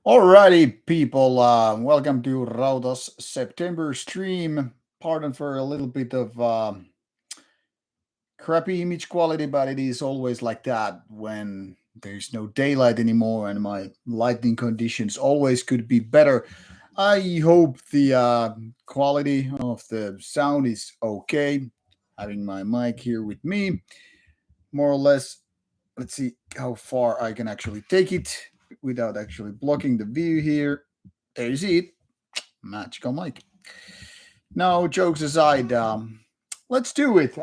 Alrighty, people. Welcome to Rauta's September stream. Pardon for a little bit of crappy image quality, but it is always like that when there's no daylight anymore, and my lighting conditions always could be better. I hope the quality of the sound is okay. Having my mic here with me, more or less. Let's see how far I can actually take it without actually blocking the view here. There's it. Magical mic. No, jokes aside, let's do it.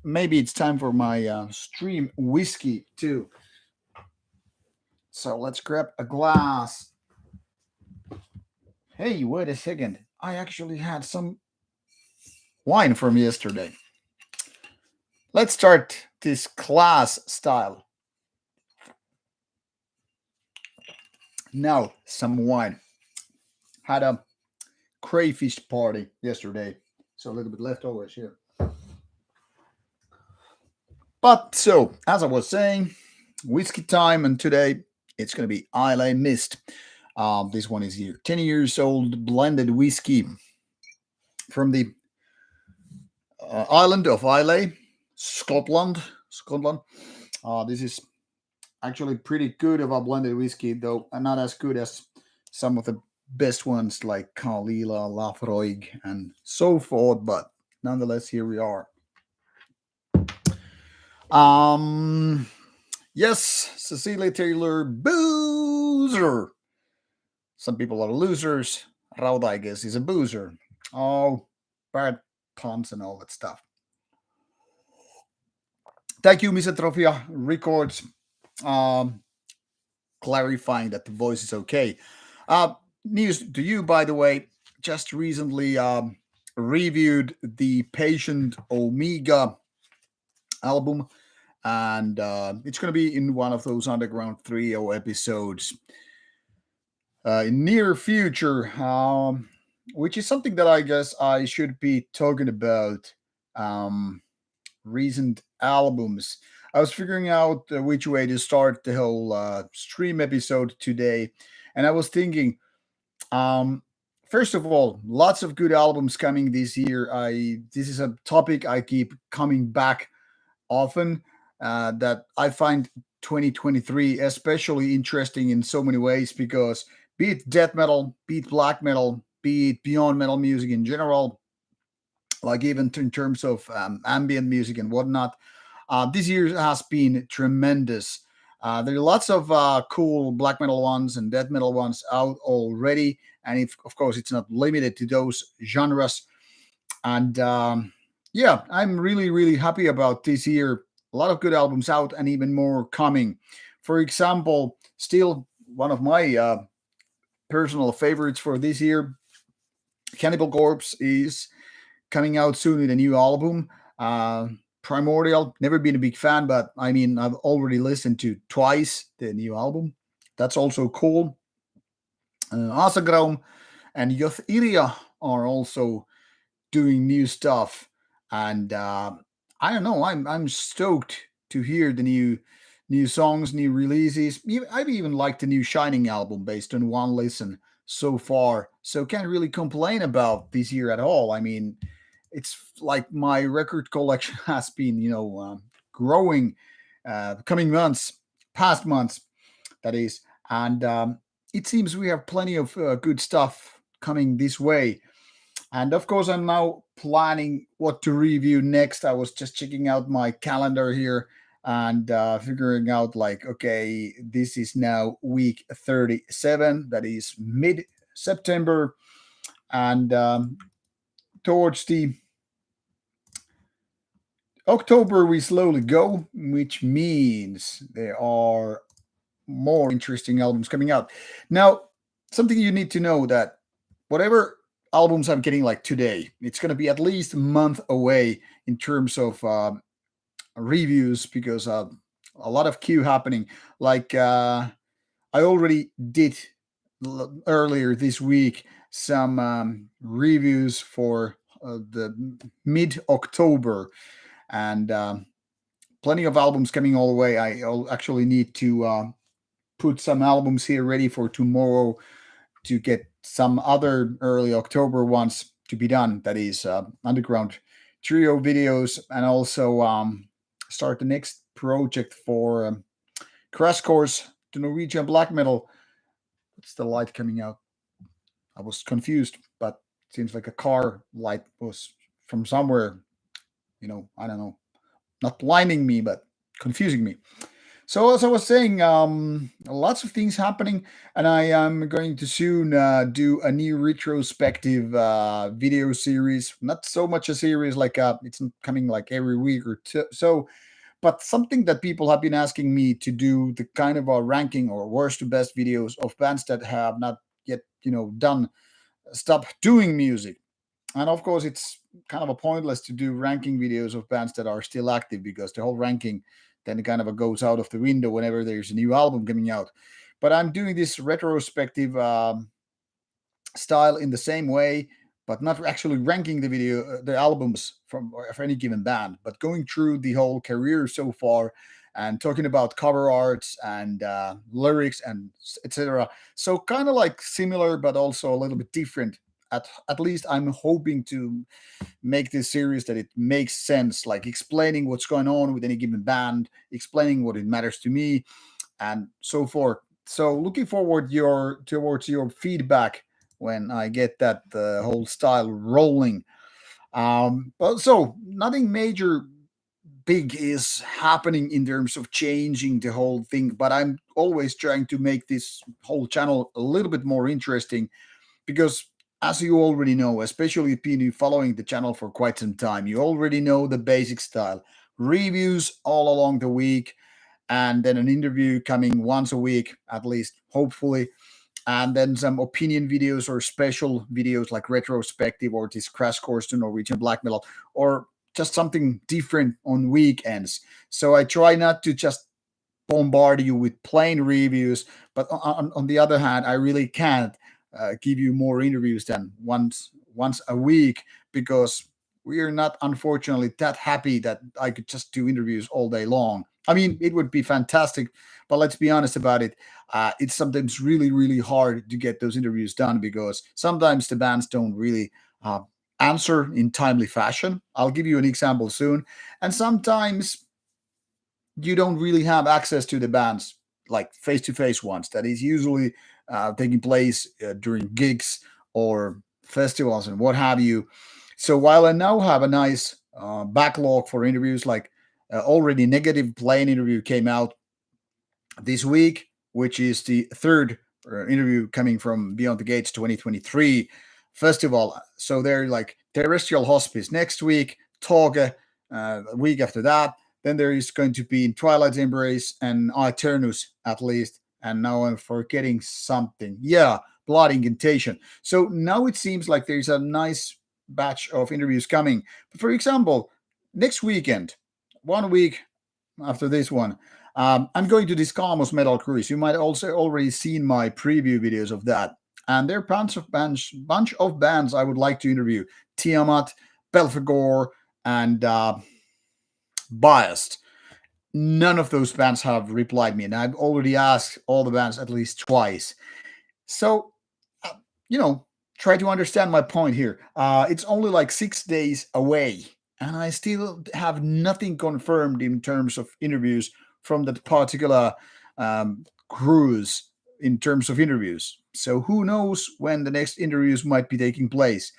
Maybe it's time for my stream whiskey too. So let's grab a glass. Hey, wait a second. I actually had some wine from yesterday. Let's start this class style. Now, some wine. Had a crayfish party yesterday, so a little bit leftovers here. But so, as I was saying, whiskey time, and today it's going to be Islay Mist. This one is here, 10 years old blended whiskey from the island of Islay, Scotland. This is actually pretty good of a blended whiskey, though not as good as some of the best ones like Kalila, Lafroig, and so forth. But nonetheless, here we are. Yes, Cecilia Taylor, boozer. Some people are losers. Rauta, I guess, is a boozer. Oh, bad puns and all that stuff. Thank you, Misanthropia Records, um, clarifying that the voice is okay. News to you, by the way, just recently reviewed the Patient Omega album, and it's going to be in one of those Underground 3.0 episodes in near future, which is something that I guess I should be talking about. Recent albums. I was figuring out which way to start the whole stream episode today, and I was thinking, um, first of all, lots of good albums coming this year. I This is a topic I keep coming back often. That I find 2023 especially interesting in so many ways because be it death metal, be it black metal, be it beyond metal music in general, like even in terms of ambient music and whatnot. This year has been tremendous. There are lots of cool black metal ones and death metal ones out already, and if, of course, it's not limited to those genres. And yeah, I'm really, really happy about this year. A lot of good albums out, and even more coming. For example, still one of my personal favorites for this year, Cannibal Corpse is coming out soon with a new album. Primordial, never been a big fan, but I mean, I've already listened to twice the new album. That's also cool. Asagram and Yoth Iria are also doing new stuff, and I don't know. I'm stoked to hear the new songs, new releases. I've even liked the new Shining album based on one listen so far, so can't really complain about this year at all. I mean, it's like my record collection has been, growing, coming months, past months, that is, and it seems we have plenty of good stuff coming this way. And of course, I'm now planning what to review next. I was just checking out my calendar here and figuring out, like, okay, this is now week 37, that is mid September. And towards the October, we slowly go, which means there are more interesting albums coming out. Now, something you need to know that whatever albums I'm getting like today, it's going to be at least a month away in terms of reviews because a lot of queue happening. Like I already did earlier this week some reviews for the mid October, and plenty of albums coming all the way. I actually need to put some albums here ready for tomorrow to get some other early October ones to be done. That is underground trio videos, and also start the next project for crash course to Norwegian black metal. What's the light coming out? I was confused, but it seems like a car light was from somewhere. I don't know, not blinding me, but confusing me. So as I was saying, lots of things happening, and I am going to soon do a new retrospective video series. Not so much a series like it's coming like every week or two, so, but something that people have been asking me to do the kind of a ranking or worst to best videos of bands that have not yet done stop doing music. And of course, it's kind of a pointless to do ranking videos of bands that are still active because the whole ranking then kind of goes out of the window whenever there's a new album coming out. But I'm doing this retrospective style in the same way, but not actually ranking the albums from of any given band, but going through the whole career so far and talking about cover arts and lyrics and etc. So kind of like similar, but also a little bit different. At least I'm hoping to make this series that it makes sense, like explaining what's going on with any given band, explaining what it matters to me, and so forth. So looking forward towards your feedback when I get that whole style rolling. But so nothing major big is happening in terms of changing the whole thing, but I'm always trying to make this whole channel a little bit more interesting because as you already know, especially if you've been following the channel for quite some time, you already know the basic style. Reviews all along the week, and then an interview coming once a week, at least, hopefully. And then some opinion videos or special videos like retrospective or this crash course to Norwegian black metal, or just something different on weekends. So I try not to just bombard you with plain reviews. But on the other hand, I really can't give you more interviews than once a week because we are not, unfortunately, that happy that I could just do interviews all day long. I mean, it would be fantastic, but let's be honest about it. It's sometimes really, really hard to get those interviews done because sometimes the bands don't really answer in timely fashion. I'll give you an example soon. And sometimes you don't really have access to the bands like face-to-face ones that is usually taking place during gigs or festivals and what have you. So while I now have a nice backlog for interviews, like already negative plane interview came out this week, which is the third interview coming from Beyond the Gates 2023 festival. So they're like Terrestrial Hospice next week, Toge a week after that. Then there is going to be Twilight's Embrace and Aeternus at least. And now I'm forgetting something. Yeah, Blood Incantation. So now it seems like there's a nice batch of interviews coming. But for example, next weekend, 1 week after this one, I'm going to Discamos Metal Cruise. You might also already seen my preview videos of that. And there are bunch of bands I would like to interview. Tiamat, Belphegor, and Biased. None of those bands have replied me, and I've already asked all the bands at least twice. So, uh, you know, try to understand my point here. It's only like 6 days away, and I still have nothing confirmed in terms of interviews from that particular cruise in terms of interviews. So who knows when the next interviews might be taking place.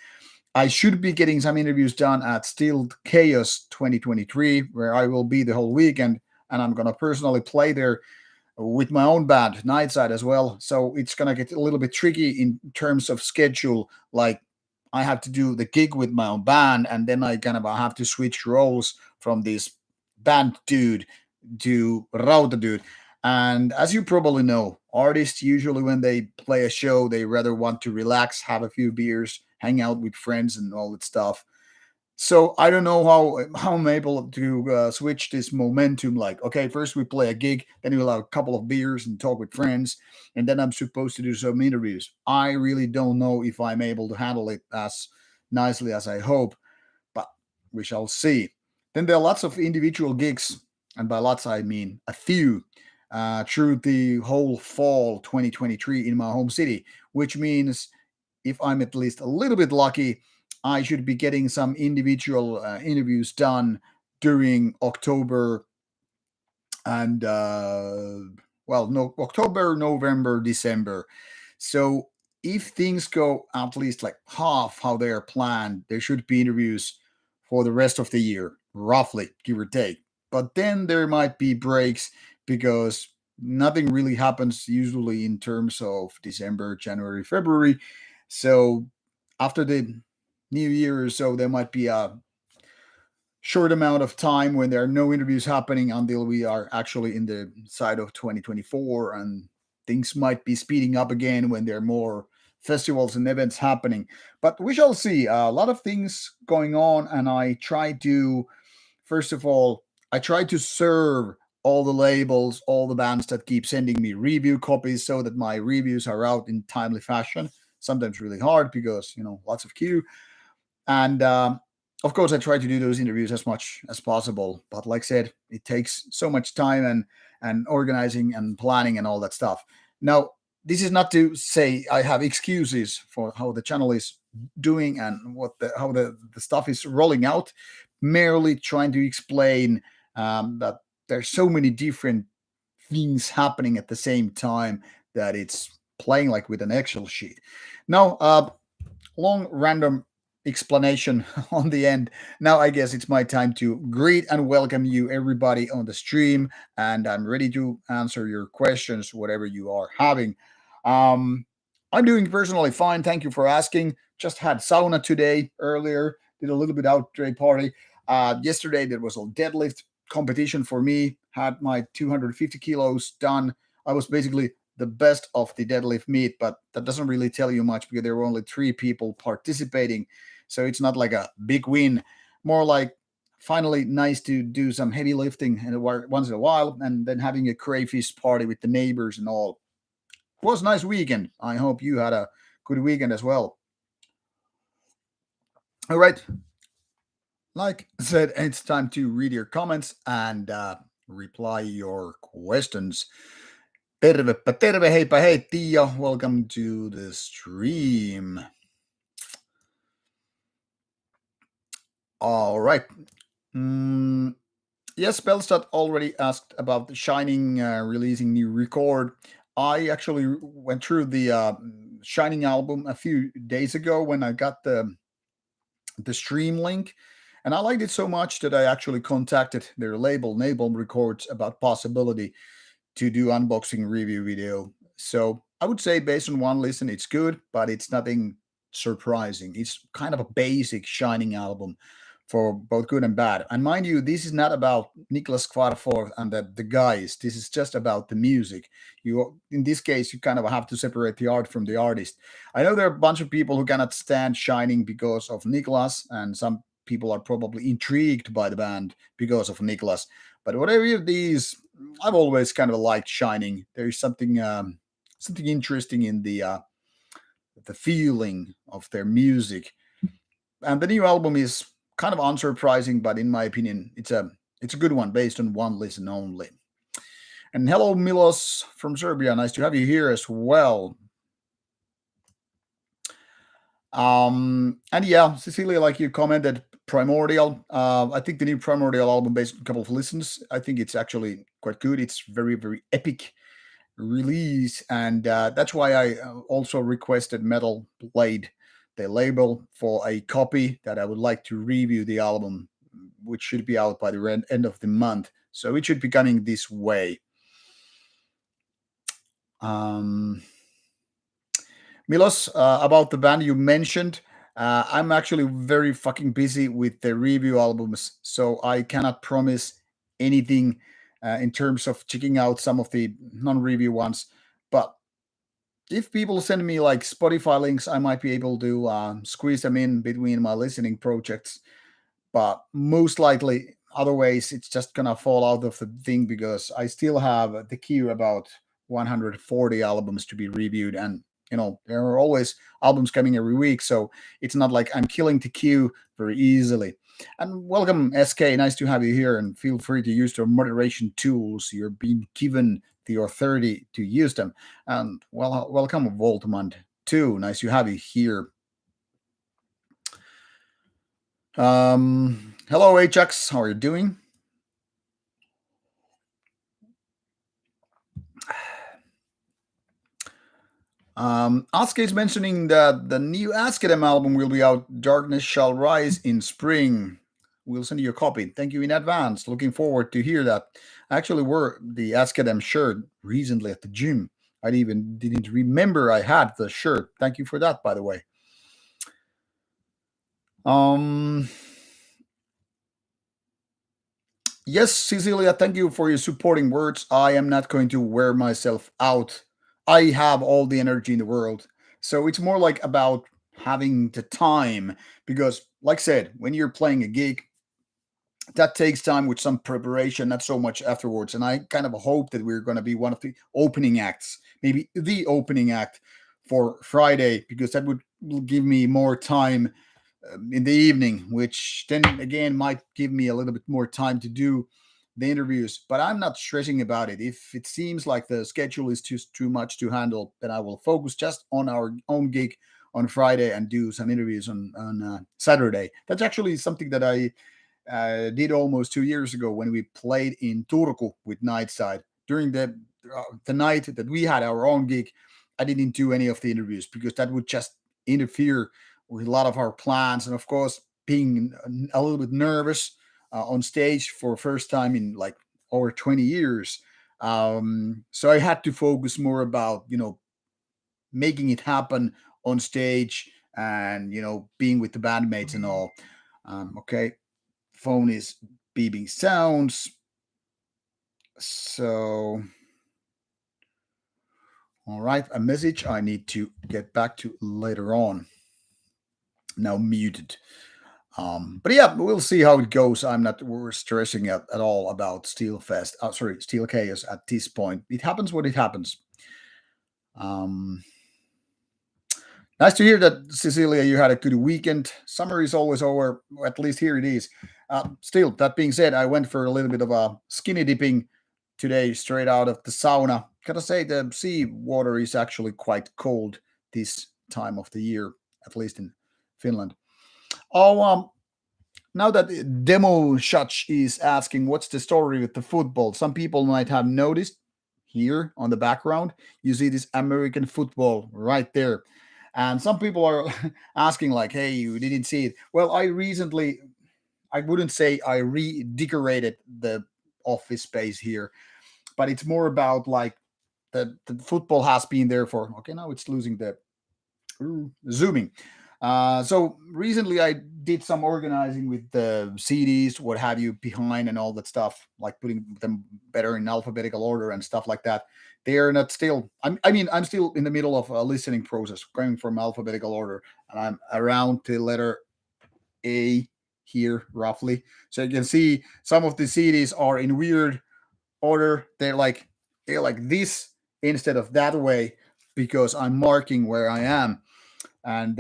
I should be getting some interviews done at Still Chaos 2023, where I will be the whole weekend, and I'm gonna personally play there with my own band, Nightside, as well. So it's gonna get a little bit tricky in terms of schedule. Like I have to do the gig with my own band, and then I kind of have to switch roles from this band dude to Rauta dude. And as you probably know, artists usually when they play a show, they rather want to relax, have a few beers, hang out with friends, and all that stuff. So I don't know how I'm able to switch this momentum. Like, okay, first we play a gig, then we'll have a couple of beers and talk with friends, and then I'm supposed to do some interviews. I really don't know if I'm able to handle it as nicely as I hope, but we shall see. Then there are lots of individual gigs, and by lots I mean a few. through the whole fall 2023 in my home city, which means if I'm at least a little bit lucky, I should be getting some individual interviews done during October and well, no, October, November, December. So if things go at least like half how they are planned, there should be interviews for the rest of the year, roughly, give or take. But then there might be breaks because nothing really happens usually in terms of December, January, February. So after the new year or so, there might be a short amount of time when there are no interviews happening until we are actually in the side of 2024, and things might be speeding up again when there are more festivals and events happening. But we shall see. A lot of things going on, and I try to, first of all, I try to serve all the labels, all the bands that keep sending me review copies so that my reviews are out in timely fashion. Sometimes really hard because, lots of queue. And of course, I try to do those interviews as much as possible. But like I said, it takes so much time and organizing and planning and all that stuff. Now, this is not to say I have excuses for how the channel is doing and how the stuff is rolling out. Merely trying to explain that there's so many different things happening at the same time that it's playing like with an Excel sheet. Now, long random explanation on the end. Now I guess it's my time to greet and welcome you everybody on the stream, and I'm ready to answer your questions, whatever you are having. Um, I'm doing personally fine. Thank you for asking. Just had sauna today earlier. Did a little bit outdoor party. Yesterday there was a deadlift competition for me. Had my 250 kilos done. I was basically the best of the deadlift meet, but that doesn't really tell you much because there were only 3 people participating. So it's not like a big win, more like finally nice to do some heavy lifting once in a while, and then having a crayfish party with the neighbors and all. It was a nice weekend. I hope you had a good weekend as well. All right. Like I said, it's time to read your comments and reply your questions. Tervepä terve, heipä hei, Tiia. Welcome to the stream. All right. Yes, Bellstad already asked about the Shining releasing new record. I actually went through the Shining album a few days ago when I got the stream link, and I liked it so much that I actually contacted their label, Napalm Records, about possibility to do unboxing review video. So I would say based on one listen, it's good, but it's nothing surprising. It's kind of a basic Shining album for both good and bad. And mind you, this is not about Niklas Kvarfort and the guys. This is just about the music. You, in this case, you kind of have to separate the art from the artist. I know there are a bunch of people who cannot stand Shining because of Niklas, and some people are probably intrigued by the band because of Niklas. But whatever it is, I've always kind of liked Shining. There's something interesting in the feeling of their music, and the new album is kind of unsurprising, but in my opinion, it's a good one based on one listen only. And hello, Milos from Serbia. Nice to have you here as well. And yeah, Cecilia, like you commented, Primordial. I think the new Primordial album, based on a couple of listens, I think it's actually quite good. It's very, very epic release, and that's why I also requested Metal Blade, the label, for a copy that I would like to review the album, which should be out by the end of the month. So it should be coming this way. Milos, about the band you mentioned, I'm actually very fucking busy with the review albums, so I cannot promise anything in terms of checking out some of the non-review ones. But if people send me like Spotify links, I might be able to squeeze them in between my listening projects. But most likely, otherwise, it's just gonna fall out of the thing because I still have the queue about 140 albums to be reviewed, and there are always albums coming every week, so it's not like I'm killing the queue very easily. And welcome, SK. Nice to have you here, and feel free to use the moderation tools you're being given the authority to use them. And well, welcome, Voltman, too. Nice to have you here. Hello, Ajax. How are you doing? Asuka is mentioning that the new Askedem album will be out. Darkness Shall Rise in spring. We'll send you a copy. Thank you in advance. Looking forward to hear that. I actually wore the Askedem shirt recently at the gym. I even didn't remember I had the shirt. Thank you for that, by the way. Um, yes, Cecilia, thank you for your supporting words. I am not going to wear myself out. I have all the energy in the world. So it's more like about having the time because, like I said, when you're playing a gig, that takes time with some preparation, not so much afterwards. And I kind of hope that we're going to be one of the opening acts, maybe the opening act for Friday, because that would give me more time in the evening, which then again might give me a little bit more time to do the interviews. But I'm not stressing about it. If it seems like the schedule is too much to handle, then I will focus just on our own gig on Friday and do some interviews on Saturday. That's actually something that I did almost 2 years ago when we played in Turku with Nightside. During the night that we had our own gig, I didn't do any of the interviews because that would just interfere with a lot of our plans. And of course, being a little bit nervous on stage for first time in like over 20 years. So I had to focus more about, making it happen on stage and, being with the bandmates and all. Okay. Phone is beeping sounds. So, all right, a message I need to get back to later on. Now muted. But yeah, we'll see how it goes. I'm not we're stressing at all about Steelfest. Steel Chaos at this point. It happens when it happens. Um, Nice to hear that, Cecilia, you had a good weekend. Summer is always over, at least here it is. Still, that being said, I went for a little bit of a skinny dipping today, straight out of the sauna. Gotta say, the sea water is actually quite cold this time of the year, at least in Finland. Oh, now that Demo Shach is asking, what's the story with the football? Some people might have noticed here on the background, you see this American football right there. And some people are asking, like, hey, you didn't see it. Well, I wouldn't say I redecorated the office space here, but it's more about like the football has been there for, okay, now it's losing the zooming. So recently I did some organizing with the CDs, what have you, behind and all that stuff, like putting them better in alphabetical order and stuff like that. They are not still. I'm still in the middle of a listening process, going from alphabetical order, and I'm around the letter A here roughly. So you can see some of the CDs are in weird order. They're like this instead of that way because I'm marking where I am, and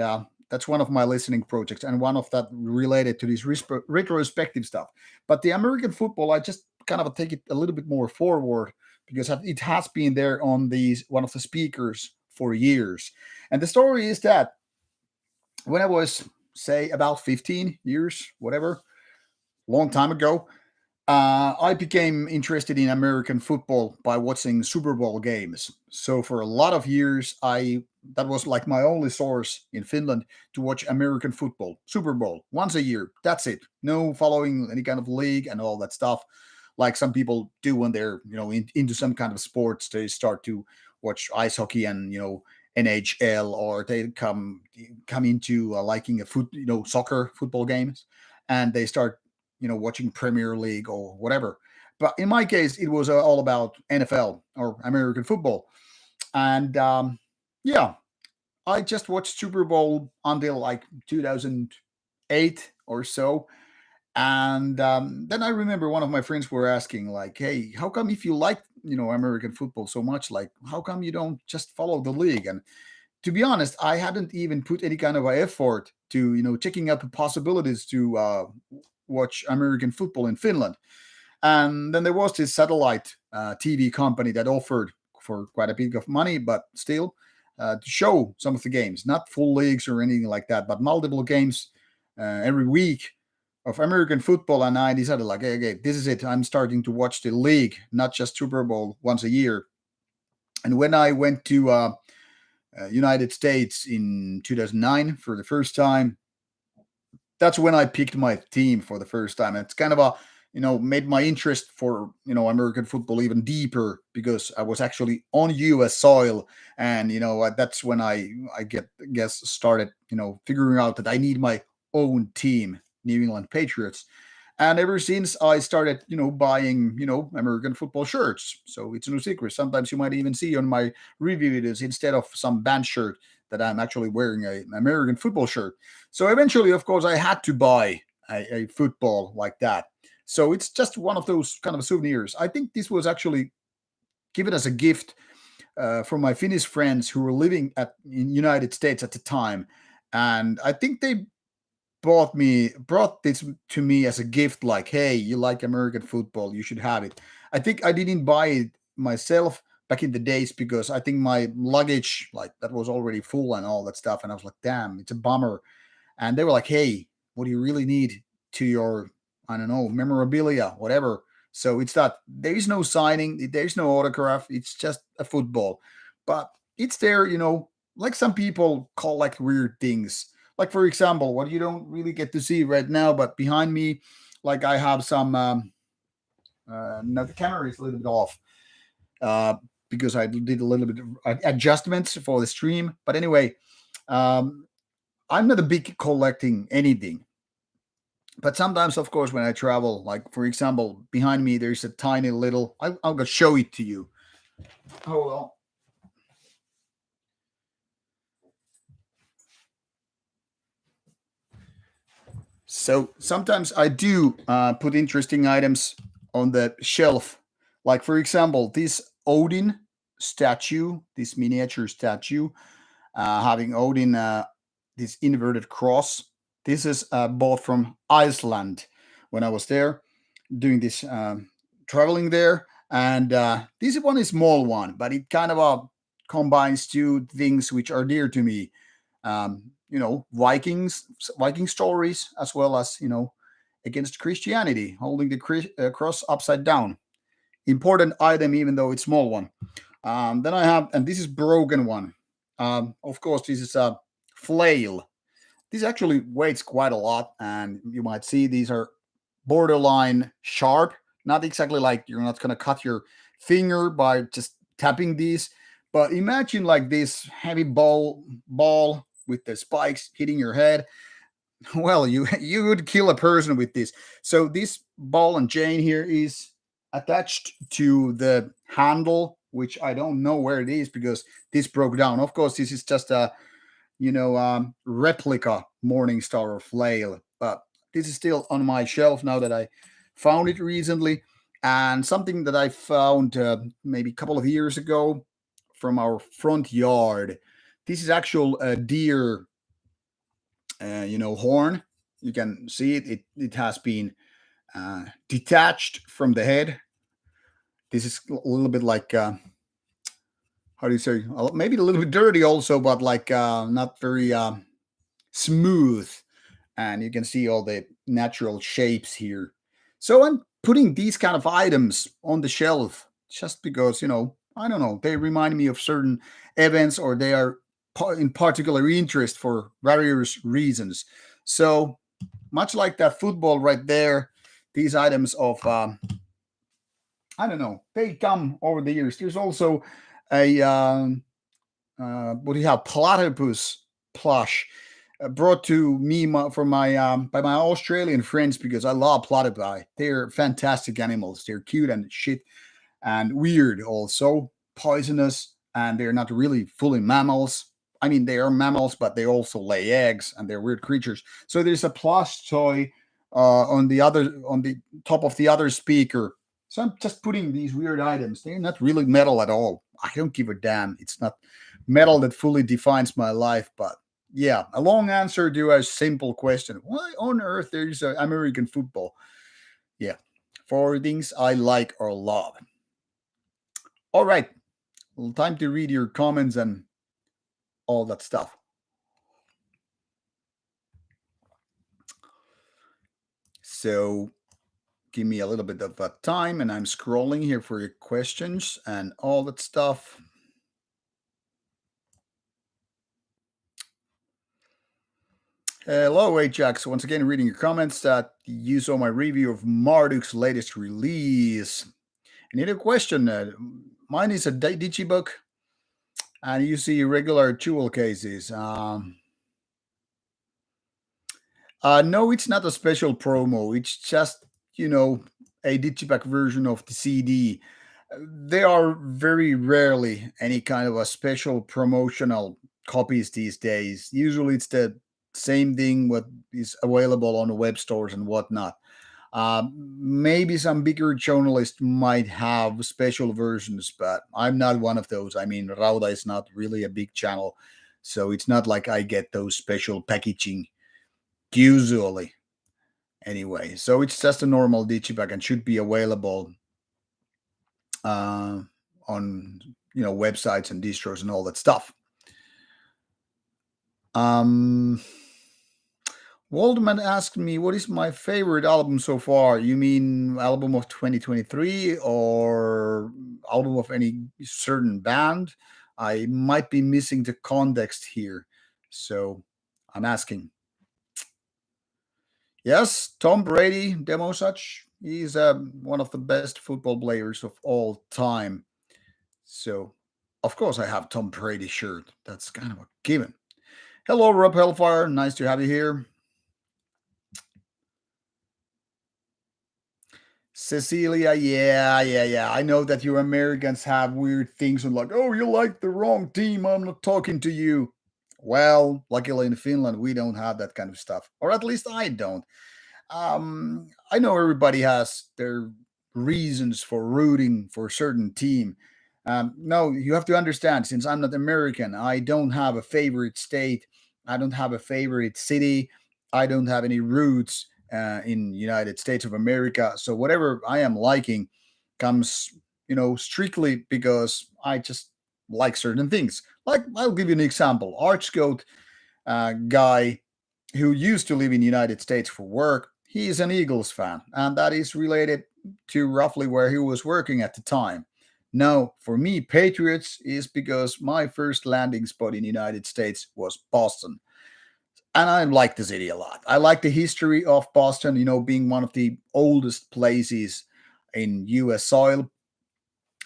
that's one of my listening projects and one of that related to this retrospective stuff. But the American football, I just kind of take it a little bit more forward because it has been there on these one of the speakers for years. And the story is that when I was, say, about 15 years, whatever, long time ago, I became interested in American football by watching Super Bowl games. So for a lot of years, I that was like my only source in Finland to watch American football. Super Bowl once a year. That's it. No following any kind of league and all that stuff. Like some people do when they're into some kind of sports, they start to watch ice hockey and NHL, or they come into liking a soccer football games, and they start watching Premier League or whatever. But in my case, it was all about NFL or American football, and yeah, I just watched Super Bowl until like 2008 or so, and then I remember one of my friends were asking, like, "Hey, how come if you like American football so much, like, how come you don't just follow the league?" And to be honest, I hadn't even put any kind of a effort to checking out the possibilities to watch American football in Finland. And then there was this satellite TV company that offered for quite a bit of money, but still to show some of the games, not full leagues or anything like that, but multiple games every week of American football. And I decided, like, hey, okay, this is it. I'm starting to watch the league, not just Super Bowl once a year. And when I went to United States in 2009 for the first time, that's when I picked my team for the first time. And it's kind of a, made my interest for, American football even deeper because I was actually on US soil. And, that's when guess started, figuring out that I need my own team, New England Patriots. And ever since I started, buying, American football shirts. So it's no secret. Sometimes you might even see on my review videos, instead of some band shirt, that I'm actually wearing an American football shirt. So eventually, of course, I had to buy a football like that. So it's just one of those kind of souvenirs. I think this was actually given as a gift from my Finnish friends who were living in United States at the time. And I think they brought this to me as a gift, like, hey, you like American football, you should have it. I think I didn't buy it myself back in the days because I think my luggage, like, that was already full and all that stuff, and I was like, damn, it's a bummer. And they were like, hey, what do you really need to your, I don't know, memorabilia, whatever. So it's that there is no signing, there's no autograph, it's just a football. But it's there, like some people call like weird things. Like, for example, what you don't really get to see right now, but behind me, like, I have some, now the camera is a little bit off uh, because I did a little bit of adjustments for the stream. But anyway, um, I'm not a big collecting anything. But sometimes, of course, when I travel, like, for example, behind me, there's a tiny little, I'll go show it to you. Hold on. So sometimes I do put interesting items on the shelf. Like, for example, this Odin statue, this miniature statue, having Odin, this inverted cross. This is bought from Iceland when I was there doing this traveling there. And this one is small one, but it kind of combines two things which are dear to me. Viking stories, as well as, against Christianity, holding the cross upside down. Important item, even though it's small one. Then I have, and this is broken one. Of course, this is a flail. This actually weighs quite a lot, and you might see these are borderline sharp. Not exactly like you're not gonna cut your finger by just tapping these, but imagine like this heavy ball with the spikes hitting your head. Well, you would kill a person with this. So this ball and chain here is attached to the handle, which I don't know where it is because this broke down. Of course, this is just a replica Morningstar or flail, but this is still on my shelf now that I found it recently. And something that I found maybe a couple of years ago from our front yard. This is actual deer, horn. You can see it. It has been detached from the head. This is a little bit like how do you say? Maybe a little bit dirty also, but like not very smooth. And you can see all the natural shapes here. So I'm putting these kind of items on the shelf just because, I don't know, they remind me of certain events, or they are in particular interest for various reasons. So much like that football right there, these items of, I don't know, they come over the years. There's also a, what do you have, platypus plush brought to me from my by my Australian friends because I love platypi. They're fantastic animals. They're cute and shit and weird, also poisonous, and they're not really fully mammals. I mean, they are mammals, but they also lay eggs, and they're weird creatures. So there's a plush toy on the top of the other speaker. So I'm just putting these weird items. They're not really metal at all. I don't give a damn. It's not metal that fully defines my life, but yeah, a long answer to a simple question. Why on earth there is American football? Yeah, for things I like or love. All right, well, time to read your comments and all that stuff. So give me a little bit of time, and I'm scrolling here for your questions and all that stuff. Hello, Ajax. Once again, reading your comments that you saw my review of Marduk's latest release. I need a question. Mine is a Digibook, and you see regular jewel cases. No, it's not a special promo. It's just, a Digipack version of the CD. There are very rarely any kind of a special promotional copies these days. Usually it's the same thing what is available on the web stores and whatnot. Maybe some bigger journalists might have special versions, but I'm not one of those. I mean, Rauta is not really a big channel, so it's not like I get those special packaging usually. Anyway, so it's just a normal digipack and should be available uh, on websites and distros and all that stuff. Waldman asked me, what is my favorite album so far? You mean album of 2023 or album of any certain band? I might be missing the context here. So I'm asking. Yes, Tom Brady, demo such. He's one of the best football players of all time. So, of course, I have Tom Brady shirt. That's kind of a given. Hello, Rob Hellfire. Nice to have you here. Cecilia, yeah. I know that you Americans have weird things and like, oh, you like the wrong team. I'm not talking to you. Well, luckily in Finland, we don't have that kind of stuff, or at least I don't. I know everybody has their reasons for rooting for a certain team. No, you have to understand, since I'm not American, I don't have a favorite state. I don't have a favorite city. I don't have any roots in United States of America. So whatever I am liking comes, strictly because I just like certain things. Like I'll give you an example. Archgoat guy who used to live in the United States for work, he is an Eagles fan, and that is related to roughly where he was working at the time. Now, for me, Patriots is because my first landing spot in the United States was Boston. And I like the city a lot. I like the history of Boston, being one of the oldest places in US soil.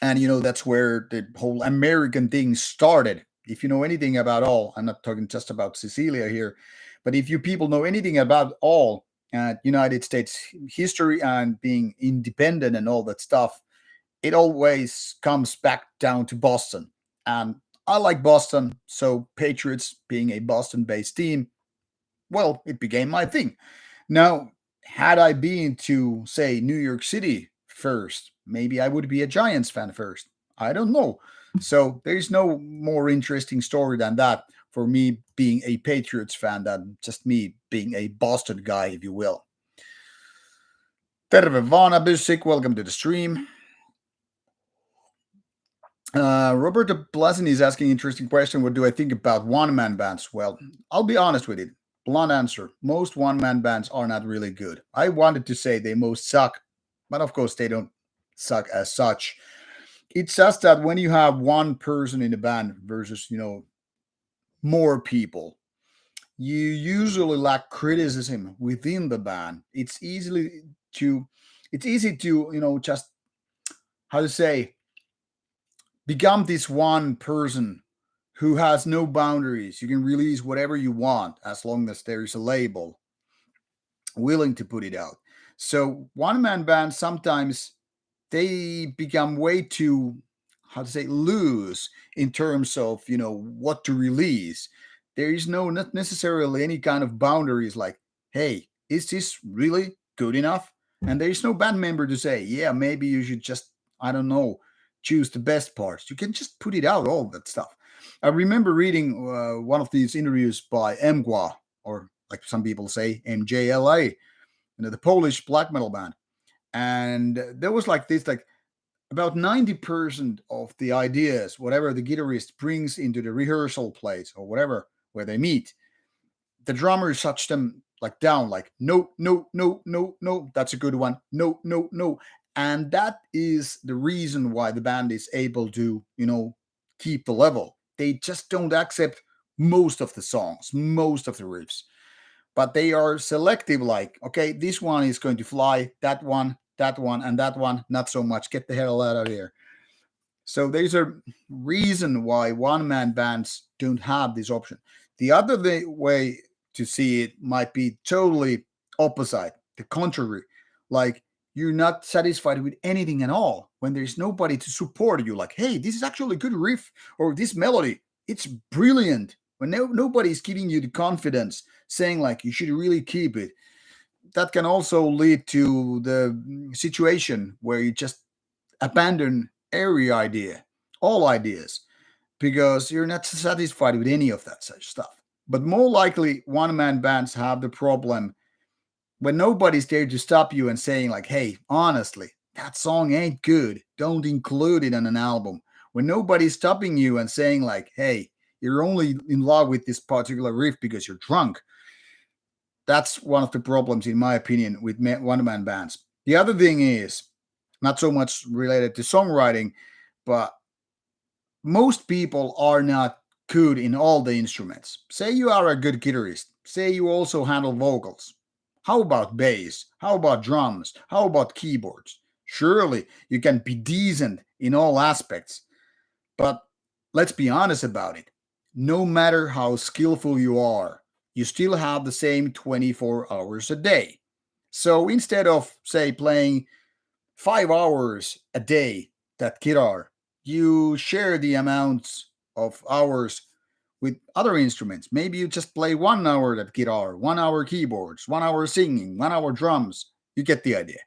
And, that's where the whole American thing started. If you know anything about all, I'm not talking just about Cecilia here, but if you people know anything about all United States history and being independent and all that stuff, it always comes back down to Boston. And I like Boston, so Patriots being a Boston based team, well, it became my thing. Now, had I been to, say, New York City first, maybe I would be a Giants fan first. I don't know. So there's no more interesting story than that for me being a Patriots fan than just me being a Boston guy, if you will. Terve Vaughn, welcome to the stream. Robert Blasin is asking an interesting question. What do I think about one-man bands? Well, I'll be honest with it. Blunt answer. Most one-man bands are not really good. I wanted to say they most suck, but of course they don't suck as such. It's just that when you have one person in the band versus, more people, you usually lack criticism within the band. It's easy to, just how to say, become this one person who has no boundaries. You can release whatever you want as long as there is a label willing to put it out. So one man bands sometimes they become way too, how to say, loose in terms of what to release. There is not necessarily any kind of boundaries like, hey, is this really good enough? And there is no band member to say, yeah, maybe you should just, I don't know, choose the best parts. You can just put it out, all that stuff. I remember reading one of these interviews by Mgwa, or like some people say, MJLA, the Polish black metal band. And there was like this, like about 90% of the ideas, whatever the guitarist brings into the rehearsal place or whatever where they meet, the drummer shuts them like down, like no, no, no, no, no, that's a good one, no, no, no. And that is the reason why the band is able to, keep the level. They just don't accept most of the songs, most of the riffs, but they are selective, like, okay, this one is going to fly, that one, and that one not so much, get the hell out of here. So there's a reason why one man bands don't have this option. The other way to see it might be totally opposite, the contrary. Like, you're not satisfied with anything at all when there's nobody to support you. Like, hey, this is actually a good riff, or this melody, it's brilliant. When nobody's giving you the confidence, saying like you should really keep it, that can also lead to the situation where you just abandon every idea, all ideas, because you're not satisfied with any of that such stuff. But more likely, one man bands have the problem when nobody's there to stop you and saying, like, hey, honestly, that song ain't good. Don't include it on an album. When nobody's stopping you and saying, like, hey, you're only in love with this particular riff because you're drunk. That's one of the problems, in my opinion, with one man bands. The other thing is not so much related to songwriting, but most people are not good in all the instruments. Say you are a good guitarist, say you also handle vocals. How about bass? How about drums? How about keyboards? Surely you can be decent in all aspects, but let's be honest about it. No matter how skillful you are, you still have the same 24 hours a day. So instead of, say, playing 5 hours a day that guitar, you share the amounts of hours with other instruments. Maybe you just play 1 hour that guitar, 1 hour keyboards, 1 hour singing, 1 hour drums. You get the idea.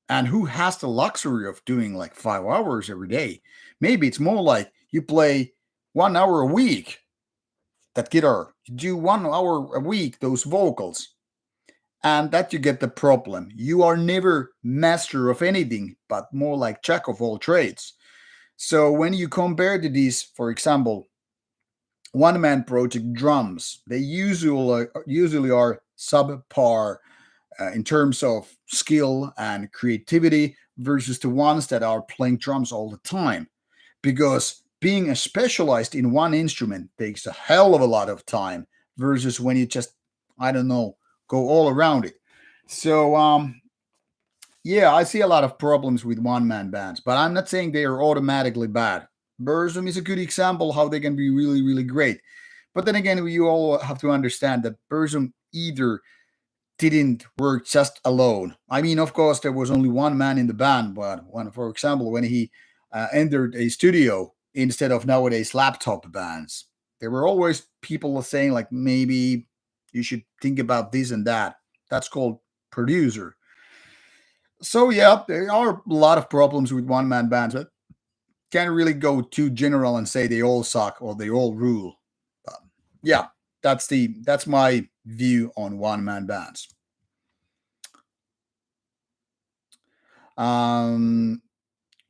And who has the luxury of doing like 5 hours every day? Maybe it's more like you play 1 hour a week that guitar. You do 1 hour a week those vocals, and that you get the problem. You are never master of anything, but more like jack of all trades. So when you compare to these, for example, one man project drums, they usually are subpar in terms of skill and creativity versus the ones that are playing drums all the time. Because being a specialized in one instrument takes a hell of a lot of time versus when you just, I don't know, go all around it. So yeah, I see a lot of problems with one man bands, but I'm not saying they are automatically bad. Burzum is a good example how they can be really, really great. But then again, you all have to understand that Burzum either didn't work just alone. I mean, of course, there was only one man in the band, but for example, when he entered a studio instead of nowadays laptop bands, there were always people saying like, maybe you should think about this and that. That's called producer. So yeah, there are a lot of problems with one man bands, but can't really go too general and say they all suck or they all rule. But yeah, that's my view on one man bands. Um,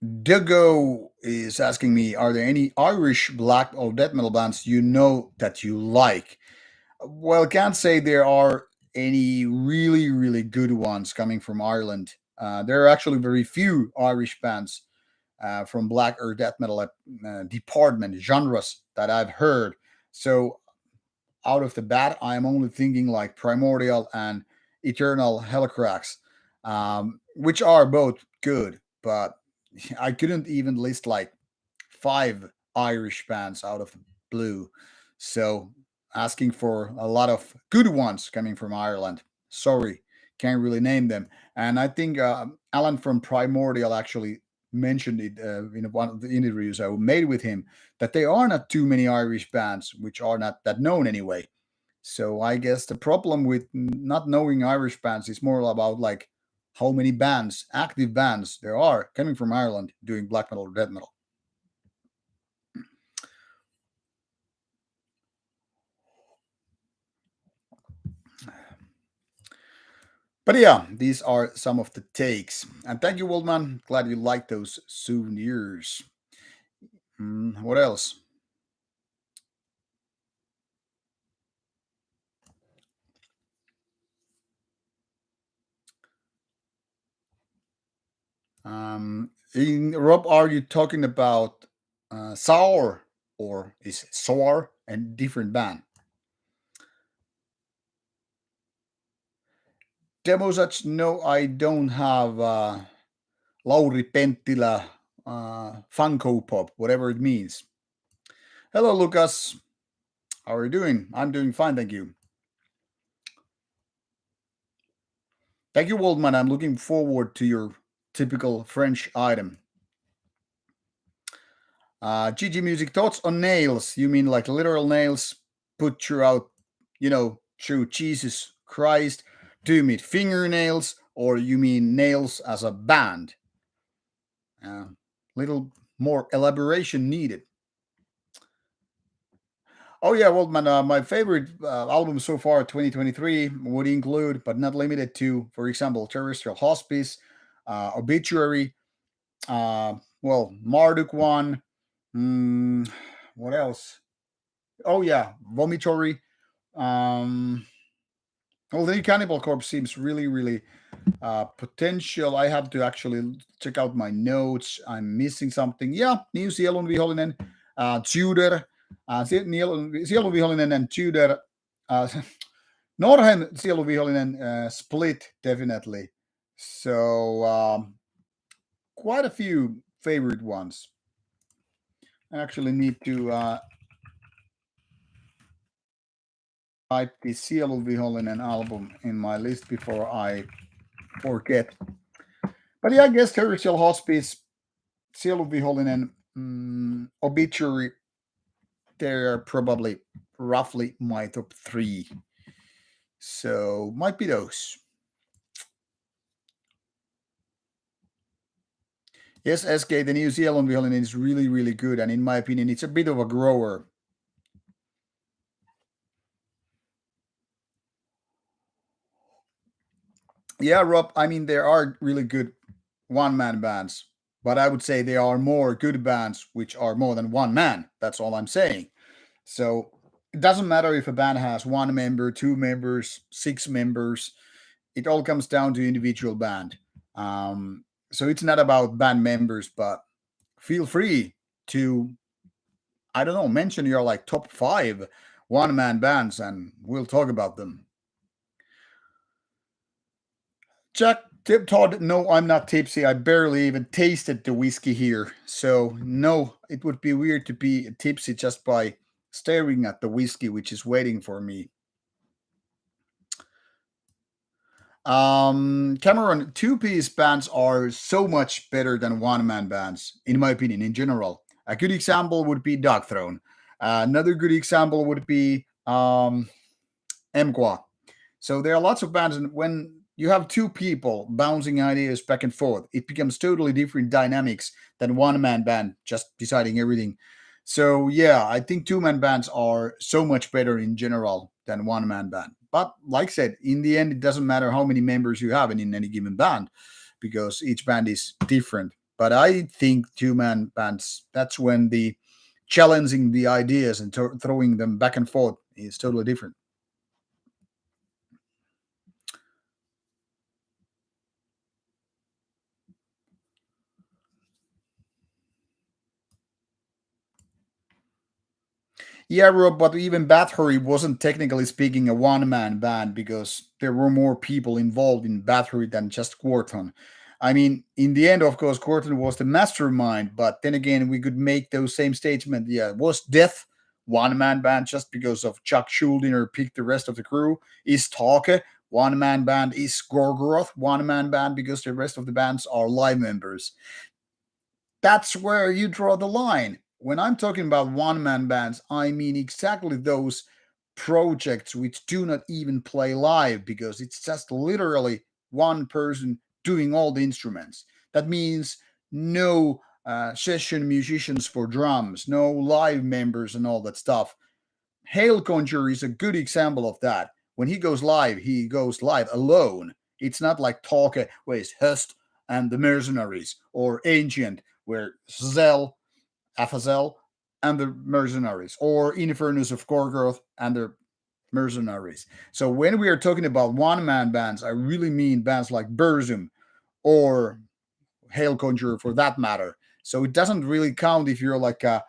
Digo is asking me, are there any Irish black or death metal bands you know that you like? Well, can't say there are any really, really good ones coming from Ireland. There are actually very few Irish bands from black or death metal department genres that I've heard. So out of the bat, I'm only thinking like Primordial and Eternal Hellcracks, which are both good, but I couldn't even list like five Irish bands out of the blue. So asking for a lot of good ones coming from Ireland. Sorry, can't really name them. And I think Alan from Primordial actually mentioned it in one of the interviews I made with him that there are not too many Irish bands which are not that known anyway. So I guess the problem with not knowing Irish bands is more about like how many bands, active bands there are coming from Ireland doing black metal or death metal. But yeah, these are some of the takes. And thank you, Waldman. Glad you like those souvenirs. What else? Rob, are you talking about sour or is sour and different band? Demosats, no, I don't have Lauri Penttilä Funko Pop, whatever it means. Hello, Lucas. How are you doing? I'm doing fine, thank you. Thank you, Waldman. I'm looking forward to your typical French item. GG Music, thoughts on nails? You mean like literal nails put throughout, through Jesus Christ? Do you mean fingernails or you mean nails as a band? Little more elaboration needed. Oh yeah, well, man, my favorite album so far, 2023, would include, but not limited to, for example, Terrestrial Hospice, Obituary, Marduk one. What else? Oh yeah, Vomitory. Um, well, the Cannibal Corpse seems really, really potential. I have to actually check out my notes. I'm missing something. Yeah, New Sielun Vihollinen, Tudor, Sielun Vihollinen and Tudor. Norheim Sielun Vihollinen split definitely. So quite a few favorite ones. I actually need to type the Sielun Vihollinen album in my list before I forget. But yeah, I guess Terrestrial Hospice, Sielun Vihollinen, Obituary, they're probably roughly my top three. So might be those. Yes, SK, the New Zealand violin is really, really good. And in my opinion, it's a bit of a grower. Yeah, Rob, I mean, there are really good one man bands, but I would say there are more good bands which are more than one man. That's all I'm saying. So it doesn't matter if a band has one member, two members, six members. It all comes down to individual band. So it's not about band members, but feel free to, I don't know, mention your like top five one man bands and we'll talk about them. Jack Tip Todd, no, I'm not tipsy. I barely even tasted the whiskey here. So, no, it would be weird to be tipsy just by staring at the whiskey, which is waiting for me. Cameron, two-piece bands are so much better than one-man bands, in my opinion, in general. A good example would be Doctrine. Another good example would be Mqua. So there are lots of bands, and when you have two people bouncing ideas back and forth, it becomes totally different dynamics than one-man band just deciding everything. So yeah, I think two-man bands are so much better in general than one-man band. But like I said, in the end, it doesn't matter how many members you have in any given band because each band is different. But I think two-man bands, that's when the challenging the ideas and throwing them back and forth is totally different. Yeah, Rob, but even Bathory wasn't technically speaking a one-man band because there were more people involved in Bathory than just Quarton. I mean, in the end, of course, Quarton was the mastermind, but then again, we could make those same statements. Yeah, was Death one-man band just because of Chuck Schuldiner picked the rest of the crew? Is Take one-man band? Is Gorgoroth one-man band because the rest of the bands are live members? That's where you draw the line. When I'm talking about one man bands, I mean exactly those projects which do not even play live because it's just literally one person doing all the instruments. That means no session musicians for drums, no live members, and all that stuff. Hail Conjure is a good example of that. When he goes live alone. It's not like Tolkien, where it's Hust and the mercenaries, or Ancient, where Zell, Azazel, and the mercenaries, or Infernus of Gorgoroth and the mercenaries. So when we are talking about one man bands, I really mean bands like Burzum or Hail Conjurer for that matter. So it doesn't really count if you're like a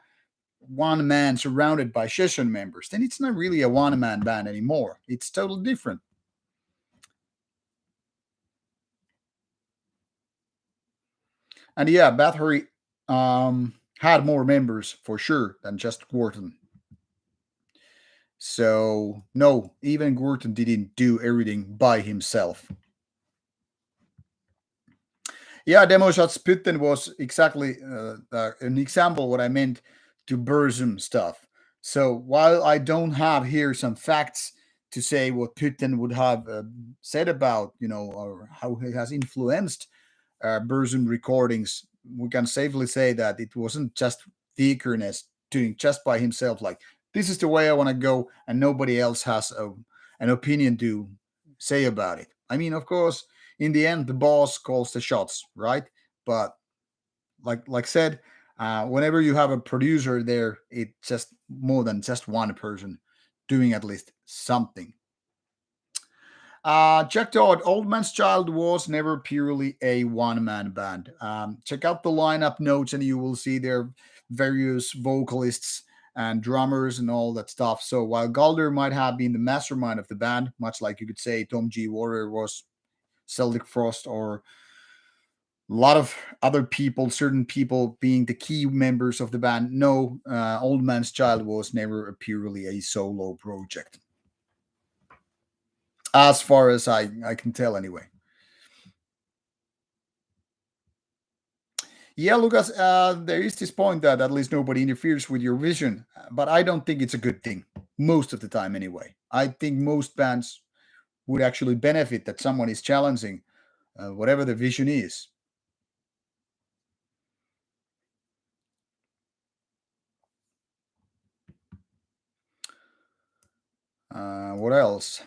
one man surrounded by session members. Then it's not really a one man band anymore. It's totally different. And yeah, Bathory had more members for sure than just Gorton. So no, even Gorton didn't do everything by himself. Yeah, demo shots Putten was exactly an example what I meant to Burzum stuff. So while I don't have here some facts to say what Putten would have said about, or how he has influenced Burzum recordings, we can safely say that it wasn't just Vikernes doing just by himself, like, this is the way I want to go, and nobody else has an opinion to say about it. I mean, of course, in the end, the boss calls the shots, right? But like said, whenever you have a producer there, it's just more than just one person doing at least something. Check out Old Man's Child was never purely a one man band. Check out the lineup notes and you will see their various vocalists and drummers and all that stuff. So while Galder might have been the mastermind of the band, much like you could say Tom G. Warrior was Celtic Frost, or a lot of other people, certain people being the key members of the band, no, Old Man's Child was never purely a solo project, as far as I can tell anyway. Yeah, Lucas, there is this point that at least nobody interferes with your vision, but I don't think it's a good thing most of the time anyway. I think most bands would actually benefit that someone is challenging whatever the vision is. What else?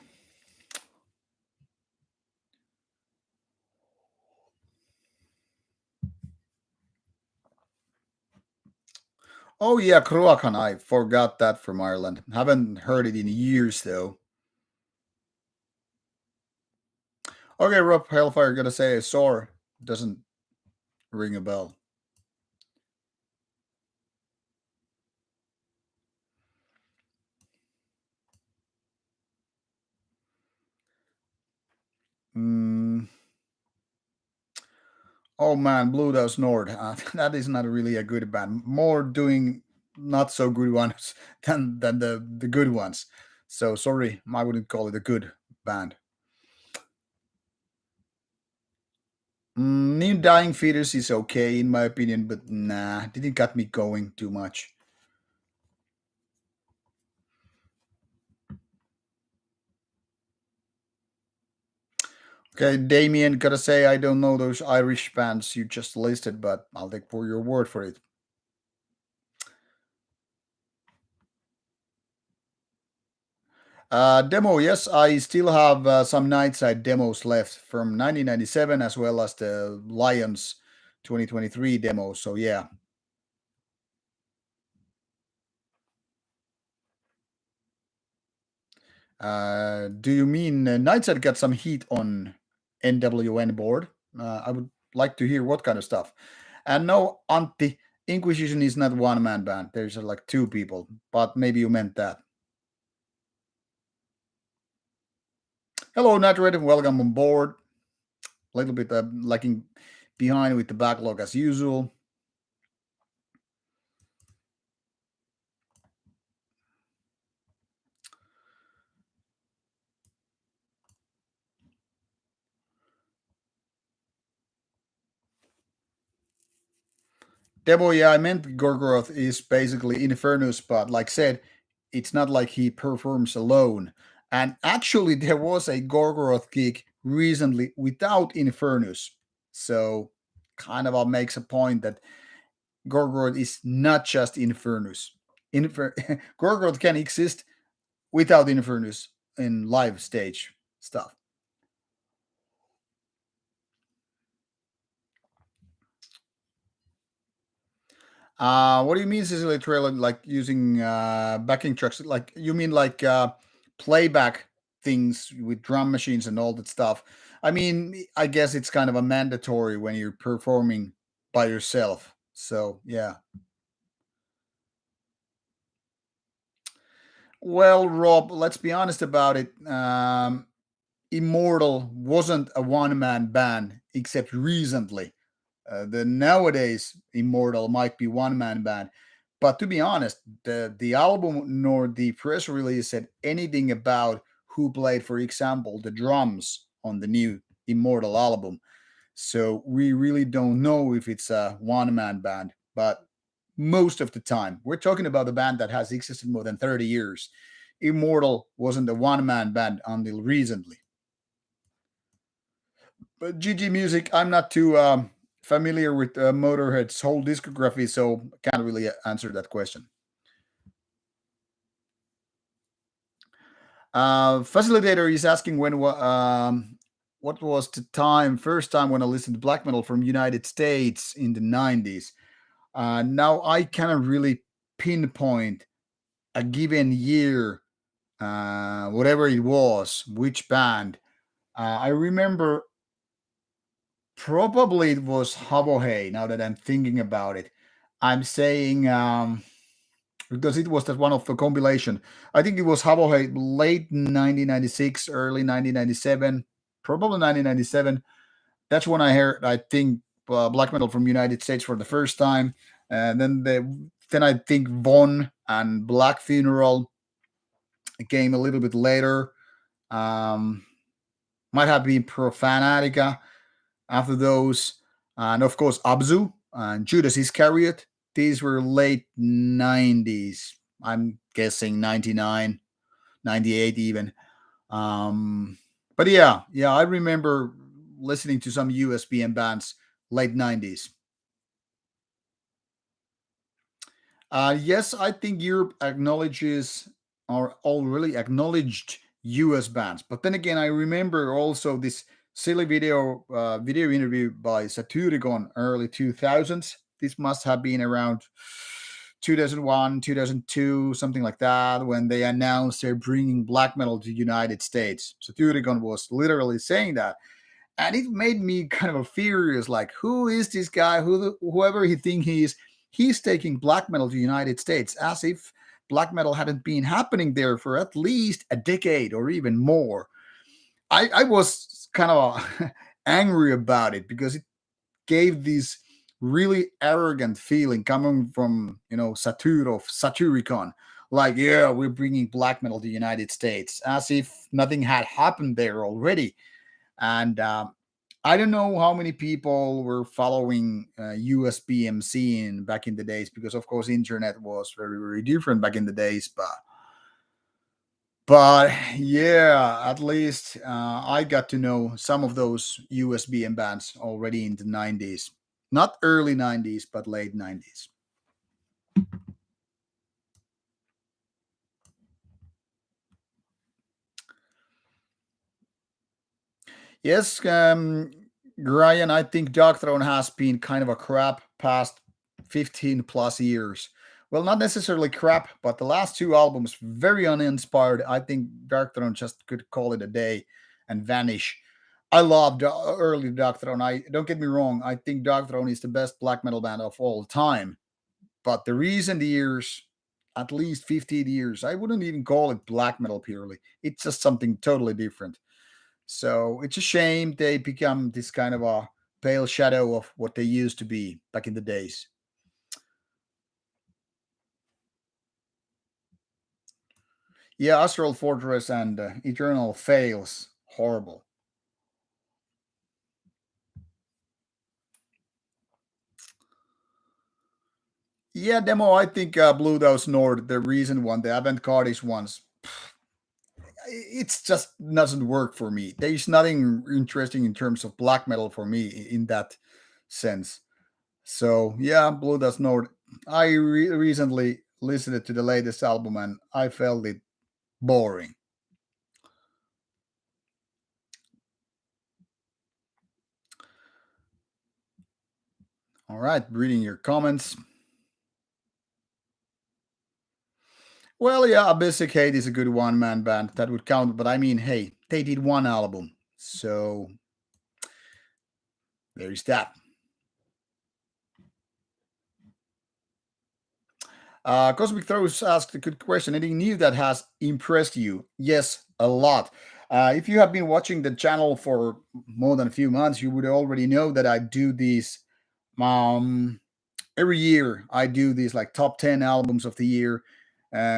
Oh yeah, Croacan. I forgot that from Ireland. Haven't heard it in years though. Okay, Rob Hellfire, gotta say, sore doesn't ring a bell. Mm, oh man, Blue Dose Nord. That is not really a good band. More doing not so good ones than the good ones. So sorry, I wouldn't call it a good band. New Dying Fetus is okay in my opinion, but nah, didn't got me going too much. Okay, Damien, gotta say I don't know those Irish bands you just listed, but I'll take for your word for it. Demo, yes, I still have some Nightside demos left from 1997 as well as the Lions 2023 demo. So yeah. Do you mean Nightside got some heat on NWN board? I would like to hear what kind of stuff. And no, Antti, Inquisition is not one man band. There's like two people, but maybe you meant that. Hello, Natred, welcome on board. A little bit lagging behind with the backlog as usual. Debo, yeah, I meant Gorgoroth is basically Infernus, but like said, it's not like he performs alone. And actually, there was a Gorgoroth gig recently without Infernus. So, kind of makes a point that Gorgoroth is not just Infernus. Gorgoroth can exist without Infernus in live stage stuff. What do you mean, Cecilia trailer? Like using backing tracks? Like you mean like playback things with drum machines and all that stuff? I mean, I guess it's kind of a mandatory when you're performing by yourself. So yeah. Well, Rob, let's be honest about it. Immortal wasn't a one man band except recently. The nowadays Immortal might be one man band, but to be honest, the album nor the press release said anything about who played, for example, the drums on the new Immortal album. So we really don't know if it's a one man band, but most of the time we're talking about a band that has existed more than 30 years. Immortal wasn't a one man band until recently. But GG Music, I'm not too familiar with Motorhead's whole discography, so I can't really answer that question. Facilitator is asking what was the first time when I listened to black metal from United States in the 90s. Now I cannot really pinpoint a given year, whatever it was, which band. I remember probably it was Havohei. Now that I'm thinking about it, I'm saying because it was that one of the compilation. I think it was Havohei late 1996, early 1997, probably 1997. That's when I heard, I think, black metal from United States for the first time, and then I think Vaughn and Black Funeral came a little bit later. Um, might have been Profanatica after those, and of course Abzu and Judas Iscariot. These were late 90s. I'm guessing 99, 98 even. Um, but yeah, I remember listening to some USBM bands late 90s. Yes, I think Europe acknowledges or already acknowledged US bands. But then again, I remember also this silly video interview by Satyricon early 2000s. This must have been around 2001, 2002, something like that, when they announced they're bringing black metal to the United States. Satyricon was literally saying that, and it made me kind of furious. Like, who is this guy? Whoever he think he is, he's taking black metal to the United States as if black metal hadn't been happening there for at least a decade or even more. I was kind of angry about it because it gave this really arrogant feeling coming from Satyricon. Like, yeah, we're bringing black metal to the United States, as if nothing had happened there already. And I don't know how many people were following USBMC in back in the days, because of course internet was very very different back in the days. But yeah, at least I got to know some of those USBM bands already in the 90s, not early 90s but late 90s. Yes, Ryan, I think Doctrine has been kind of a crap past 15 plus years. Well, not necessarily crap, but the last two albums, very uninspired. I think Doctrine just could call it a day and vanish. I love early Doctrine. I don't get me wrong. I think Doctrine is the best black metal band of all time. But the recent years, at least 15 years, I wouldn't even call it black metal purely. It's just something totally different. So it's a shame they become this kind of a pale shadow of what they used to be back in the days. Yeah, Astral Fortress and Eternal Fails, horrible. Yeah, demo. I think Blue Dose Nord, the recent one, the avant-garde ones, it's just doesn't work for me. There's nothing interesting in terms of black metal for me in that sense. So yeah, Blue Dust Nord. I recently listened to the latest album and I felt it boring. All right, reading your comments. Well, yeah, Abyssic Hate is a good one man band. That would count. But I mean, hey, they did one album. So there is that. Cosmic Throws asked a good question. Anything new that has impressed you? Yes, a lot. If you have been watching the channel for more than a few months, you would already know that I do these um, every year. I do these like top 10 albums of the year,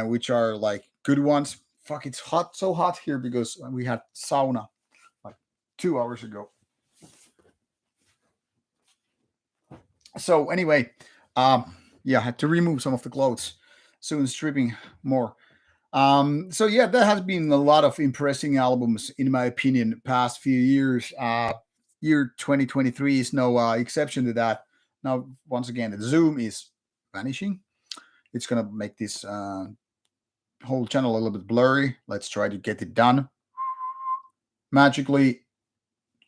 which are like good ones. Fuck, it's hot, so hot here because we had sauna like 2 hours ago. So anyway, yeah, I had to remove some of the clothes. Soon stripping more. So yeah, there has been a lot of impressing albums, in my opinion, past few years. Year 2023 is no exception to that. Now, once again, the Zoom is vanishing. It's gonna make this whole channel a little bit blurry. Let's try to get it done magically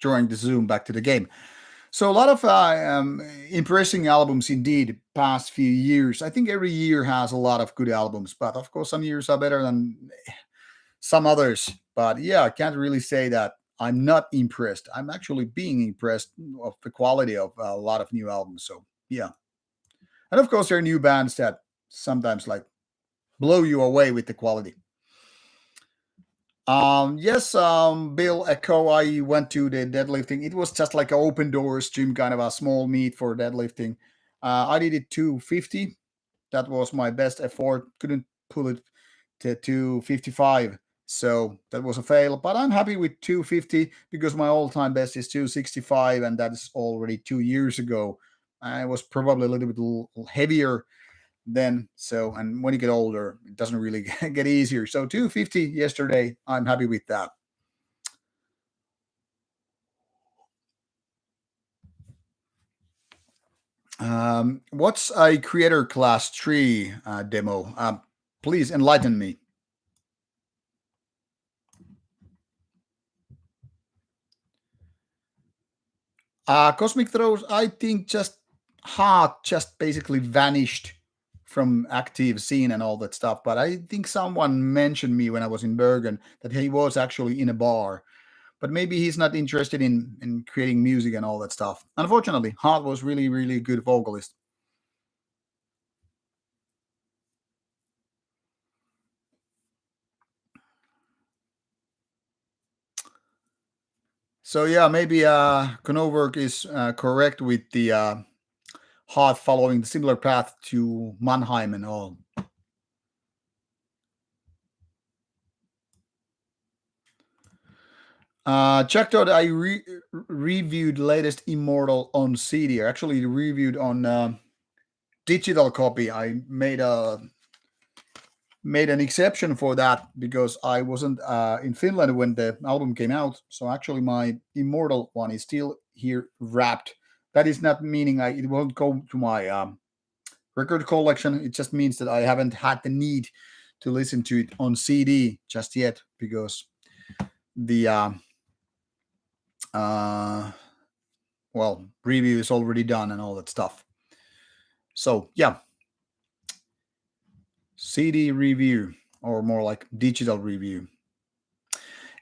during the Zoom back to the game. So a lot of impressing albums indeed past few years. I think every year has a lot of good albums, but of course some years are better than some others. But yeah, I can't really say that I'm not impressed. I'm actually being impressed of the quality of a lot of new albums. So yeah, and of course there are new bands that sometimes like blow you away with the quality. Yes, Bill Echo. I went to the deadlifting. It was just like an open doors gym, kind of a small meet for deadlifting. I did it 250. That was my best effort. Couldn't pull it to 255. So that was a fail. But I'm happy with 250 because my all-time best is 265, and that is already 2 years ago. I was probably a little bit heavier then. So, and when you get older, it doesn't really get easier. So 250 yesterday, I'm happy with that. What's a creator class tree demo? Please enlighten me. Cosmic Throws, I think just Heart just basically vanished from active scene and all that stuff. But I think someone mentioned me when I was in Bergen that he was actually in a bar. But maybe he's not interested in creating music and all that stuff. Unfortunately, Hart was really, really good vocalist. So yeah, maybe Konoverk is correct with the Hart following the similar path to Mannheim and all. Checked out. I reviewed latest Immortal on CD. I actually reviewed on digital copy. I made an exception for that because I wasn't in Finland when the album came out. So actually, my Immortal one is still here wrapped. That is not meaning it won't go to my record collection. It just means that I haven't had the need to listen to it on CD just yet because the uh, well, review is already done and all that stuff. So yeah, CD review or more like digital review.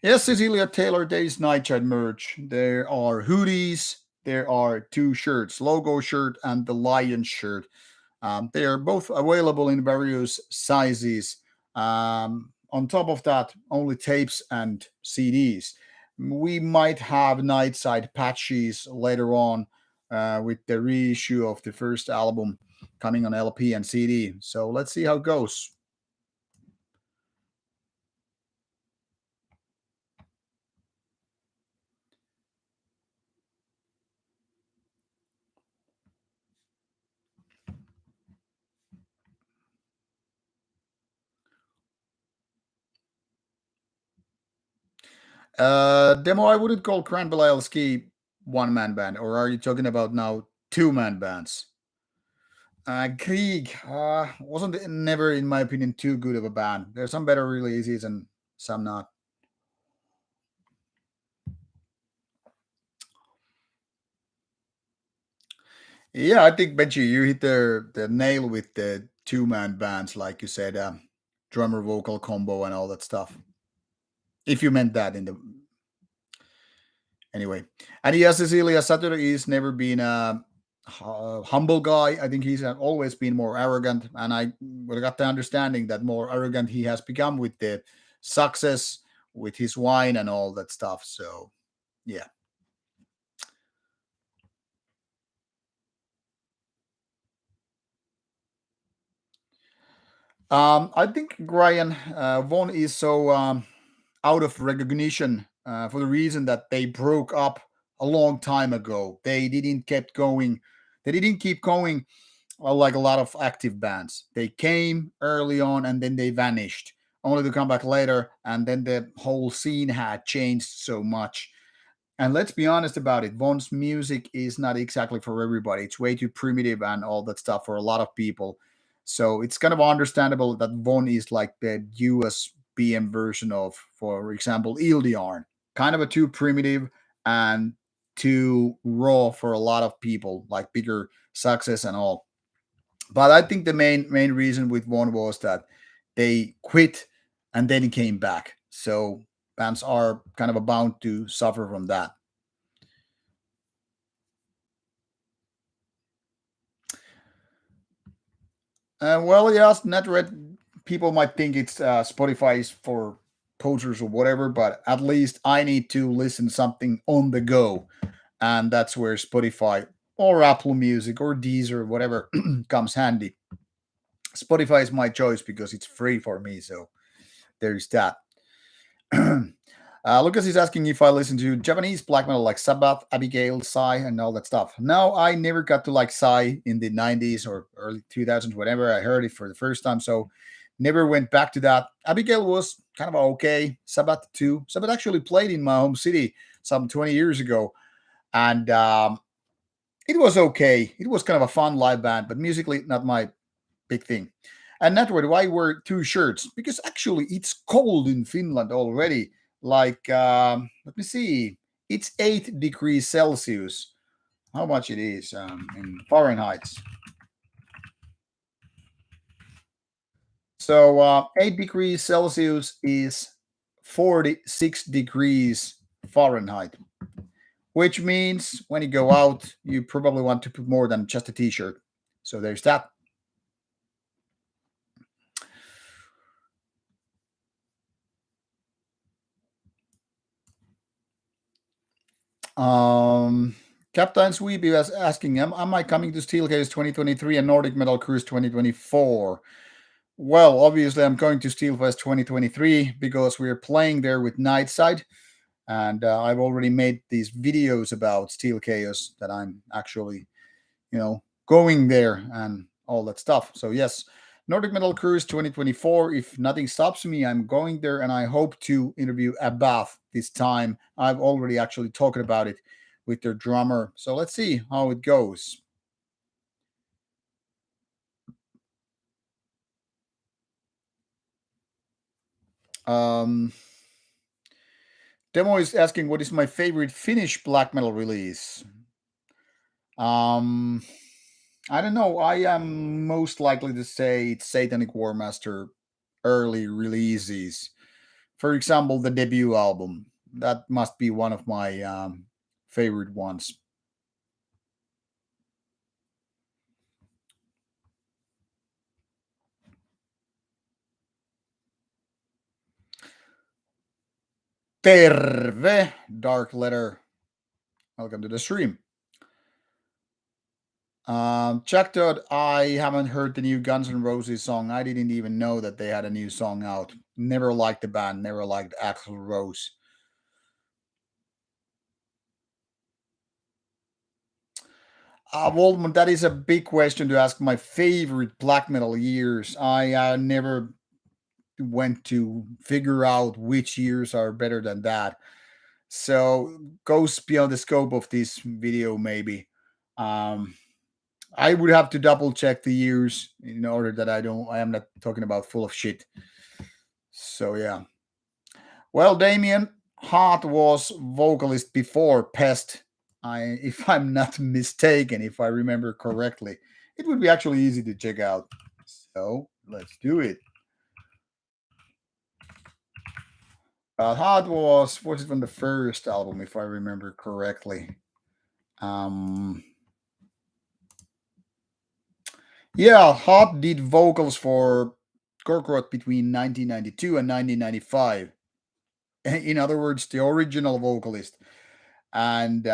Yes, Cecilia Taylor Day's Nightshade merch. There are hoodies. There are two shirts, logo shirt and the lion shirt. They are both available in various sizes. On top of that, only tapes and CDs. We might have Nightside patches later on with the reissue of the first album coming on LP and CD. So let's see how it goes. Demo, I wouldn't call Cran Belialski one man band, or are you talking about now two-man bands? Krieg wasn't never, in my opinion, too good of a band. There's some better releases and some not. Yeah, I think Benji, you hit the nail with the two-man bands, like you said. drummer vocal combo and all that stuff. If you meant that in the anyway. And yes, Cecilia Saturday is never been a humble guy. I think he's always been more arrogant, and I got the understanding that more arrogant he has become with the success, with his wine and all that stuff. So yeah. I think Brian Vaughn is so out of recognition for the reason that they broke up a long time ago. They didn't kept going. They didn't keep going like a lot of active bands. They came early on and then they vanished, only to come back later. And then the whole scene had changed so much. And let's be honest about it, Vaughn's music is not exactly for everybody. It's way too primitive and all that stuff for a lot of people. So it's kind of understandable that Vaughn is like the US BM version of, for example, Ildiarn. Kind of a too primitive and too raw for a lot of people, like bigger success and all. But I think the main reason with Vaughn was that they quit and then came back. So bands are kind of bound to suffer from that. Well, yes, NetRed people might think it's Spotify is for posers or whatever, but at least I need to listen something on the go, and that's where Spotify or Apple Music or Deezer, whatever, comes handy. Spotify is my choice because it's free for me, so there's that. Lucas is asking if I listen to Japanese black metal like Sabbath, Abigail, Psy, and all that stuff. No, I never got to like Psy in the 90s or early 2000s, whenever I heard it for the first time. So never went back to that. Abigail was kind of okay. Sabbath too. Sabbath actually played in my home city some 20 years ago. And it was okay. It was kind of a fun live band, but musically, not my big thing. And that's why I wear two shirts because actually it's cold in Finland already. Like, let me see, it's 8 degrees Celsius. How much it is in Fahrenheit? So 8 degrees Celsius is 46 degrees Fahrenheit, which means when you go out, you probably want to put more than just a t-shirt. So there's that. Um, Captain Sweepy was asking, am I coming to Steelcase 2023 and Nordic Metal Cruise 2024? Well, obviously, I'm going to Steelfest 2023 because we're playing there with Nightside. And I've already made these videos about Steel Chaos that I'm actually, going there and all that stuff. So, yes, Nordic Metal Cruise 2024. If nothing stops me, I'm going there and I hope to interview Abath this time. I've already actually talked about it with their drummer. So, let's see how it goes. Um, Demo is asking what is my favorite Finnish black metal release. Um, I don't know. I am most likely to say it's Satanic War Master early releases. For example, the debut album. That must be one of my favorite ones. Terve, Dark Letter. Welcome to the stream. Chuck Todd, I haven't heard the new Guns N' Roses song. I didn't even know that they had a new song out. Never liked the band, never liked Axl Rose. Well, that is a big question to ask. My favorite black metal years. I never went to figure out which years are better than that. So goes beyond the scope of this video, maybe. Um, I would have to double check the years in order that I am not talking about full of shit. So yeah. Well, Damien Hart was vocalist before Pest. If I'm not mistaken, if I remember correctly, it would be actually easy to check out. So let's do it. Hot was it from the first album, if I remember correctly. Um, yeah, Hot did vocals for Gorgoroth between 1992 and 1995. In other words, the original vocalist. And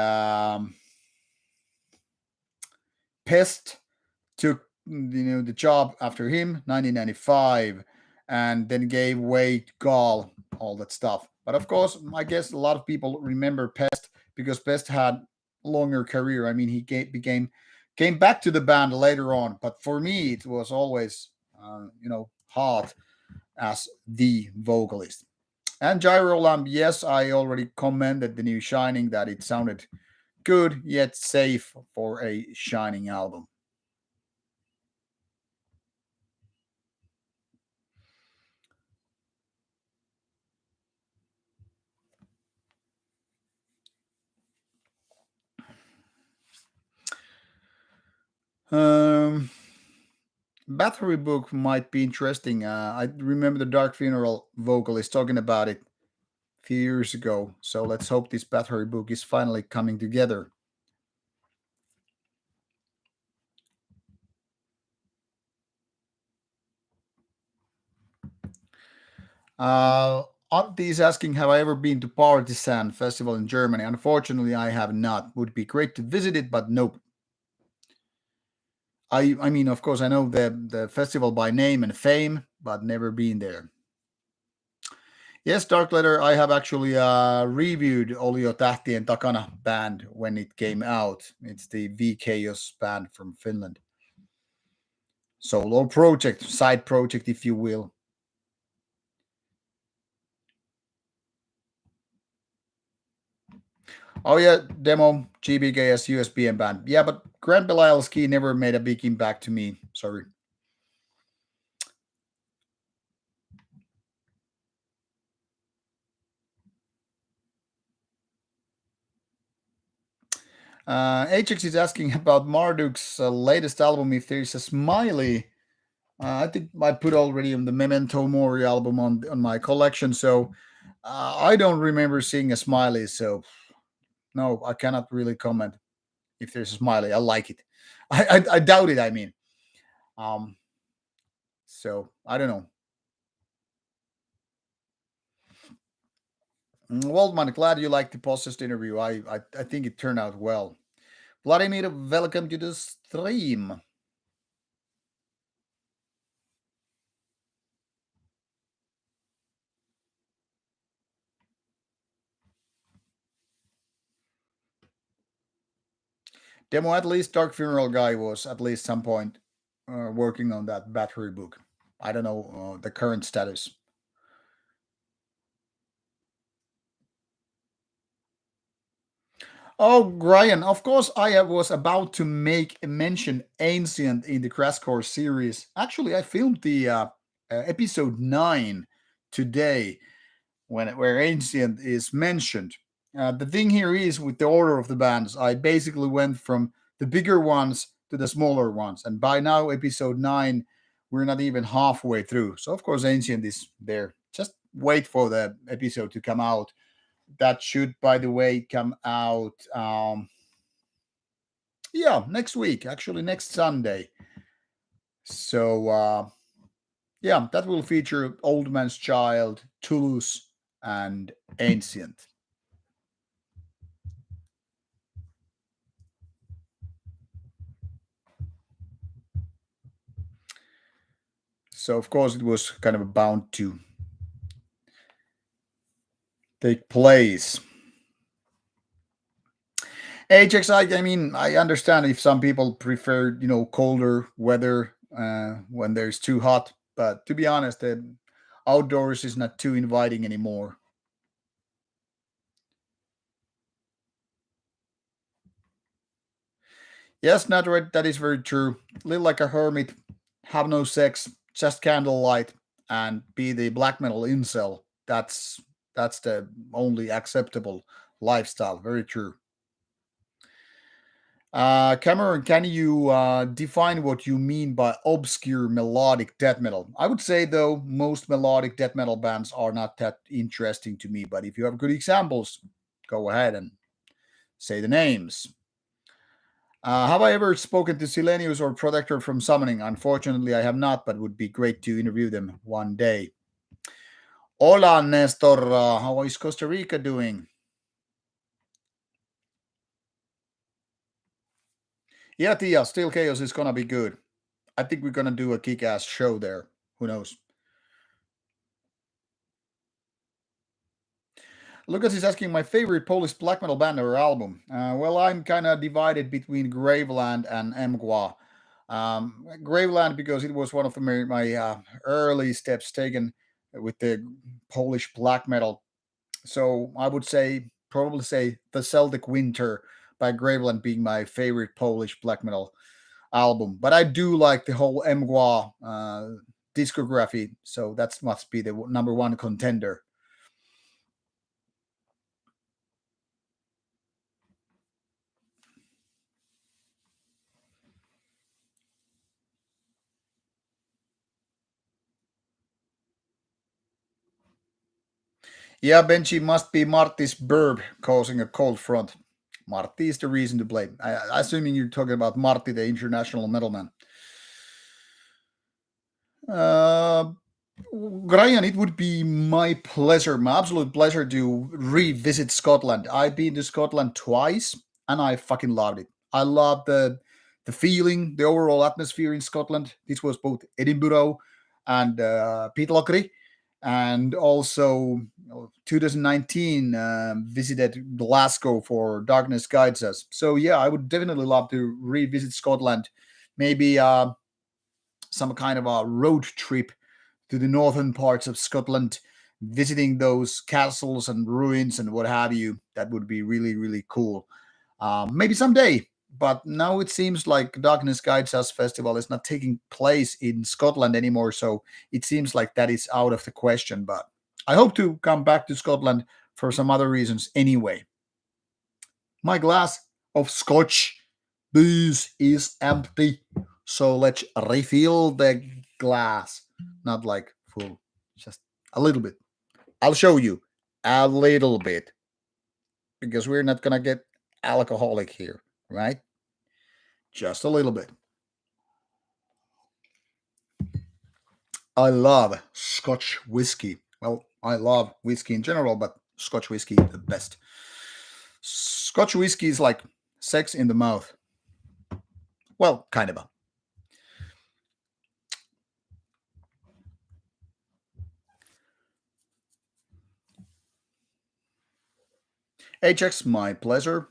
Pest took the job after him 1995, and then gave way to Gall, all that stuff. But of course, I guess a lot of people remember Pest because Pest had longer career. I mean, he came back to the band later on, but for me it was always Hart as the vocalist. And Gyro Lamp, yes, I already commented the new Shining that it sounded good yet safe for a Shining album. Um, Battery Book might be interesting. I remember the Dark Funeral vocalist talking about it a few years ago. So let's hope this Battery Book is finally coming together. Uh, Auntie is asking, have I ever been to Partisan Festival in Germany? Unfortunately, I have not. Would be great to visit it, but nope. I mean, of course, I know the festival by name and fame, but never been there. Yes, Dark Letter, I have actually reviewed Olio Tähtien Takana band when it came out. It's the V-Chaos band from Finland. Solo project, side project, if you will. Oh yeah, demo, GBKS, USBM band. Yeah, but Grand Belialski never made a big impact to me. Sorry. HX is asking about Marduk's latest album, if there's a smiley. I think I put already on the Memento Mori album on my collection, so I don't remember seeing a smiley. So no, I cannot really comment if there's a smiley. I like it. I doubt it. I mean, um, so I don't know. Waldman, glad you liked the possessed interview. I think it turned out well. Vladimir, welcome to the stream. Demo, at least Dark Funeral guy was at least some point working on that battery book. I don't know the current status. Oh, Brian, of course, I was about to make a mention Ancient in the Crash Course series. Actually, I filmed the episode 9 today where Ancient is mentioned. The thing here is with the order of the bands, I basically went from the bigger ones to the smaller ones. And by now, episode 9, we're not even halfway through. So, of course, Ancient is there. Just wait for the episode to come out. That should, by the way, come out. Yeah, next week, actually, next Sunday. So, yeah, that will feature Old Man's Child, Toulouse, and Ancient. So, of course, it was kind of bound to take place. I mean, I understand if some people prefer, colder weather when there's too hot, but to be honest, outdoors is not too inviting anymore. Yes, Natred, that is very true. Live like a hermit, have no sex, just candlelight, and be the black metal incel. That's the only acceptable lifestyle. Very true. Cameron, can you define what you mean by obscure melodic death metal? I would say, though, most melodic death metal bands are not that interesting to me. But if you have good examples, go ahead and say the names. Have I ever spoken to Silenius or Protector from Summoning? Unfortunately, I have not, but would be great to interview them one day. Hola, Nestor. How is Costa Rica doing? Yeah, Tia, Still Chaos is gonna be good. I think we're gonna do a kick-ass show there. Who knows? Lucas is asking my favorite Polish black metal band or album. Well, I'm kind of divided between Graveland and Mgwa. Graveland because it was one of my early steps taken with the Polish black metal. So I would probably say the Celtic Winter by Graveland being my favorite Polish black metal album. But I do like the whole Mgwa discography, so that must be the number one contender. Yeah, Benji must be Marty's burb causing a cold front. Marty is the reason to blame. Assuming you're talking about Marty, the international metalman. Uh, Ryan, it would be my pleasure, my absolute pleasure to revisit Scotland. I've been to Scotland twice and I fucking loved it. I love the feeling, the overall atmosphere in Scotland. This was both Edinburgh and Pitlochry. And also 2019 visited Glasgow for Darkness Guides Us. So yeah, I would definitely love to revisit Scotland. Maybe some kind of a road trip to the northern parts of Scotland, visiting those castles and ruins and what have you. That would be really, really cool. Maybe someday. But now it seems like Darkness Guides Us Festival is not taking place in Scotland anymore. So it seems like that is out of the question. But I hope to come back to Scotland for some other reasons anyway. My glass of scotch booze is empty. So let's refill the glass. Not like full, just a little bit. I'll show you a little bit because we're not going to get alcoholic here, right? Just a little bit. I love Scotch whiskey. Well, I love whiskey in general, but Scotch whiskey the best. Scotch whiskey is like sex in the mouth. Well, kind of. HX, my pleasure.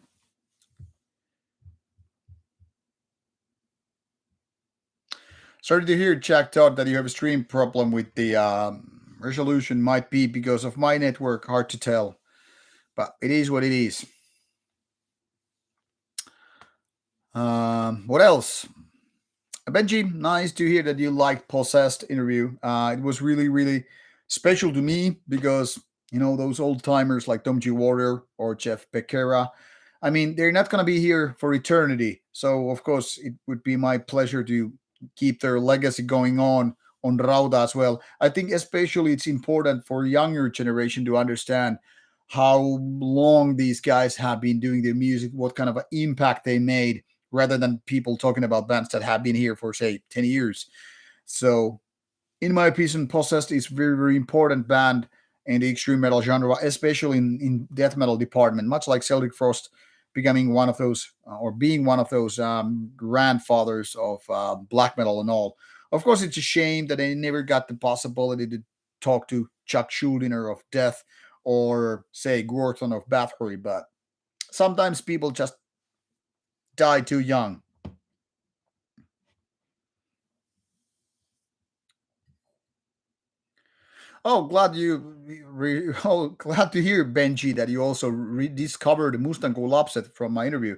Sorry to hear, Jack Todd, that you have a stream problem with the resolution. Might be because of my network. Hard to tell, but it is what it is. What else? Benji, nice to hear that you liked Possessed interview. It was really, really special to me because those old timers like Tom G. Warrior or Jeff Becerra. I mean, they're not going to be here for eternity, so of course it would be my pleasure to keep their legacy going on Rauta as well. I think especially it's important for younger generation to understand how long these guys have been doing their music, what kind of an impact they made rather than people talking about bands that have been here for say 10 years. So in my opinion, Possessed is very, very important band in the extreme metal genre, especially in death metal department, much like Celtic Frost becoming one of those or being one of those grandfathers of black metal and all. Of course, it's a shame that they never got the possibility to talk to Chuck Schuldiner of Death or say Gorton of Bathory, but sometimes people just die too young. Oh, glad to hear, Benji, that you also rediscovered Mustang Collapsed from my interview.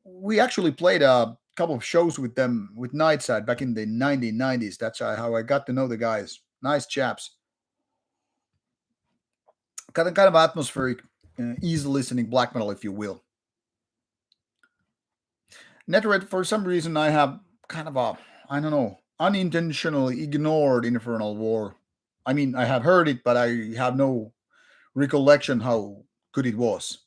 We actually played a couple of shows with them with Nightside back in the 1990s. That's how I got to know the guys. Nice chaps. Kind of atmospheric, easy listening black metal, if you will. Netred, for some reason, I have kind of a, I don't know, unintentionally ignored Infernal War. I mean, I have heard it, but I have no recollection how good it was.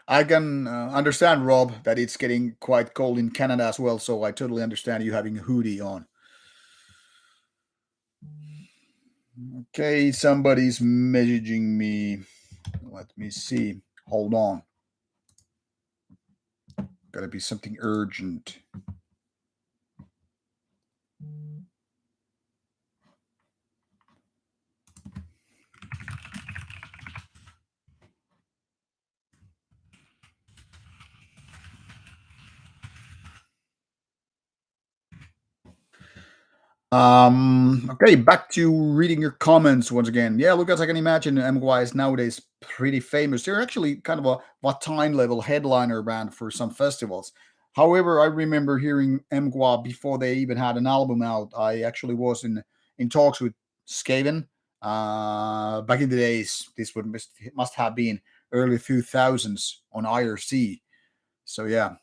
I can understand, Rob, that it's getting quite cold in Canada as well, so I totally understand you having a hoodie on. Okay, somebody's messaging me. Let me see. Hold on. Gotta be something urgent. Okay, back to reading your comments once again. Yeah, Lucas, I can imagine MY is nowadays pretty famous. They're actually kind of a time level headliner band for some festivals. However, I remember hearing MGWA before they even had an album out. I actually was in talks with Skaven back in the days. This would must have been early 2000s on IRC. So yeah,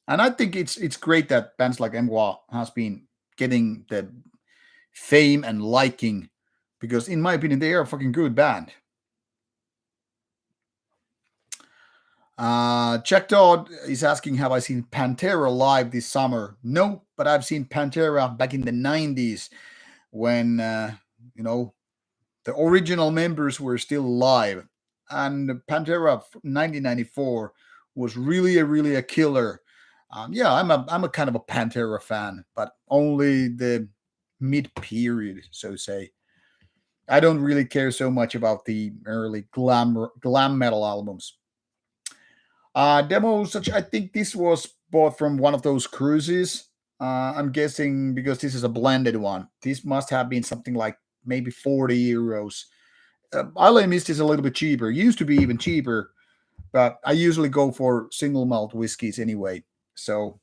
and I think it's great that bands like MGWA has been getting the fame and liking because in my opinion they are a fucking good band. Jack Dodd is asking, have I seen Pantera live this summer? No, but I've seen Pantera back in the 90s when you know the original members were still alive, and Pantera 1994 was really a killer. Yeah, I'm a kind of a Pantera fan, but only the mid period, so to say. I don't really care so much about the early glam metal albums. Demos, such I think this was bought from one of those cruises. I'm guessing because this is a blended one. This must have been something like maybe 40 euros. Isle Mist is a little bit cheaper. Used to be even cheaper, but I usually go for single malt whiskeys anyway. So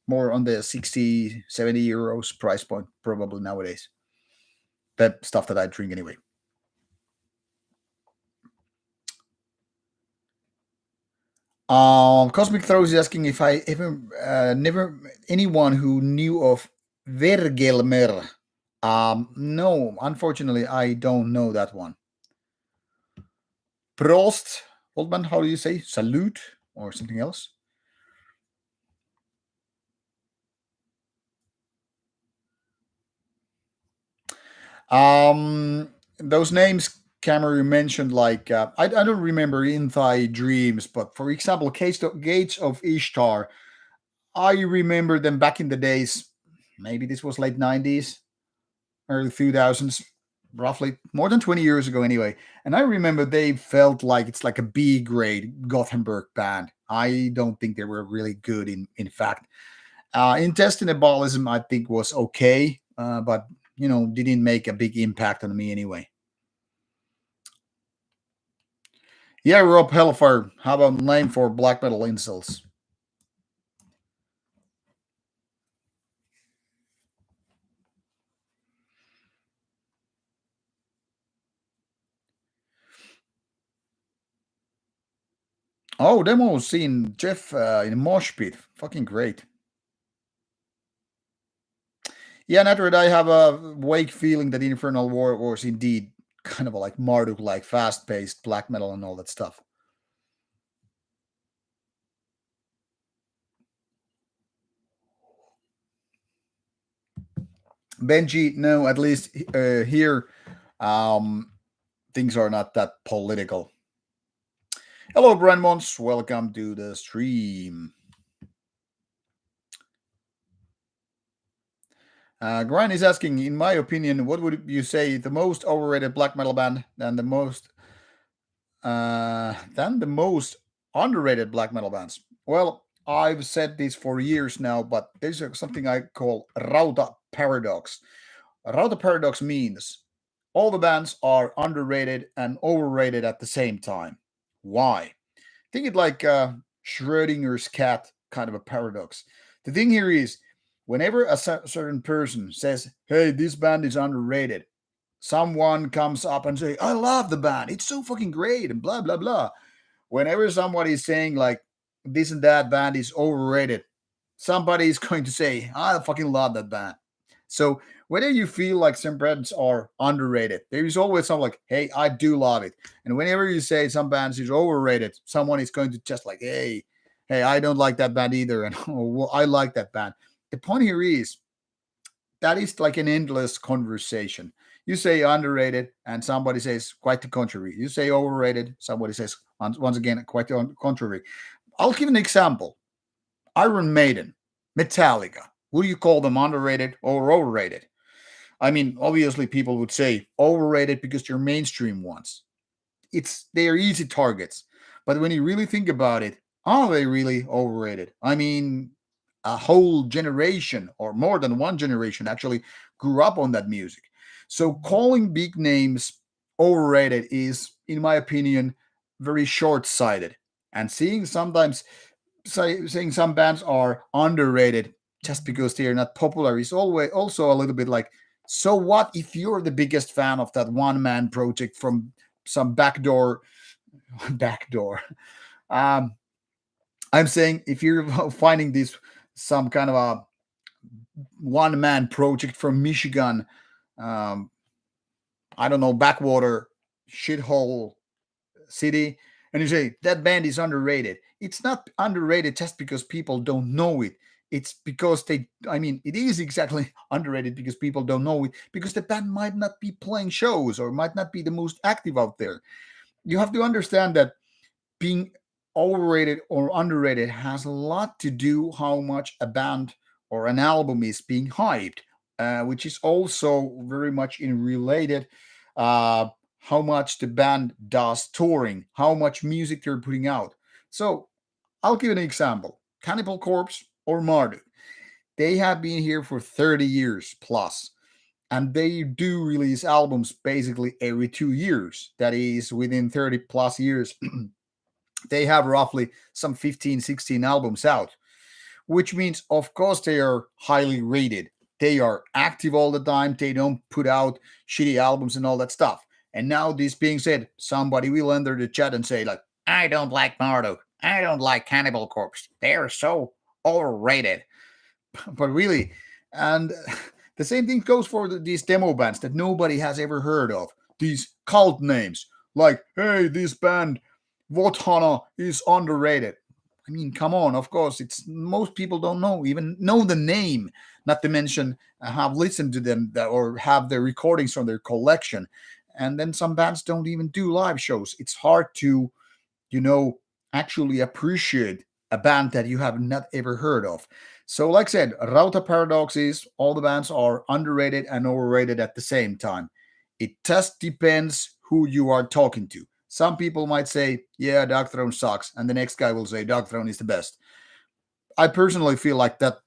more on the 60, 70 euros price point probably nowadays. That stuff that I drink anyway. Cosmic Throws is asking if I ever, never, anyone who knew of Vergelmer. No, unfortunately, I don't know that one. Prost, Oldman, how do you say? Salute or something else? Those names Cameron mentioned, like I don't remember In Thy Dreams, but for example, Gates of Ishtar, I remember them back in the days. Maybe this was late 90s, early 2000s, roughly more than 20 years ago anyway. And I remember they felt like it's like a B grade Gothenburg band. I don't think they were really good in fact. Intestinalism I think was okay, but didn't make a big impact on me anyway. Yeah, Rob Hellfire, how about name for black metal insults? Oh, demo seen Jeff in a mosh pit. Fucking great. Yeah, Natred, I have a vague feeling that Infernal War was indeed kind of like Marduk, like fast paced black metal and all that stuff. Benji, no, at least here, um, things are not that political. Hello, Brandmons. Welcome to the stream. Grind is asking, in my opinion, what would you say the most overrated black metal band than the most underrated black metal bands? Well, I've said this for years now, but there's something I call Rauta paradox. Rauta paradox means all the bands are underrated and overrated at the same time. Why? Think it like Schrodinger's cat kind of a paradox. The thing here is, whenever a certain person says, "Hey, this band is underrated," someone comes up and say, I love the band, it's so fucking great, and blah blah blah. Whenever somebody is saying like this and that band is overrated, somebody is going to say, I fucking love that band. So whether you feel like some bands are underrated, there is always some like, hey, I do love it. And whenever you say some bands is overrated, someone is going to just like, hey, I don't like that band either, and oh, well, I like that band. The point here is that is like an endless conversation. You say underrated, and somebody says quite the contrary. You say overrated, somebody says once again quite the contrary. I'll give an example. Iron Maiden, Metallica. Would you call them underrated or overrated? I mean, obviously, people would say overrated because they're mainstream ones. They are easy targets. But when you really think about it, are they really overrated? I mean, a whole generation or more than one generation actually grew up on that music. So calling big names overrated is, in my opinion, very short-sighted. And saying some bands are underrated just because they are not popular is always also a little bit like, so what if you're the biggest fan of that one man project from some backdoor backdoor um I'm saying if you're finding this some kind of a one man project from Michigan, um I don't know, backwater shithole city, and you say that band is underrated. It's not underrated just because people don't know it. It's because I mean, it is exactly underrated because people don't know it, because the band might not be playing shows or might not be the most active out there. You have to understand that being overrated or underrated has a lot to do how much a band or an album is being hyped, which is also very much in related, uh, how much the band does touring, how much music they're putting out. So I'll give an example. Cannibal Corpse or Marduk. They have been here for 30 years plus, and they do release albums basically every 2 years. That is within 30 plus years. They have roughly some 15, 16 albums out, which means, of course, they are highly rated. They are active all the time. They don't put out shitty albums and all that stuff. And now, this being said, somebody will enter the chat and say, like, I don't like Marduk. I don't like Cannibal Corpse. They are so overrated. But really, and the same thing goes for these demo bands that nobody has ever heard of. These cult names, like, hey, this band Vaughn is underrated. I mean, come on. Of course, it's most people don't even know the name. Not to mention have listened to them or have their recordings from their collection. And then some bands don't even do live shows. It's hard to, you know, actually appreciate a band that you have not ever heard of. So, like I said, Rauta paradox is all the bands are underrated and overrated at the same time. It just depends who you are talking to. Some people might say, yeah, Doctrine sucks, and the next guy will say Doctrine is the best. I personally feel like that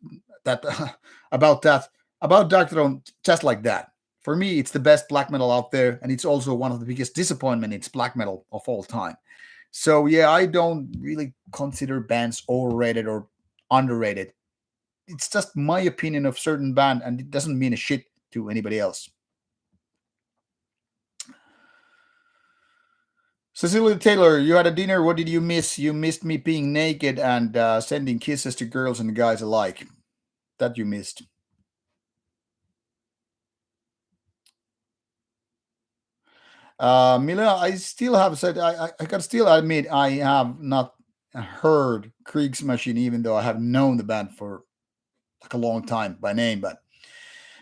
about that about Doctrine just like that. For me, it's the best black metal out there, and it's also one of the biggest disappointment. It's black metal of all time. So yeah, I don't really consider bands overrated or underrated. It's just my opinion of certain band, and it doesn't mean a shit to anybody else. Cecilia Taylor, you had a dinner. What did you miss? You missed me being naked and sending kisses to girls and guys alike. That you missed. Mila, I still have said I can still admit I have not heard Kriegsmaschine, even though I have known the band for like a long time by name. But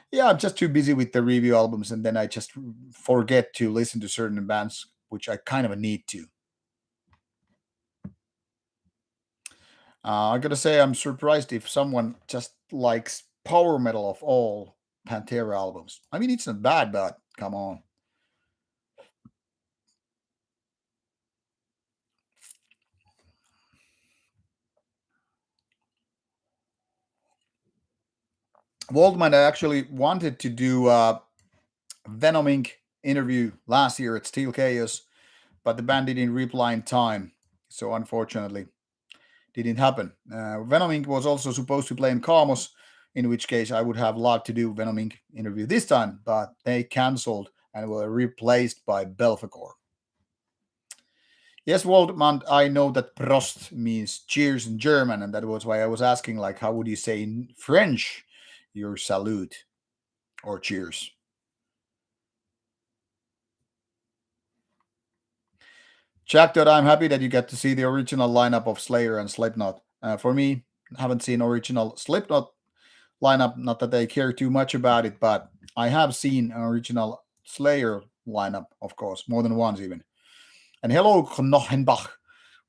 yeah, I'm just too busy with the review albums, and then I just forget to listen to certain bands, which I kind of need to. I gotta say, I'm surprised if someone just likes power metal of all Pantera albums. I mean, it's not bad, but come on. Waldman actually wanted to do a Venom Inc. interview last year at Steel Chaos, but the band didn't reply in time, so unfortunately, didn't happen. Venom Inc. was also supposed to play in Kamos, in which case I would have loved to do Venom Inc. interview this time, but they cancelled and were replaced by Belfagor. Yes, Waldman, I know that Prost means cheers in German, and that was why I was asking, like, how would you say in French your salute or cheers? Jack, that I'm happy that you get to see the original lineup of Slayer and Slipknot. For me, haven't seen original Slipknot lineup. Not that I care too much about it, but I have seen an original Slayer lineup, of course, more than once even. And hello, Knochenbach.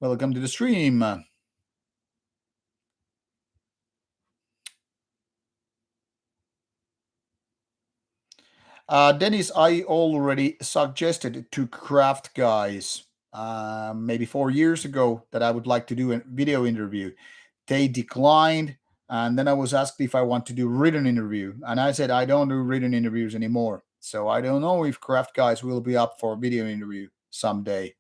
Welcome to the stream. Dennis, I already suggested to Craft Guys maybe 4 years ago that I would like to do a video interview. They declined, and then I was asked if I want to do written interview, and I said I don't do written interviews anymore. So I don't know if Craft Guys will be up for a video interview someday.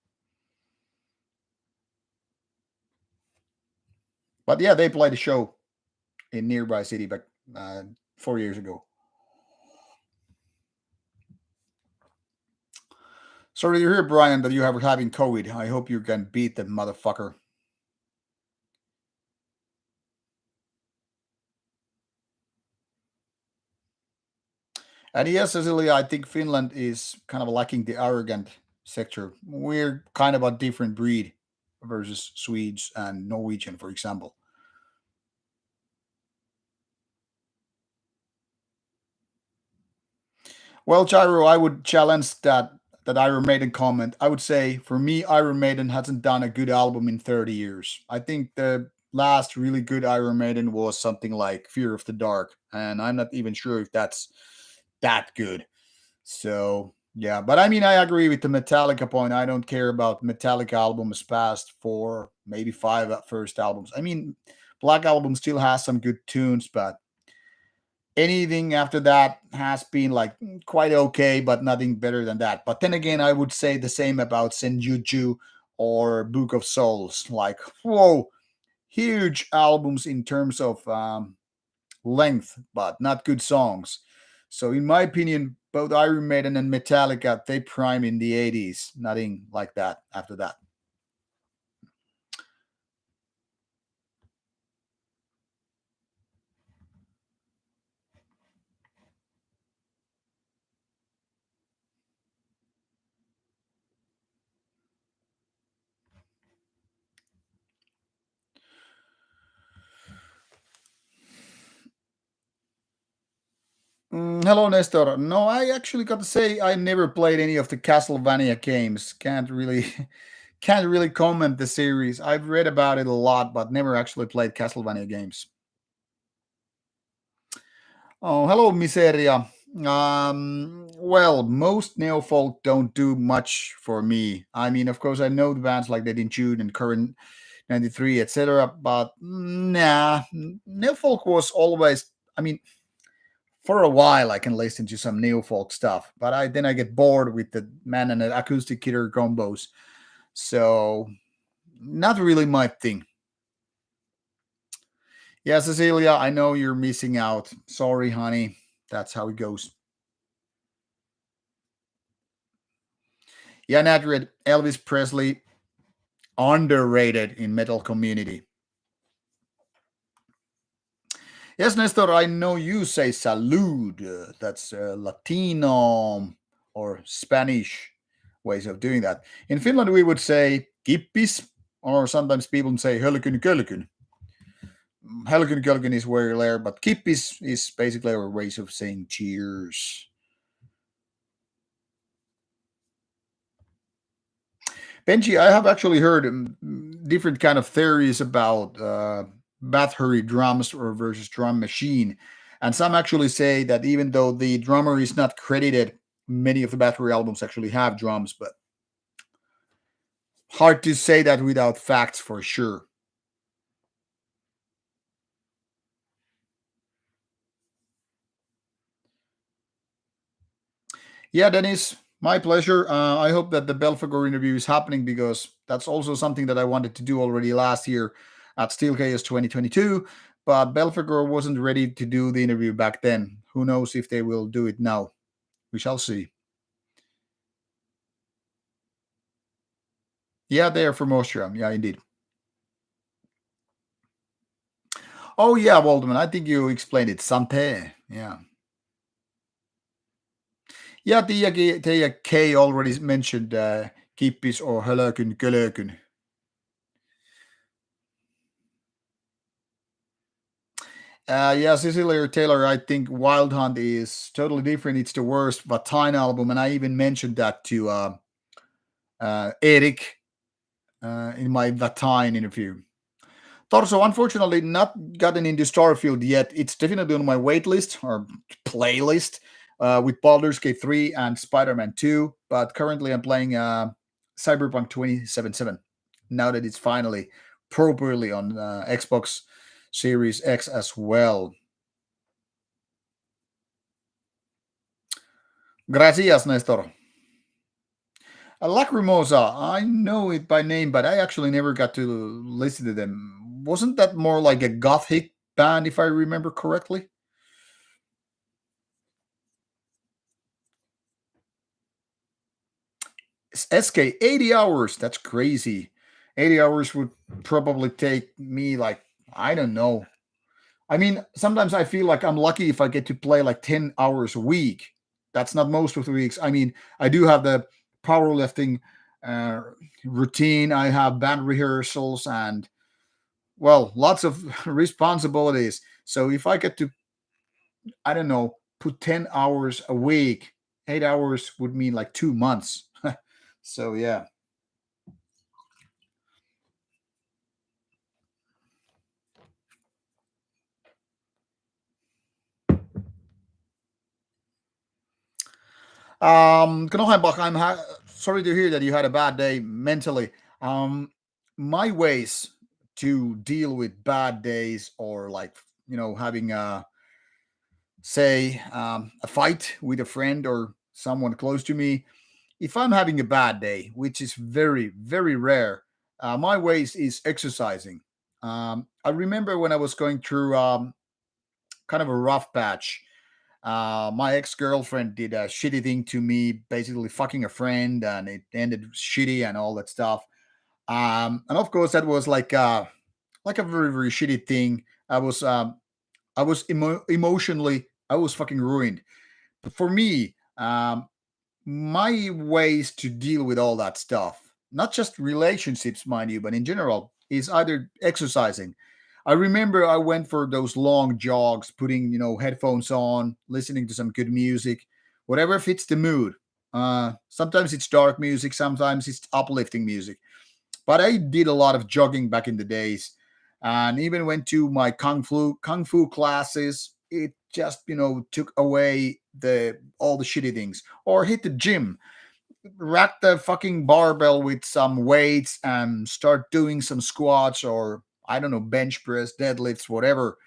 But yeah, they played a show in nearby city back 4 years ago. Sorry to hear, Brian, that you are having COVID. I hope you can beat the motherfucker. And yes, Cecilia, I think Finland is kind of lacking the arrogant sector. We're kind of a different breed versus Swedes and Norwegian, for example. Well, Jairo, I would challenge that Iron Maiden comment. I would say for me, Iron Maiden hasn't done a good album in 30 years. I think the last really good Iron Maiden was something like Fear of the Dark, and I'm not even sure if that's that good. So yeah, but I mean, I agree with the Metallica point. I don't care about Metallica albums past four, maybe five at first albums. I mean, Black Album still has some good tunes, but anything after that has been like quite okay, but nothing better than that. But then again, I would say the same about Senjuju or Book of Souls. Like, whoa, huge albums in terms of length, but not good songs. So, in my opinion, both Iron Maiden and Metallica they prime in the 80s. Nothing like that after that. Hello, Nestor. No, I actually got to say I never played any of the Castlevania games. Can't really comment the series. I've read about it a lot, but never actually played Castlevania games. Oh, hello, Miseria. Well, most neofolk don't do much for me. I mean, of course, I know the bands like Dead in June and Current 93, etc. But nah, neofolk was always. I mean, for a while I can listen to some neofolk stuff, but I get bored with the man and the acoustic guitar combos. So not really my thing. Yeah, Cecilia, I know you're missing out. Sorry, honey. That's how it goes. Yeah, Natrid, Elvis Presley, underrated in metal community. Yes, Nestor, I know you say salud. That's Latino or Spanish ways of doing that. In Finland, we would say kippis, or sometimes people say hölkyn kölkyn. Hölkyn kölkyn is very rare, but kippis is basically our ways of saying cheers. Benji, I have actually heard different kind of theories about battery drums or versus drum machine, and some actually say that even though the drummer is not credited, many of the battery albums actually have drums, but hard to say that without facts for sure. Yeah, Dennis, my pleasure. I hope that the Belfagor interview is happening because that's also something that I wanted to do already last year at Steel Chaos 2022. But Belfagor wasn't ready to do the interview back then. Who knows if they will do it now? We shall see. Yeah, they are from Austria. Yeah, indeed. Oh yeah, Waldman. I think you explained it. Santé. Yeah. Yeah, Tia K already mentioned kippis or hölökyn, kölökyn. Yeah, Cecilia Taylor, I think Wild Hunt is totally different. It's the worst Vatine album, and I even mentioned that to Eric in my Vatine interview. Torso, unfortunately, not gotten into Starfield yet. It's definitely on my wait list or playlist with Baldur's Gate 3 and Spider Man 2. But currently, I'm playing Cyberpunk 2077 now that it's finally properly on Xbox Series X as well. Gracias, Nestor. Lacrimosa, I know it by name, but I actually never got to listen to them. Wasn't that more like a gothic band, if I remember correctly? SK 80 hours. That's crazy. 80 hours would probably take me like I don't know. I mean, sometimes I feel like I'm lucky if I get to play like 10 hours a week. That's not most of the weeks. I mean, I do have the powerlifting uh, routine. I have band rehearsals and well, lots of responsibilities. So if I get to I don't know, put 10 hours a week, 8 hours would mean like 2 months. So yeah. Knohenbach, sorry to hear that you had a bad day mentally. Um, my ways to deal with bad days or like, having a fight with a friend or someone close to me. If I'm having a bad day, which is very, very rare, my ways is exercising. I remember when I was going through kind of a rough patch. My ex girlfriend did a shitty thing to me, basically fucking a friend, and it ended shitty and all that stuff. And of course, that was like a very very shitty thing. I was emotionally I was fucking ruined. But for me, my ways to deal with all that stuff, not just relationships, mind you, but in general, is either exercising. I remember I went for those long jogs, putting headphones on, listening to some good music, whatever fits the mood. Sometimes it's dark music, sometimes it's uplifting music. But I did a lot of jogging back in the days, and even went to my kung fu classes. It just took away the all the shitty things, or hit the gym, rack the fucking barbell with some weights and start doing some squats or I don't know, bench press, deadlifts, whatever.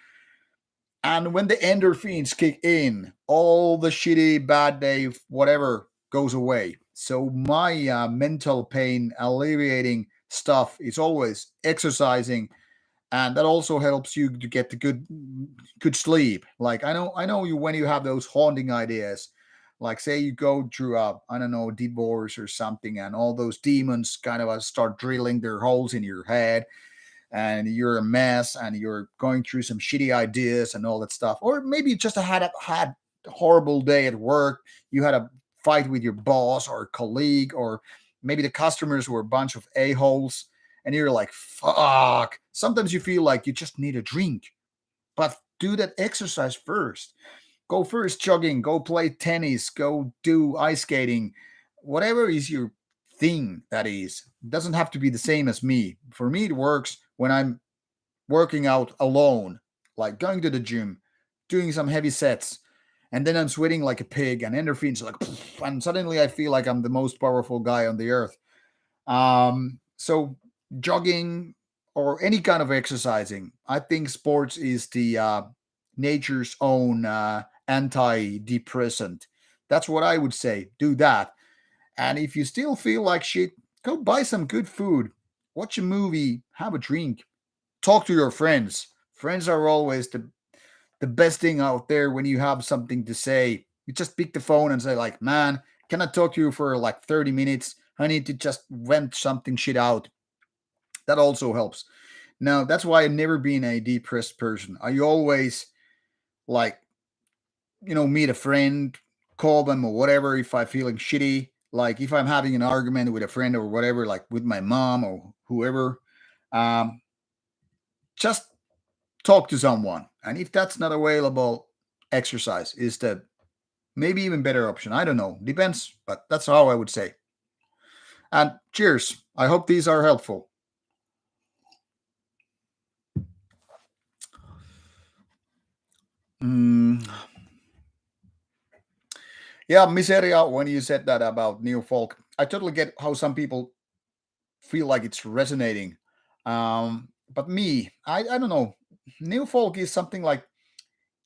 And when the endorphins kick in, all the shitty, bad day, whatever goes away. So my mental pain alleviating stuff is always exercising, and that also helps you to get the good sleep. Like I know you when you have those haunting ideas, like say you go through a I don't know divorce or something, and all those demons kind of start drilling their holes in your head, and you're a mess, and you're going through some shitty ideas and all that stuff, or maybe you just had a horrible day at work. You had a fight with your boss or colleague, or maybe the customers were a bunch of a-holes, and you're like, fuck. Sometimes you feel like you just need a drink, but do that exercise first. Go first jogging, go play tennis, go do ice skating, whatever is your thing. That is, it doesn't have to be the same as me. For me, it works when I'm working out alone, like going to the gym, doing some heavy sets, and then I'm sweating like a pig, and endorphins are like, and suddenly I feel like I'm the most powerful guy on the earth. So jogging or any kind of exercising, I think sports is the nature's own antidepressant. That's what I would say. Do that. And if you still feel like shit, go buy some good food, watch a movie, have a drink, talk to your friends. Friends are always the best thing out there when you have something to say. You just pick the phone and say, like, man, can I talk to you for like 30 minutes? I need to just vent something shit out. That also helps. Now, that's why I've never been a depressed person. I always like, meet a friend, call them or whatever if I'm feeling shitty. Like if I'm having an argument with a friend or whatever, like with my mom or whoever, um, just talk to someone. And if that's not available, exercise is the maybe even better option. I don't know. Depends, but that's how I would say. And cheers. I hope these are helpful. Mm, yeah, Miseria, when you said that about neo folk, I totally get how some people feel like it's resonating. But me, I don't know. Neo folk is something like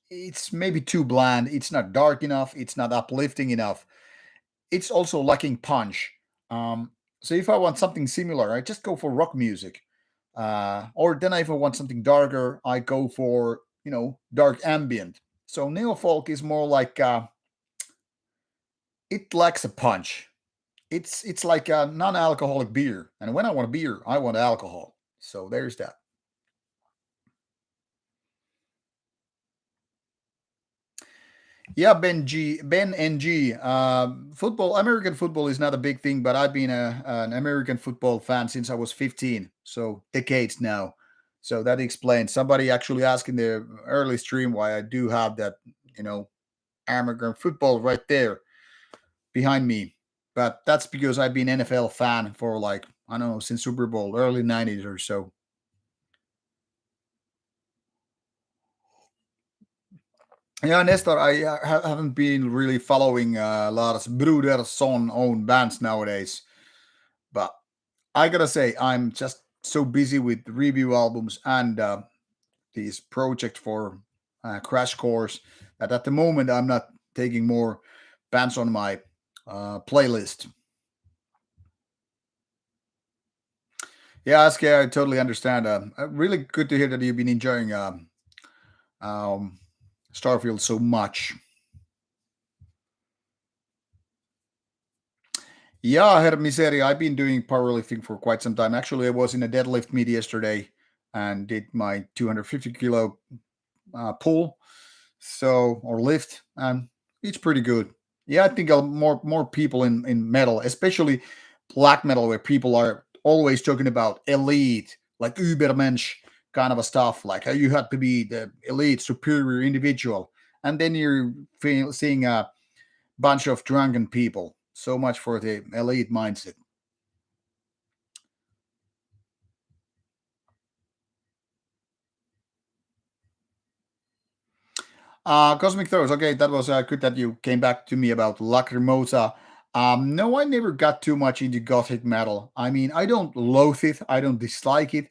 it's maybe too bland. It's not dark enough. It's not uplifting enough. It's also lacking punch. Um, so if I want something similar, I just go for rock music. Or then if I want something darker, I go for dark ambient. So neo folk is more like it lacks a punch. It's like a non-alcoholic beer, and when I want a beer, I want alcohol. So there's that. Yeah, Ben and G. Football, American football is not a big thing, but I've been an American football fan since I was 15, so decades now. So that explains. Somebody actually asked in the early stream why I do have that, you know, American football right there behind me. But that's because I've been NFL fan for like I don't know since Super Bowl, early 90s or so. Yeah, Nestor, I haven't been really following a lot of Bruder Son owned bands nowadays. But I gotta say, I'm just so busy with review albums and these project for Crash Course that at the moment I'm not taking more bands on my playlist. Yeah, Aske, I totally understand. Really good to hear that you've been enjoying um, Starfield so much. Yeah, I had a miseria. I've been doing powerlifting for quite some time. Actually, I was in a deadlift meet yesterday and did my 250 kilo pull, so or lift, and it's pretty good. Yeah, I think more people in metal, especially black metal, where people are always talking about elite, like Übermensch kind of a stuff, like how you have to be the elite, superior individual, and then you're seeing a bunch of drunken people. So much for the elite mindset. Cosmic Throws. Okay, that was good that you came back to me about Lacrimosa. No, I never got too much into gothic metal. I mean, I don't loathe it, I don't dislike it,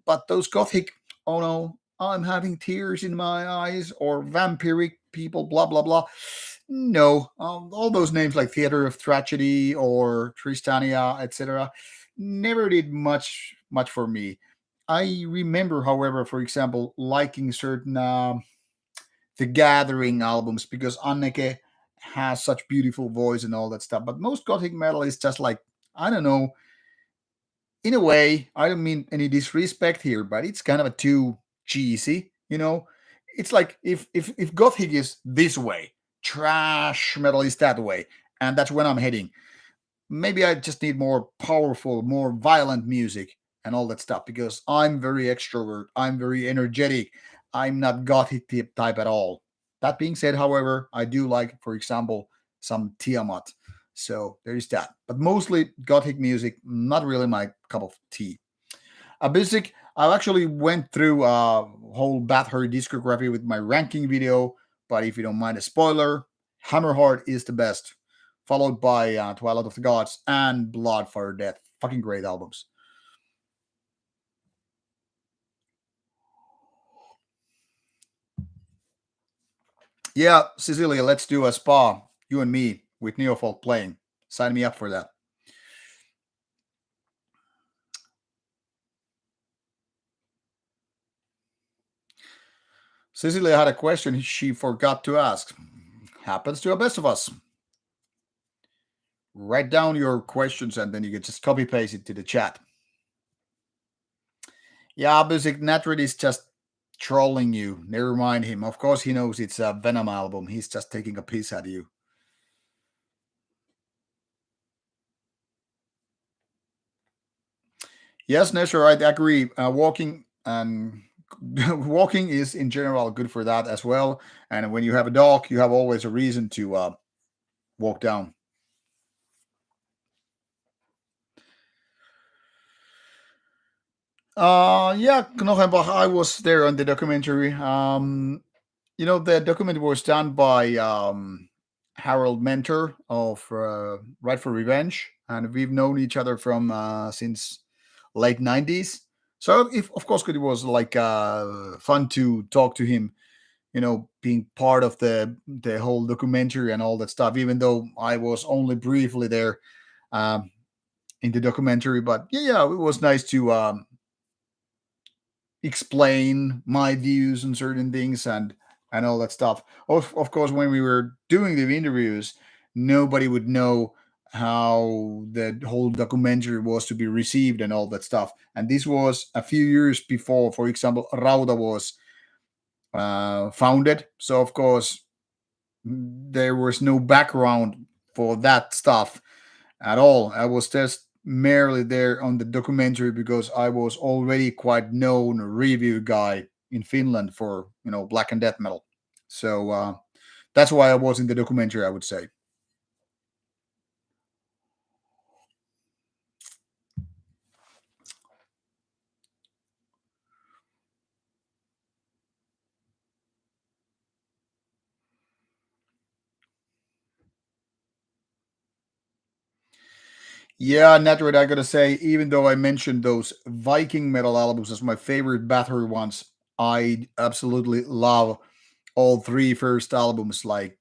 but those gothic, oh no, I'm having tears in my eyes, or vampiric people, blah blah blah. No, all those names like Theater of Tragedy or Tristania, etc., never did much for me. I remember, however, for example, liking certain. The Gathering albums because Anneke has such beautiful voice and all that stuff. But most gothic metal is just like I don't know. In a way, I don't mean any disrespect here, but it's kind of a too cheesy. It's like if gothic is this way, trash metal is that way, and that's when I'm heading. Maybe I just need more powerful, more violent music and all that stuff because I'm very extrovert. I'm very energetic. I'm not gothic type at all. That being said, however, I do like, for example, some Tiamat. So there's that. But mostly gothic music, not really my cup of tea. Basic, I actually went through a whole Bathory discography with my ranking video, but if you don't mind a spoiler, Hammerheart is the best, followed by Twilight of the Gods and Bloodfire Death. Fucking great albums. Yeah, Cecilia, let's do a spa, you and me, with Neofolk playing. Sign me up for that. Cecilia had a question she forgot to ask. Happens to the best of us. Write down your questions and then you can just copy paste it to the chat. Yeah, Music Natrid is just trolling you. Never mind him. Of course, he knows it's a Venom album. He's just taking a piece at you. Yes, Nestor, I agree. Walking and walking is in general good for that as well. And when you have a dog, you have always a reason to walk down. Yeah, Knochenbach, I was there on the documentary. The documentary was done by Harold Mentor of Right for Revenge, and we've known each other from since late '90s. So, if of course, it was like fun to talk to him. Being part of the whole documentary and all that stuff. Even though I was only briefly there um, in the documentary, but yeah, it was nice to explain my views on certain things and all that stuff. Of course, when we were doing the interviews, nobody would know how the whole documentary was to be received and all that stuff. And this was a few years before, for example, Rauta was founded. So of course, there was no background for that stuff at all. I was just merely there on the documentary because I was already quite known review guy in Finland for black and death metal. So that's why I was in the documentary, I would say. Yeah, Netred, I gotta say, even though I mentioned those Viking metal albums as my favorite battery ones, I absolutely love all three first albums. Like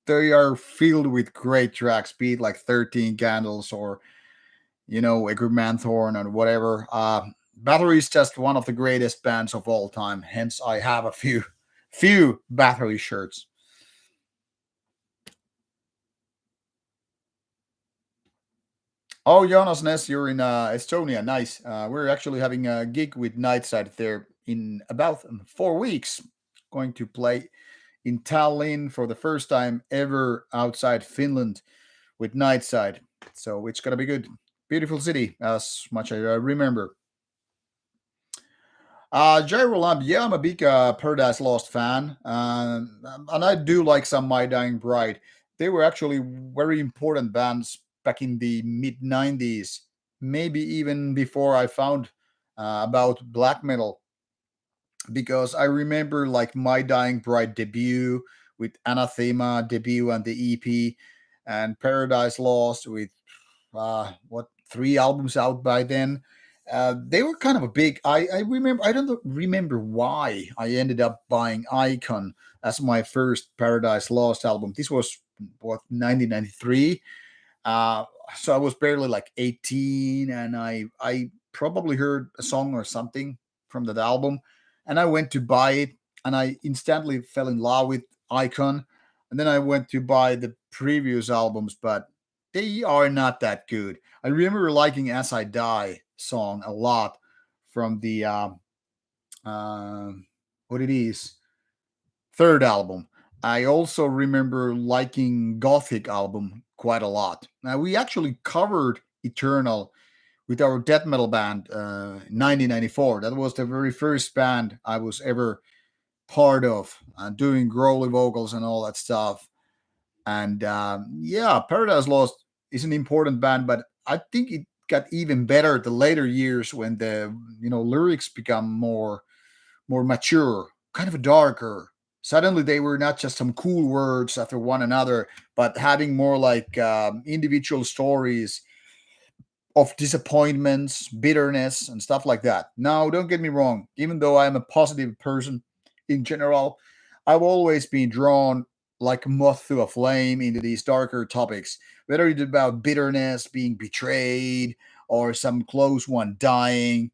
they are filled with great tracks, be it like 13 Candles or Eggermanthorn or whatever. Battery is just one of the greatest bands of all time. Hence, I have a few Battery shirts. Oh, Jonas Ness, you're in Estonia. Nice. We're actually having a gig with Nightside there in about 4 weeks. Going to play in Tallinn for the first time ever outside Finland with Nightside. So it's gonna be good. Beautiful city, as much as I remember. Gyro Lamp, yeah, I'm a big Paradise Lost fan, and I do like some My Dying Bride. They were actually very important bands back in the mid '90s, maybe even before I found about black metal, because I remember like My Dying Bride debut with Anathema debut and the EP, and Paradise Lost with what, 3 albums out by then. They were kind of a big. I remember. I don't remember why I ended up buying Icon as my first Paradise Lost album. This was what, 1993. Uh, so I was barely like 18, and I probably heard a song or something from that album, and I went to buy it, and I instantly fell in love with Icon, and then I went to buy the previous albums, but they are not that good. I remember liking "As I Die" song a lot from the uh, what it is third album. I also remember liking Gothic album quite a lot. Now we actually covered Eternal with our death metal band 1994. That was the very first band I was ever part of, doing growly vocals and all that stuff. And yeah, Paradise Lost is an important band, but I think it got even better the later years when the lyrics become more mature, kind of darker. Suddenly, they were not just some cool words after one another, but having more like individual stories of disappointments, bitterness, and stuff like that. Now, don't get me wrong, even though I'm a positive person in general, I've always been drawn like a moth to a flame into these darker topics, whether it's about bitterness, being betrayed, or some close one dying,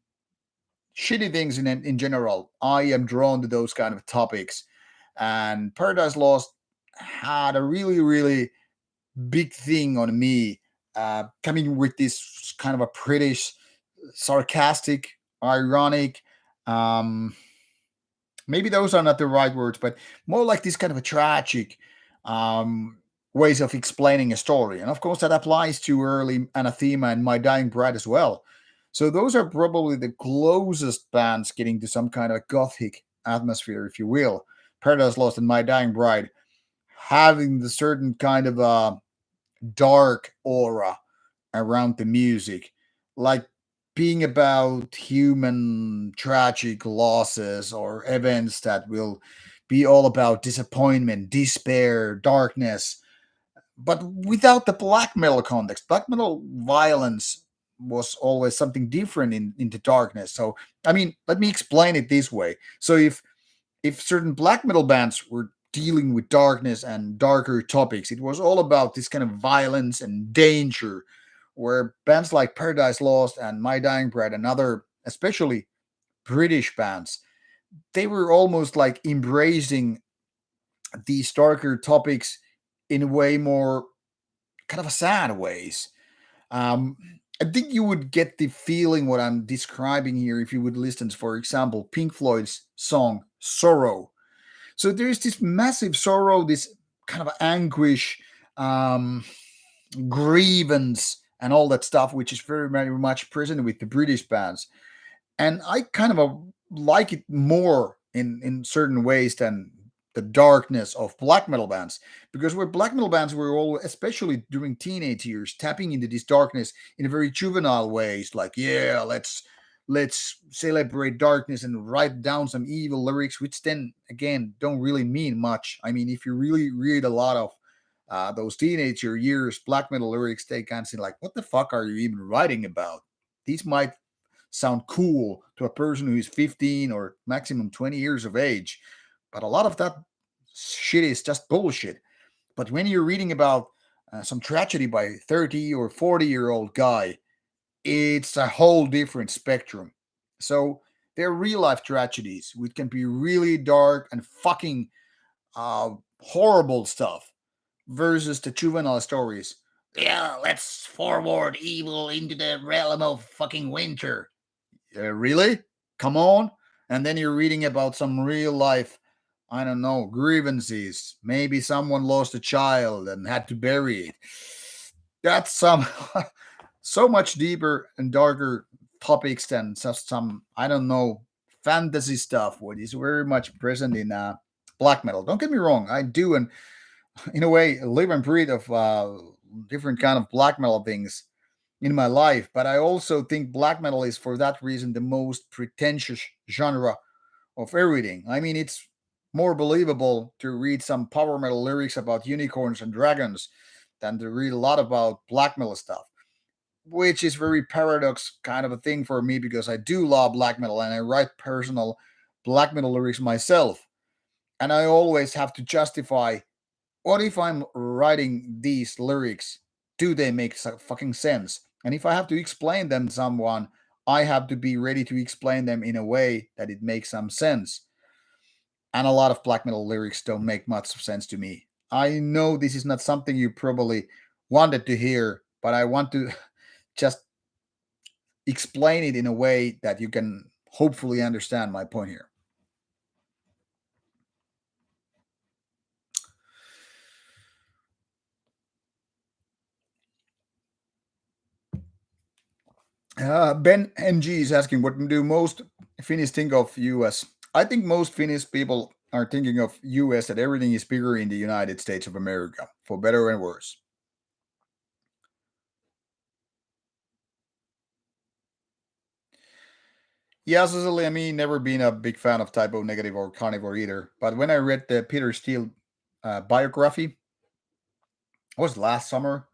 shitty things in general. I am drawn to those kind of topics. And Paradise Lost had a really, really big thing on me coming with this kind of a British, sarcastic, ironic. Um, Maybe those are not the right words, but more like this kind of a tragic um, ways of explaining a story. And of course, that applies to early Anathema and My Dying Bride as well. So those are probably the closest bands getting to some kind of gothic atmosphere, if you will. Paradise Lost and My Dying Bride having the certain kind of dark aura around the music, like being about human tragic losses or events that will be all about disappointment, despair, darkness, but without the black metal context. Black metal violence was always something different in the darkness. So, I mean, let me explain it this way. So, if certain black metal bands were dealing with darkness and darker topics, it was all about this kind of violence and danger. Where bands like Paradise Lost and My Dying Bride and other, especially British bands, they were almost like embracing these darker topics in a way more kind of a sad ways. Um, I think you would get the feeling what I'm describing here if you would listen to, for example, Pink Floyd's song Sorrow. So there's this massive sorrow, this kind of anguish, um, grievance, and all that stuff, which is very, very much present with the British bands. And I kind of like it more in certain ways than the darkness of black metal bands, because where black metal bands were all, especially during teenage years, tapping into this darkness in a very juvenile ways, like yeah, let's celebrate darkness and write down some evil lyrics, which then again don't really mean much. I mean, if you really read a lot of those teenager years black metal lyrics, they kind of say like, what the fuck are you even writing about? These might sound cool to a person who is 15 or maximum 20 years of age, but a lot of that shit is just bullshit. But when you're reading about some tragedy by a 30 or 40-year-old guy, it's a whole different spectrum. So they're real life tragedies, which can be really dark and fucking horrible stuff, versus the juvenile stories. Yeah, let's forward evil into the realm of fucking winter. Really? Come on. And then you're reading about some real life, I don't know, grievances. Maybe someone lost a child and had to bury it. That's some so much deeper and darker topics than just some, I don't know, fantasy stuff, what is very much present in black metal. Don't get me wrong, I do, and in a way, live and breathe of different kind of black metal things in my life. But I also think black metal is, for that reason, the most pretentious genre of everything. I mean, it's more believable to read some power metal lyrics about unicorns and dragons than to read a lot about black metal stuff, which is very paradox kind of a thing for me because I do love black metal and I write personal black metal lyrics myself. And I always have to justify, what if I'm writing these lyrics? Do they make fucking sense? And if I have to explain them to someone, I have to be ready to explain them in a way that it makes some sense. And a lot of black metal lyrics don't make much sense to me. I know this is not something you probably wanted to hear, but I want to just explain it in a way that you can hopefully understand my point here. Ben MG is asking, what do most Finnish think of US? I think most Finnish people are thinking of US that everything is bigger in the United States of America, for better and worse. Yeah, Cecilia, me never been a big fan of Typo Negative or Carnivore either. But when I read the Peter Steele biography, it was last summer,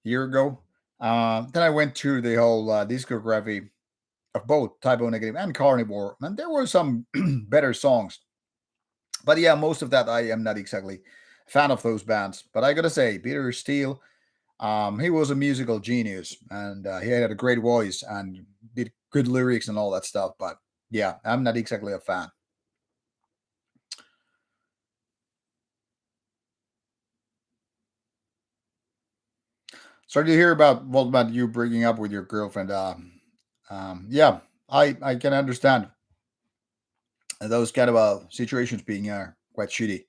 year ago. Then I went through the whole discography of both Typo Negative and Carnivore, and there were some better songs. But yeah, most of that I am not exactly a fan of those bands. But I gotta say, Peter Steele, he was a musical genius, and he had a great voice and did good lyrics and all that stuff. But yeah, I'm not exactly a fan. Sorry to hear about you breaking up with your girlfriend. Yeah, I can understand those kind of situations being quite shitty.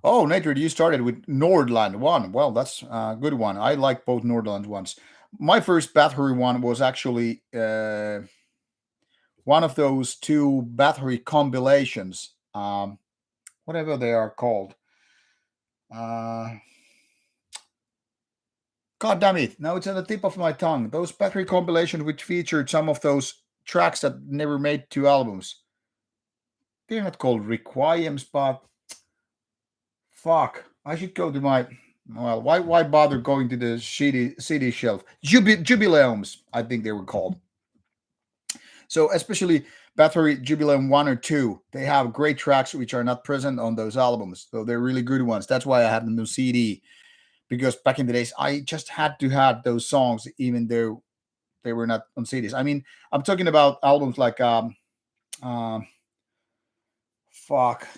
Oh, Nature, you started with Nordland one. Well, that's a good one. I like both Nordland ones. My first battery one was actually one of those two battery compilations, whatever they are called. Uh, God damn it! Now it's on the tip of my tongue. Those battery compilations which featured some of those tracks that never made two albums. They're not called requiems, but fuck. I should go to my. Well, why bother going to the CD shelf? Jubileums, I think they were called. So especially Battery Jubileum 1 or 2, they have great tracks which are not present on those albums. So they're really good ones. That's why I have them on CD, because back in the days I just had to have those songs even though they were not on CDs. I mean, I'm talking about albums like um fuck.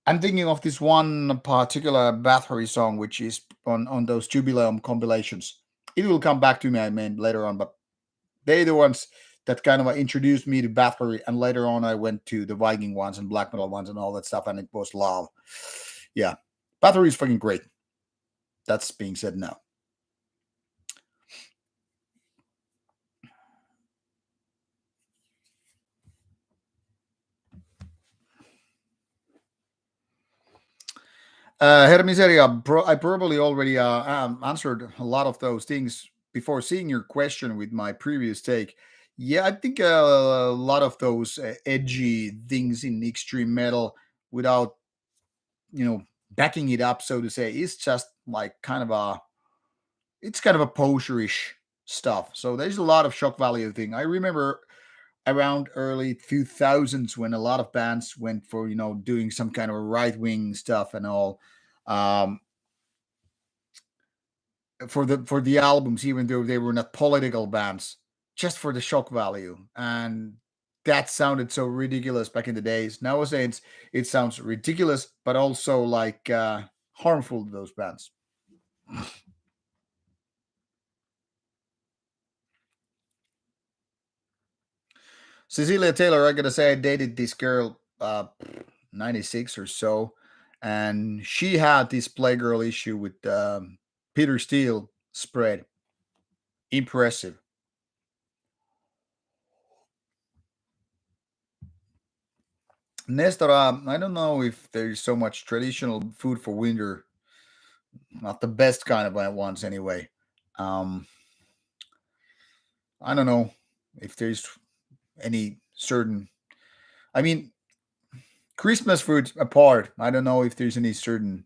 I'm thinking of this one particular Battery song which is on those Jubileum compilations. It will come back to me, I mean, later on, but they're the ones that kind of introduced me to Battery, and later on I went to the Viking ones and black metal ones and all that stuff, and it was love. Yeah, Battery is fucking great. That's being said now. Hermiseria, I probably already answered a lot of those things before seeing your question with my previous take. Yeah, I think a lot of those edgy things in extreme metal, without backing it up, so to say, is just like kind of a poserish stuff. So there's a lot of shock value thing. I remember around early 2000s when a lot of bands went for doing some kind of right wing stuff and all, um, for the albums, even though they were not political bands, just for the shock value. And that sounded so ridiculous back in the days. Nowadays it sounds ridiculous, but also like harmful to those bands. Cecilia Taylor, I gotta say, I dated this girl 96 or so, and she had this playgirl issue with Peter Steele spread. Impressive. Nestor, I don't know if there's so much traditional food for winter. Not the best kind of ones, anyway. Um, I don't know if there's any certain. I mean, Christmas food apart, I don't know if there's any certain.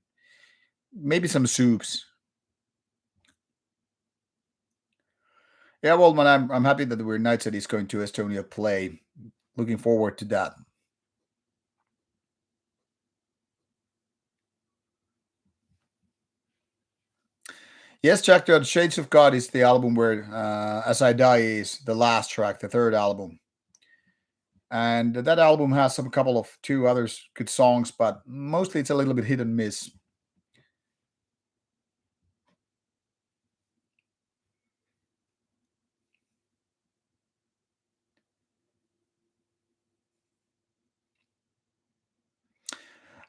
Maybe some soups. Yeah, well, man, I'm happy that we're Nights that is going to Estonia play. Looking forward to that. Yes, Jack, the Shades of God is the album where As I Die is the last track, the third album. And that album has some couple of two others good songs, but mostly it's a little bit hit and miss.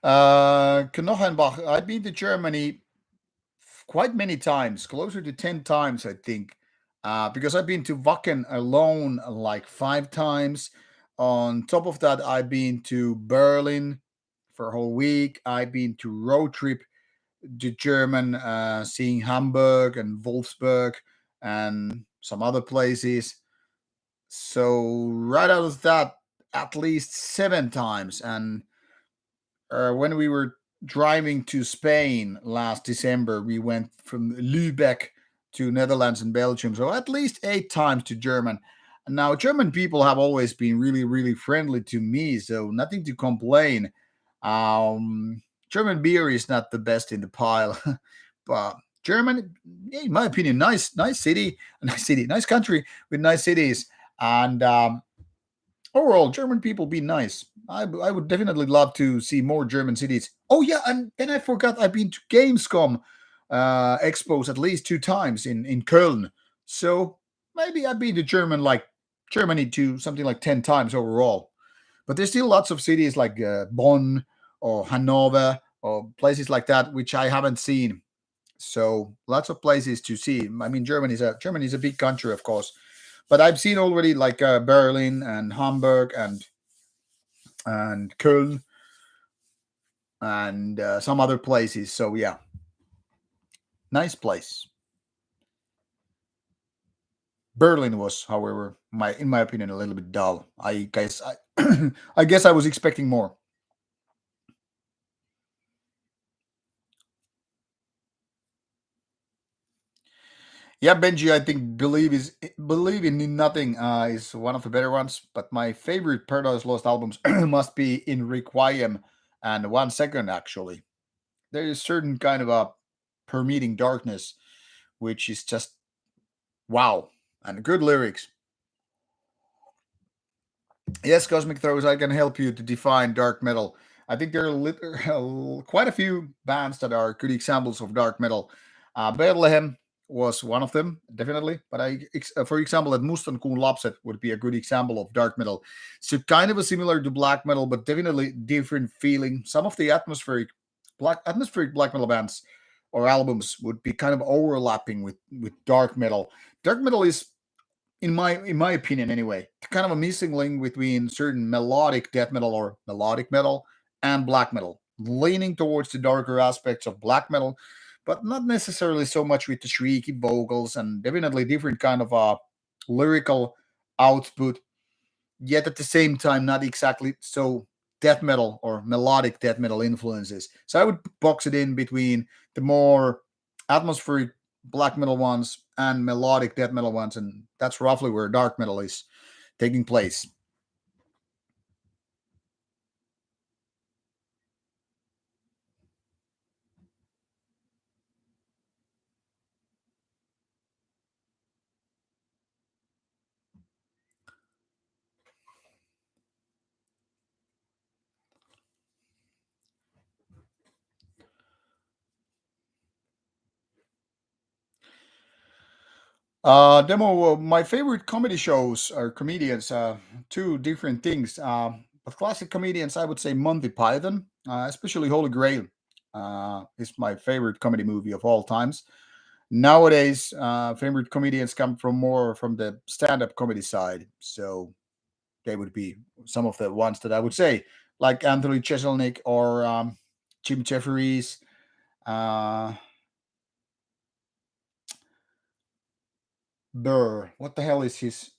Knochenbach, I've been to Germany quite many times, closer to 10 times, I think, because I've been to Wacken alone like 5 times. On top of that, I've been to Berlin for a whole week. I've been to road trip to German, seeing Hamburg and Wolfsburg and some other places. So right out of that, at least 7 times. And when we were driving to Spain last December, we went from Lübeck to Netherlands and Belgium. So at least 8 times to German. And now German people have always been really, really friendly to me, so nothing to complain. German beer is not the best in the pile, but German, yeah, in my opinion, nice city, nice country with nice cities, and Overall, German people be nice. I would definitely love to see more German cities. Oh yeah, and then I forgot I've been to Gamescom expos at least two times in Köln. So maybe I've been to Germany to something like 10 times overall. But there's still lots of cities like Bonn or Hanover or places like that which I haven't seen. So lots of places to see. I mean, Germany is a big country, of course, but I've seen already like Berlin and Hamburg and Köln and some other places. So yeah, nice place. Berlin was, however, my in my opinion, a little bit dull. I guess I was expecting more. Yeah, Benji, I think Believe in Nothing is one of the better ones. But my favorite Paradise Lost albums must be In Requiem and 1 Second. Actually, there is certain kind of a permeating darkness, which is just wow, and good lyrics. Yes, Cosmic Throws, I can help you to define dark metal. I think there are quite a few bands that are good examples of dark metal. Bethlehem was one of them, definitely. But for example, that Mustan Kun Lapset would be a good example of dark metal. So kind of a similar to black metal, but definitely different feeling. Some of the atmospheric black metal bands or albums would be kind of overlapping with dark metal. Dark metal is in my opinion anyway, kind of a missing link between certain melodic death metal or melodic metal and black metal, leaning towards the darker aspects of black metal, but not necessarily so much with the shrieky vocals and definitely different kind of lyrical output, yet at the same time not exactly so death metal or melodic death metal influences. So I would box it in between the more atmospheric black metal ones and melodic death metal ones, and that's roughly where dark metal is taking place. Demo, my favorite comedy shows are comedians, two different things. But classic comedians, I would say Monty Python, especially Holy Grail, is my favorite comedy movie of all times. Nowadays, favorite comedians come from more from the stand-up comedy side, so they would be some of the ones that I would say, like Anthony Jeselnik or Jim Jefferies. Uh, Burr, what the hell is his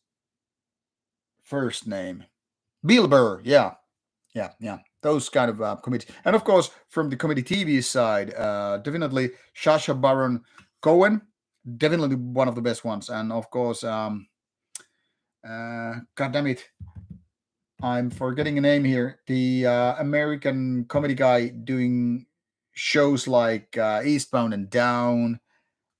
first name? Bill Burr, yeah, yeah. Those kind of comedies, and of course from the comedy TV side, definitely Sasha Baron Cohen, definitely one of the best ones, and of course, God damn it, I'm forgetting a name here. The American comedy guy doing shows like Eastbound and Down,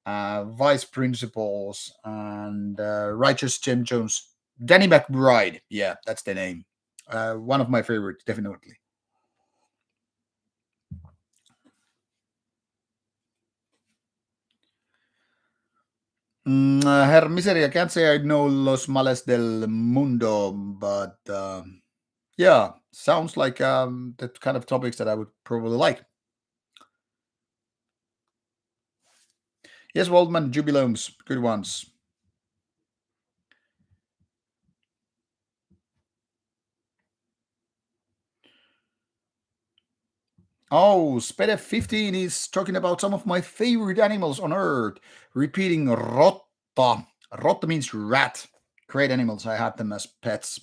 Vice Principals, and Righteous Jim Jones. Danny McBride. Yeah, that's the name. One of my favorites, definitely. Herr Misery, I can't say I know Los Males del Mundo, but yeah, sounds like the kind of topics that I would probably like. Yes, Waldman, Jubiloons, good ones. Oh, Spede 15 is talking about some of my favorite animals on earth. Repeating Rotta. Rotta means rat. Great animals. I had them as pets.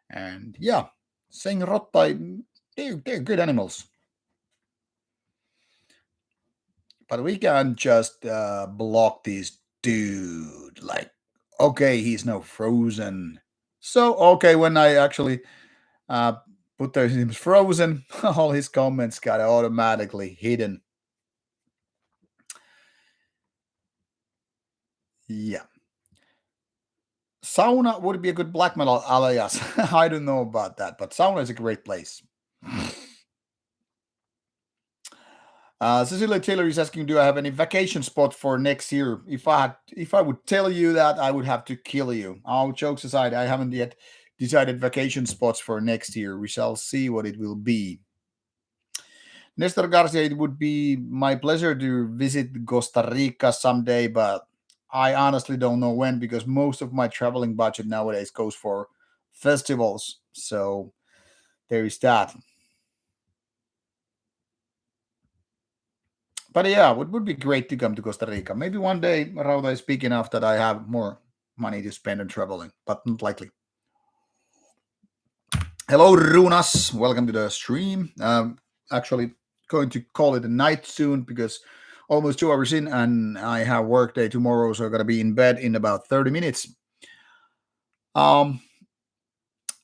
And yeah, saying Rotta, they're good animals. But we can't just block this dude. Like, okay, he's now frozen. So, okay, when I actually uh, put those names frozen, all his comments got automatically hidden. Yeah. Sauna would be a good black metal alias. I don't know about that, but sauna is a great place. Cecilia Taylor is asking, "Do I have any vacation spot for next year? If I would tell you that, I would have to kill you." All jokes aside, I haven't yet decided vacation spots for next year. We shall see what it will be. Nestor Garcia, it would be my pleasure to visit Costa Rica someday, but I honestly don't know when because most of my traveling budget nowadays goes for festivals. So there is that. But yeah, it would be great to come to Costa Rica. Maybe one day Rauta is big enough that I have more money to spend on traveling, but not likely. Hello, Runas. Welcome to the stream. Actually, going to call it a night soon because almost 2 hours in, and I have work day tomorrow, so I'm gonna be in bed in about 30 minutes. Um,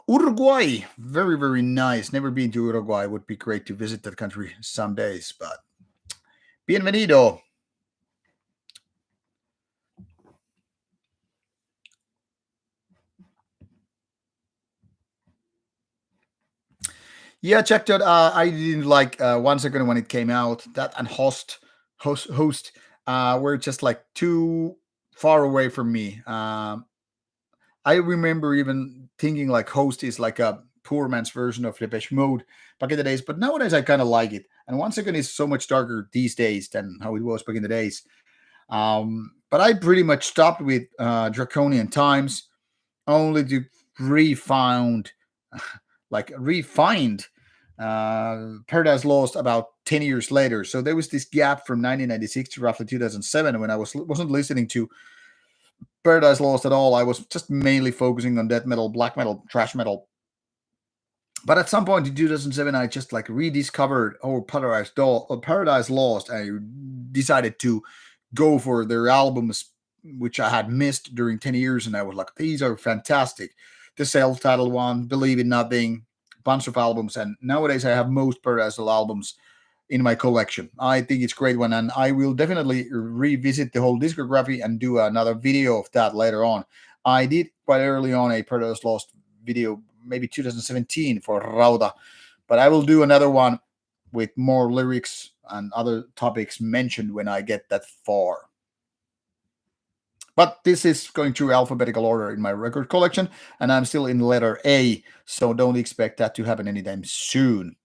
Uruguay, very very nice. Never been to Uruguay. Would be great to visit that country some days. But bienvenido. Yeah, checked out. I didn't like 1 second when it came out. That and host were just like too far away from me. I remember even thinking like host is like a poor man's version of Depeche Mode back in the days, but nowadays I kind of like it. And 1 second is so much darker these days than how it was back in the days. But I pretty much stopped with Draconian Times only to refound refined Paradise Lost about 10 years later. So there was this gap from 1996 to roughly 2007 when I wasn't listening to Paradise Lost at all. I was just mainly focusing on death metal, black metal, thrash metal. But at some point in 2007, I just like rediscovered Paradise Lost. I decided to go for their albums, which I had missed during 10 years, and I was like, these are fantastic. The self-titled one, Believe in Nothing, bunch of albums, and nowadays I have most Paradise albums in my collection. I think it's a great one, and I will definitely revisit the whole discography and do another video of that later on. I did quite early on a Paradise Lost video, maybe 2017 for Rauta, but I will do another one with more lyrics and other topics mentioned when I get that far. But this is going through alphabetical order in my record collection, and I'm still in letter A, so don't expect that to happen anytime soon.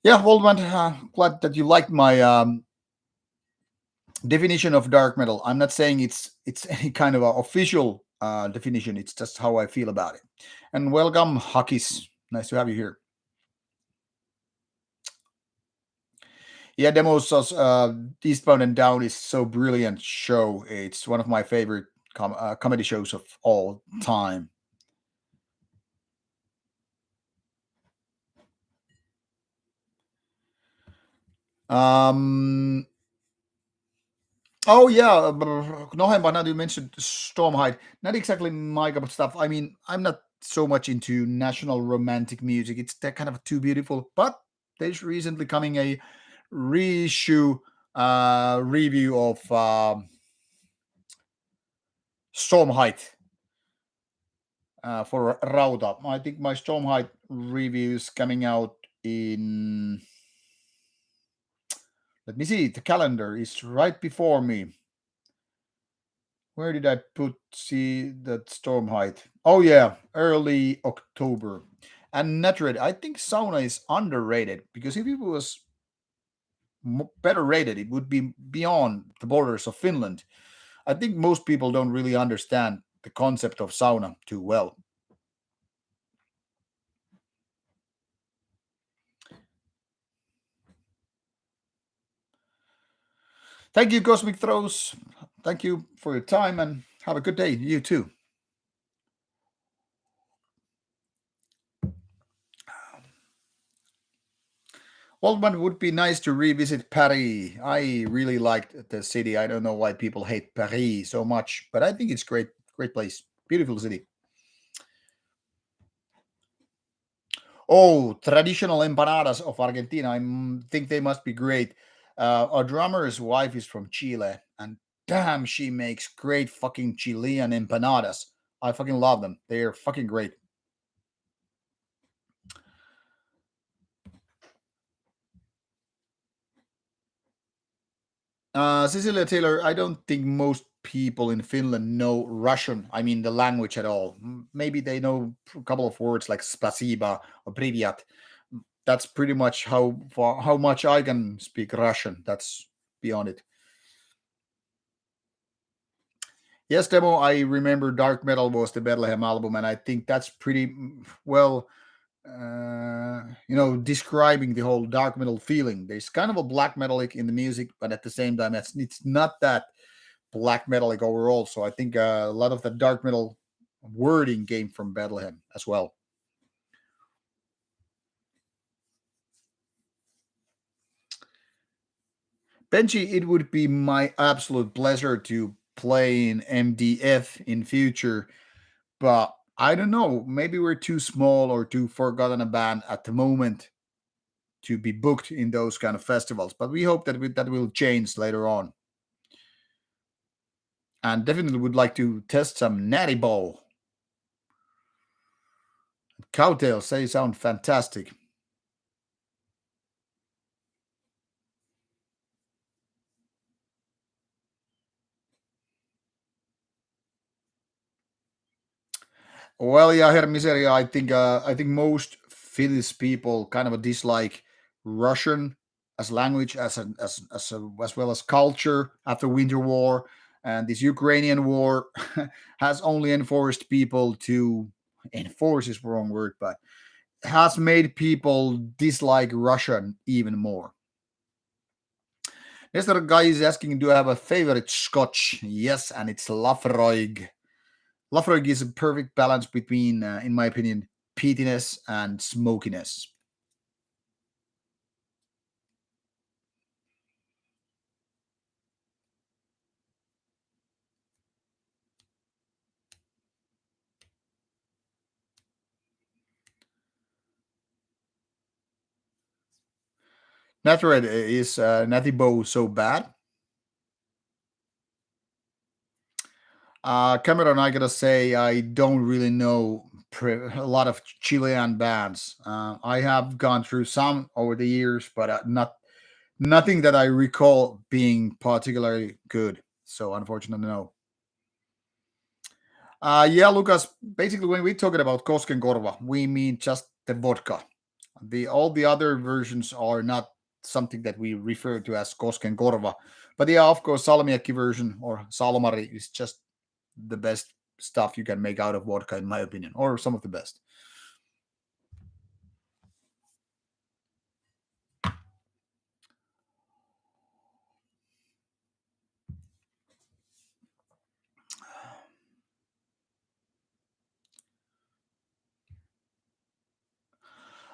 Yeah, Waldman, glad that you liked my definition of dark metal. I'm not saying it's any kind of a official definition. It's just how I feel about it. And welcome, Hakis. Nice to have you here. Yeah, Demos Eastbound and Down is so brilliant show. It's one of my favorite comedy shows of all time. Um, Oh yeah, Nohemba. Now you mentioned Stormhide. Not exactly my cup of stuff. I mean, I'm not so much into national romantic music. It's that kind of too beautiful. But there's recently coming a reissue review of Stormhide for Rauta. I think my Stormhide review is coming out in. Let me see. The calendar is right before me. Where did I put see that storm height? Oh yeah, early October. And Netrate, I think sauna is underrated because if it was better rated, it would be beyond the borders of Finland. I think most people don't really understand the concept of sauna too well. Thank you, Cosmic Throws. Thank you for your time and have a good day. You too. Waldman would be nice to revisit Paris. I really liked the city. I don't know why people hate Paris so much, but I think it's great, great place, beautiful city. Oh, traditional empanadas of Argentina. I think they must be great. Our drummer's wife is from Chile, and damn, she makes great fucking Chilean empanadas. I fucking love them. They're fucking great. Cecilia Taylor, I don't think most people in Finland know Russian. I mean, the language at all. Maybe they know a couple of words like spasiba or privyat. That's pretty much how much I can speak Russian. That's beyond it. Yes, demo. I remember Dark Metal was the Bethlehem album, and I think that's pretty well, describing the whole dark metal feeling. There's kind of a black metallic in the music, but at the same time, it's not that black metallic overall. So I think a lot of the dark metal wording came from Bethlehem as well. Benji, it would be my absolute pleasure to play in MDF in future, but I don't know. Maybe we're too small or too forgotten a band at the moment to be booked in those kind of festivals. But we hope that that will change later on. And definitely would like to test some Natty Bow. Cowtails, they sound fantastic. Well, yeah, Herr Miseria, I think most Finnish people kind of dislike Russian as language, as well as culture after Winter War, and this Ukrainian war has only enforced people to enforce is the wrong word, but has made people dislike Russian even more. Next guy is asking, do I have a favorite Scotch? Yes, and it's Lafroig. Lafroig is a perfect balance between, in my opinion, peatiness and smokiness. Natural is Natty Bow so bad? Cameron, I gotta say, I don't really know a lot of Chilean bands. I have gone through some over the years, but nothing that I recall being particularly good. So, unfortunately, no. Yeah, Lucas. Basically, when we're talking about Koskenkorva, we mean just the vodka. The all the other versions are not something that we refer to as Koskenkorva. But yeah, of course, Salmiakki version or Salmari is just the best stuff you can make out of vodka, in my opinion, or some of the best.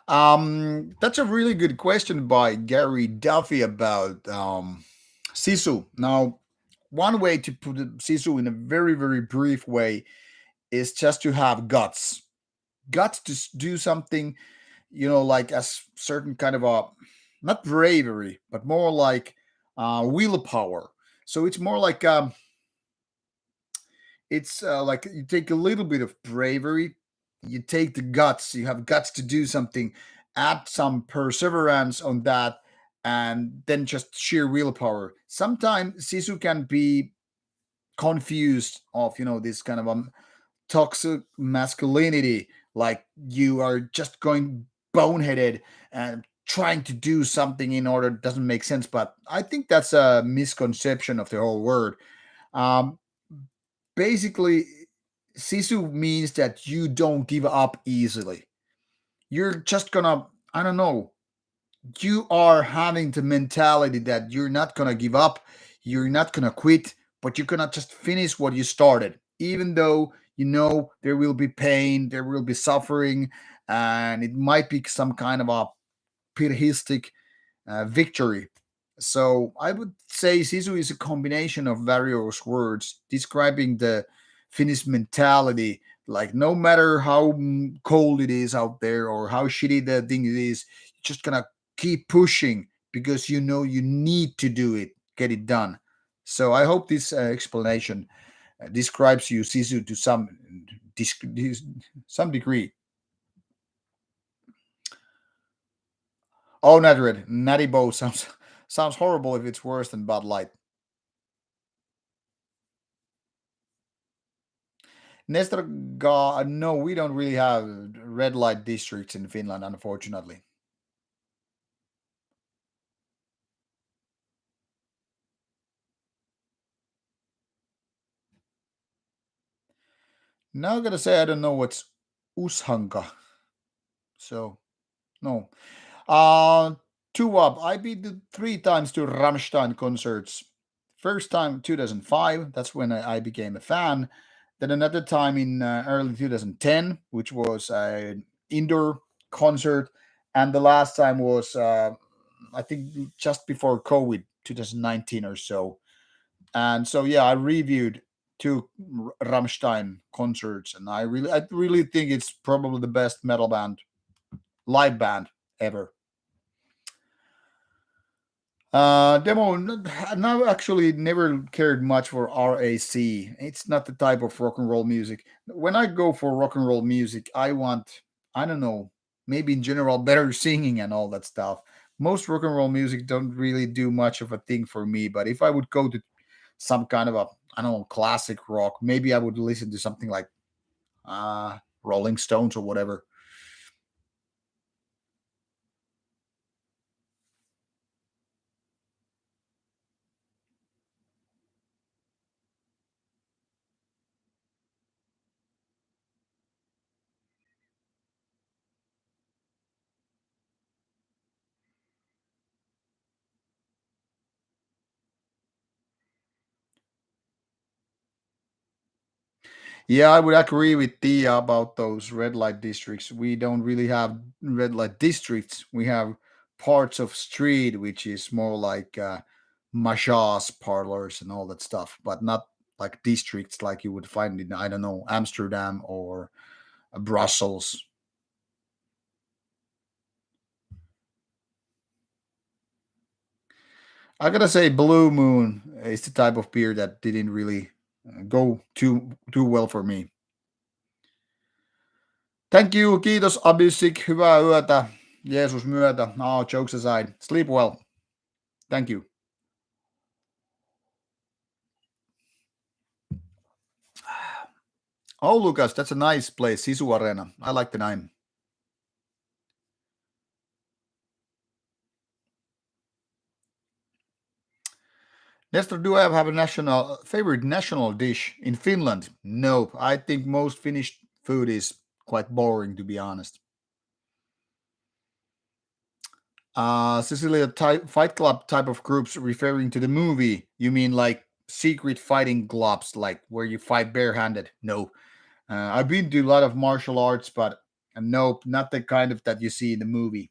That's a really good question by Gary Duffy about Sisu. Now, one way to put Sisu in a very, very brief way is just to have guts to do something, like as certain kind of a, not bravery, but more like willpower. So it's more like it's like you take a little bit of bravery, you take the guts, you have guts to do something, add some perseverance on that, and then just sheer willpower. Sometimes Sisu can be confused of this kind of toxic masculinity, like you are just going boneheaded and trying to do something in order doesn't make sense. But I think that's a misconception of the whole word. um, Basically, Sisu means that you don't give up easily. You're just gonna, I don't know, you are having the mentality that you're not gonna give up, you're not gonna quit, but you're gonna just finish what you started, even though there will be pain, there will be suffering, and it might be some kind of a pietistic victory. So I would say Sisu is a combination of various words describing the Finnish mentality. Like no matter how cold it is out there or how shitty the thing is, you're just gonna keep pushing because you know you need to do it, get it done. So I hope this explanation describes you, Sisu, to some degree. Oh, Natred, Natty Bow sounds horrible if it's worse than Bud Light. Nestor, no, we don't really have red light districts in Finland, unfortunately. Now I gotta say I don't know what's Ushanka. So no. Uh Two up. I've been three times to Rammstein concerts. First time 2005. That's when I became a fan. Then another time in early 2010, which was an indoor concert, and the last time was I think just before COVID, 2019 or so. And so yeah, I reviewed two Rammstein concerts, and I really think it's probably the best metal band, live band ever. Demo. Now actually never cared much for RAC. It's not the type of rock and roll music. When I go for rock and roll music, I want, I don't know, maybe in general better singing and all that stuff. Most rock and roll music don't really do much of a thing for me. But if I would go to some kind of a, I don't know, classic rock, maybe I would listen to something like Rolling Stones or whatever. Yeah, I would agree with Tia about those red light districts. We don't really have red light districts. We have parts of street, which is more like massage parlors and all that stuff, but not like districts like you would find in, I don't know, Amsterdam or Brussels. I gotta say, Blue Moon is the type of beer that didn't really go too well for me. Thank you, kiitos Abysik, hyvää yötä, Jeesus myötä. Oh, jokes aside, sleep well. Thank you. Oh, Lucas, that's a nice place, Sisu Arena. I like the name. Nestor, do I have a national favorite national dish in Finland? Nope. I think most Finnish food is quite boring, to be honest. Cecilia, Fight Club type of groups referring to the movie. You mean like secret fighting clubs, like where you fight barehanded? No. I've been to a lot of martial arts, but nope, not the kind of that you see in the movie.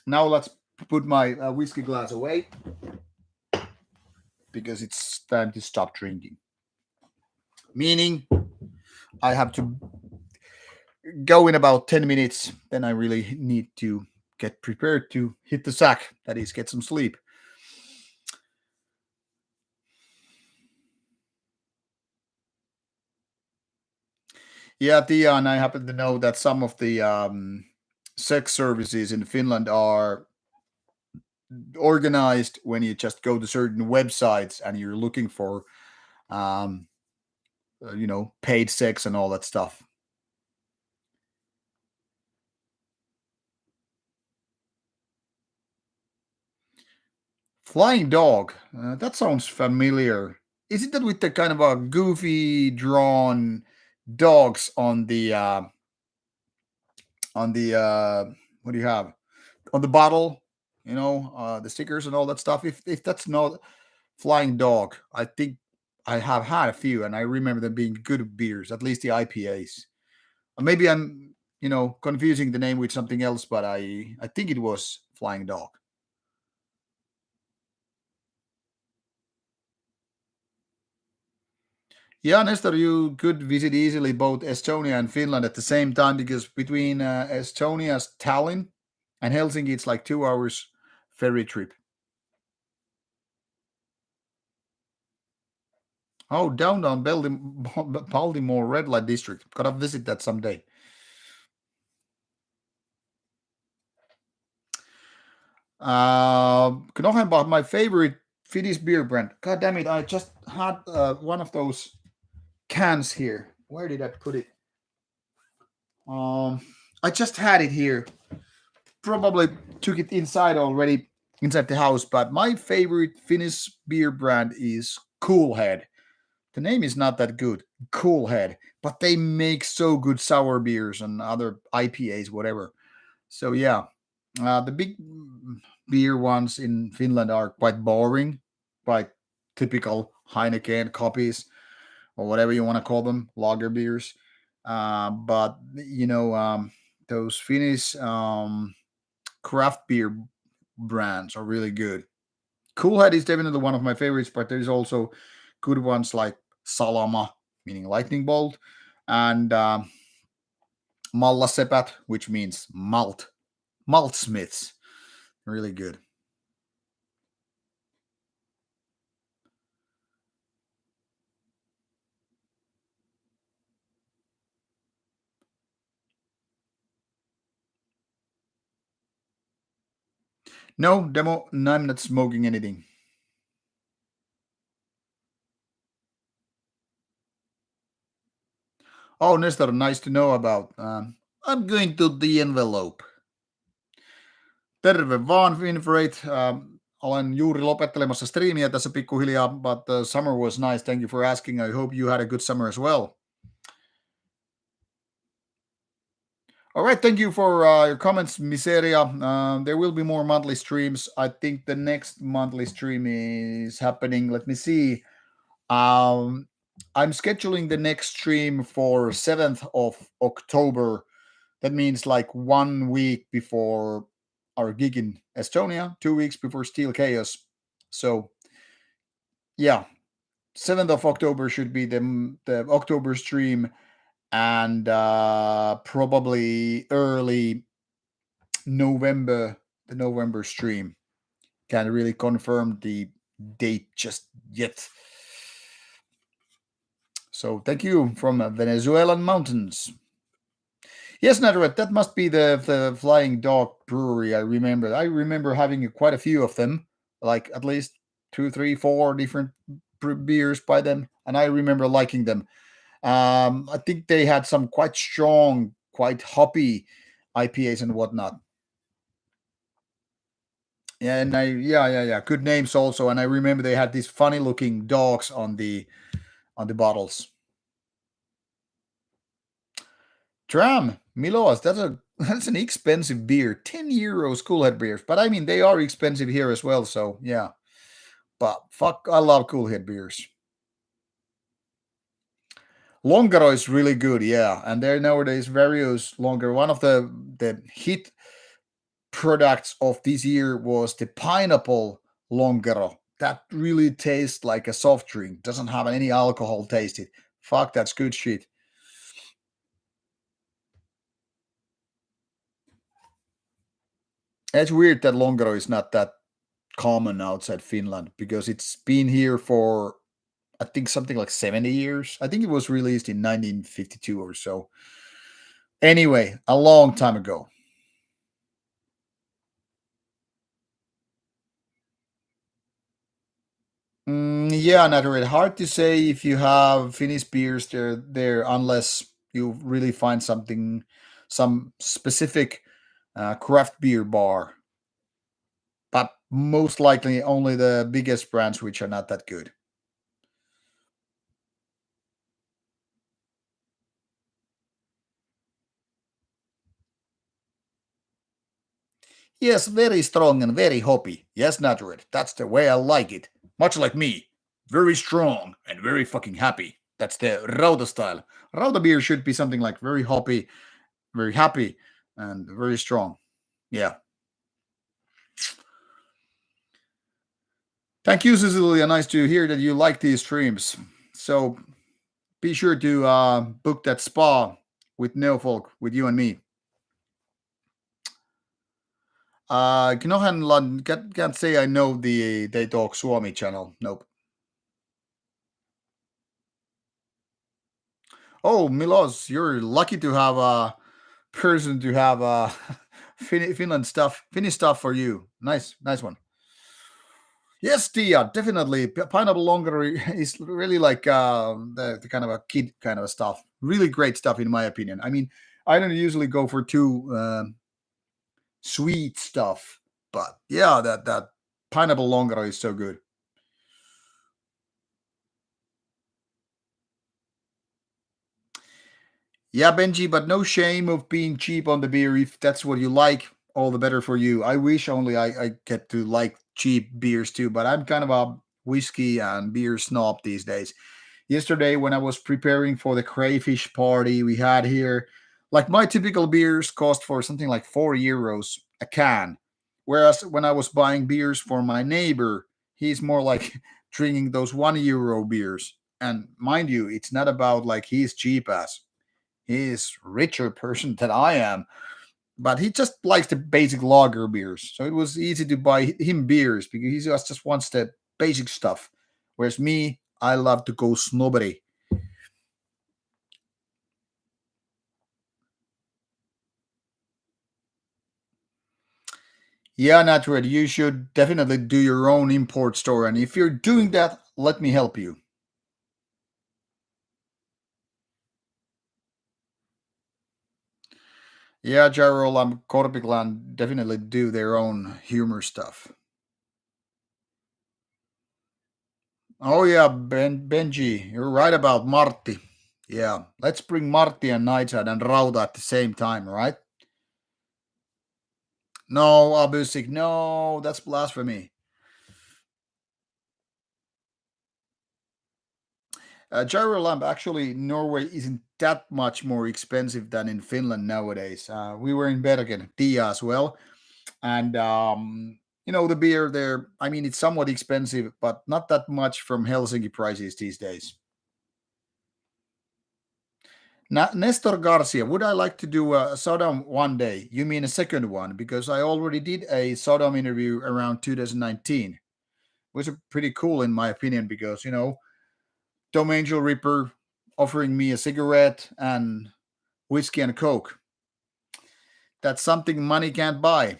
Now let's put my whiskey glass away because it's time to stop drinking. Meaning, I have to go in about 10 minutes. Then I really need to get prepared to hit the sack, that is, get some sleep. Yeah, Tia, and I happen to know that some of the sex services in Finland are organized when you just go to certain websites and you're looking for, um, paid sex and all that stuff. Flying dog. That sounds familiar. Is it that with the kind of a goofy drawn dogs on the what do you have on the bottle? The stickers and all that stuff. If that's not flying dog, I think I have had a few, and I remember them being good beers. At least the IPAs. Maybe I'm confusing the name with something else, but I think it was flying dog. Yeah, Nestor, you could visit easily both Estonia and Finland at the same time because between Estonia's Tallinn and Helsinki, it's like 2 hours ferry trip. Oh, downtown Baltimore red light district. Gotta visit that someday. Knochenbach, my favorite Finnish beer brand. God damn it! I just had one of those cans here. Where did I put it? Um, I just had it here. Probably took it inside already, inside the house. But my favorite Finnish beer brand is Cool Head. The name is not that good, Cool Head, but they make so good sour beers and other IPAs, whatever. So yeah, the big beer ones in Finland are quite boring, quite typical Heineken copies or whatever you want to call them, lager beers. But those Finnish craft beer brands are really good. Cool Head is definitely one of my favorites, but there's also good ones like Salama, meaning lightning bolt, and Mallasepät, which means malt smiths. Really good. No, demo, I'm not smoking anything. Oh, Nestor, nice to know about. I'm going to the envelope. Terve vaan, Winfrey. Olen juuri lopettelemassa striimiä tässä pikkuhiljaa, but the summer was nice. Thank you for asking. I hope you had a good summer as well. All right, thank you for your comments, Miseria. There will be more monthly streams. I think the next monthly stream is happening. Let me see. Um, I'm scheduling the next stream for 7th of October. That means like 1 week before our gig in Estonia, 2 weeks before Steel Chaos. So yeah, 7th of October should be the October stream, and probably early November, the November stream. Can't really confirm the date just yet. So thank you from Venezuelan mountains. Yes, Nataret, that must be the Flying Dog Brewery. I remember having quite a few of them, like at least two, three, four different beers by them, and I remember liking them. I think they had some quite strong, quite hoppy IPAs and whatnot. Yeah, and yeah, good names also. And I remember they had these funny looking dogs on the bottles. Dram, Milos, that's an expensive beer. 10 euros Cool Head beers. But I mean they are expensive here as well, so yeah. But fuck, I love Cool Head beers. Longaro is really good, yeah. And there nowadays various longer. One of the hit products of this year was the pineapple Longaro. That really tastes like a soft drink. Doesn't have any alcohol tasted. Fuck, that's good shit. It's weird that Longaro is not that common outside Finland because it's been here for I think something like 70 years. I think it was released in 1952 or so. Anyway, a long time ago. Yeah, Nathalie, hard to say if you have Finnish beers there unless you really find some specific craft beer bar. But most likely only the biggest brands which are not that good. Yes, very strong and very hoppy. Yes, Natural. That's the way I like it. Much like me. Very strong and very fucking happy. That's the Rauta style. Rauta beer should be something like very hoppy, very happy, and very strong. Yeah. Thank you, Cecilia. Nice to hear that you like these streams. So be sure to book that spa with Neofolk with you and me. Can't say I know the They Talk Suomi channel. Nope. Oh, Milos, you're lucky to have a person to have Finland stuff, Finnish stuff for you. Nice, nice one. Yes, Tia, definitely. Pineapple longer is really like the kind of a kid kind of stuff. Really great stuff, in my opinion. I mean, I don't usually go for too sweet stuff, but yeah, that pineapple longer is so good. Yeah, Benji, but no shame of being cheap on the beer. If that's what you like, all the better for you. I wish only I get to like cheap beers too, but I'm kind of a whiskey and beer snob these days. Yesterday, when I was preparing for the crayfish party we had here, like my typical beers cost for something like €4 a can. Whereas when I was buying beers for my neighbor, he's more like drinking those €1 beers. And mind you, it's not about like he's cheap as he's richer person than I am, but he just likes the basic lager beers. So it was easy to buy him beers because he just wants the basic stuff. Whereas me, I love to go snobbery. Yeah, Natred, you should definitely do your own import store. And if you're doing that, let me help you. Yeah, Jarol and Korpikland definitely do their own humor stuff. Oh yeah, Benji, you're right about Marty. Yeah, let's bring Marty and Nightside and Rauta at the same time, right? No, Abusik, no, that's blasphemy. Gyro lamp, actually, Norway isn't that much more expensive than in Finland nowadays. We were in Bergen, Tia as well, and the beer there. I mean, it's somewhat expensive, but not that much from Helsinki prices these days. Now, Nestor Garcia, would I like to do a Sodom one day? You mean a second one? Because I already did a Sodom interview around 2019. It was pretty cool in my opinion because Dome Angel Ripper offering me a cigarette and whiskey and coke. That's something money can't buy.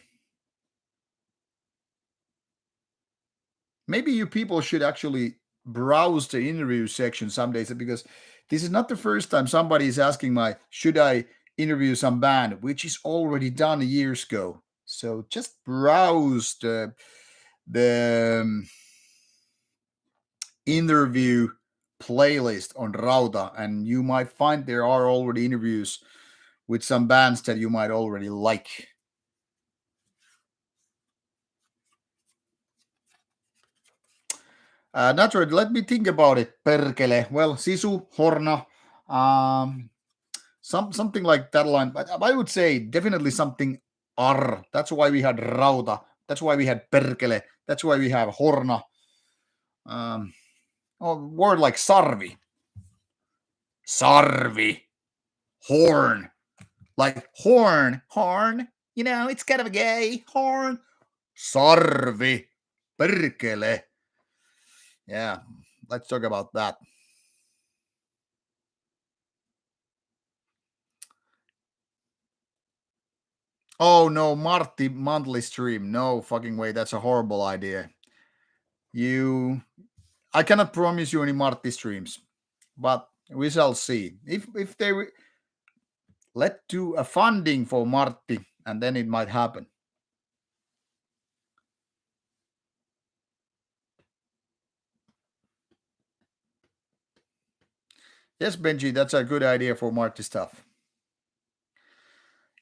Maybe you people should actually browse the interview section some days because this is not the first time somebody is asking my should I interview some band, which is already done years ago. So just browse the interview playlist on Rauta, and you might find there are already interviews with some bands that you might already like. Naturally, let me think about it. Perkele. Well, Sisu, Horna, um, something like that line. But I would say definitely something R. That's why we had Rauta. That's why we had Perkele. That's why we have Horna. Um, word like Sarvi. Sarvi. Horn. Like horn. It's kind of a gay horn. Sarvi. Perkele. Yeah, let's talk about that. Oh no, Marty monthly stream. No fucking way. That's a horrible idea. You, I cannot promise you any Marty streams, but we shall see. If they let do a funding for Marty, and then it might happen. Yes, Benji, that's a good idea for Marty stuff.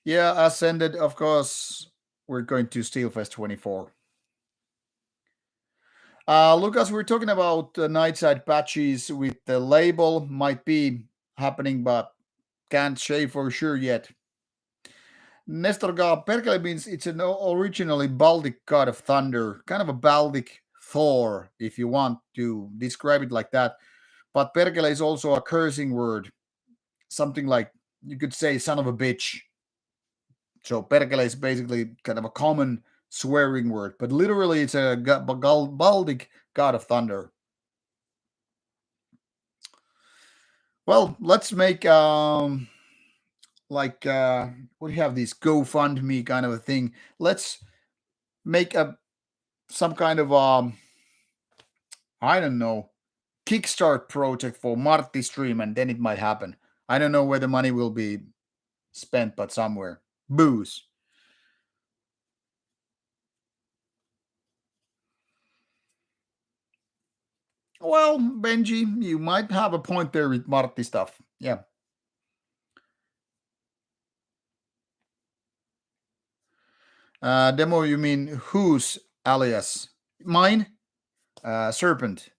Yeah, Ascended, of course. We're going to Steelfest 24. Lucas, we're talking about Nightside patches with the label. Might be happening, but can't say for sure yet. Nestor Perkele means it's an originally Baltic god of thunder, kind of a Baltic Thor, if you want to describe it like that. But Perkele is also a cursing word, something like you could say son of a bitch. So Perkele is basically kind of a common swearing word, but literally it's a Baltic god of thunder. Well, let's make like what do you have, these GoFundMe kind of a thing. Let's make a some kind of I don't know, kickstart project for Marty stream, and then it might happen. I don't know where the money will be spent, but somewhere. Booze. Well, Benji, you might have a point there with Marty stuff. Yeah. Demo, you mean whose alias? Mine? Serpent.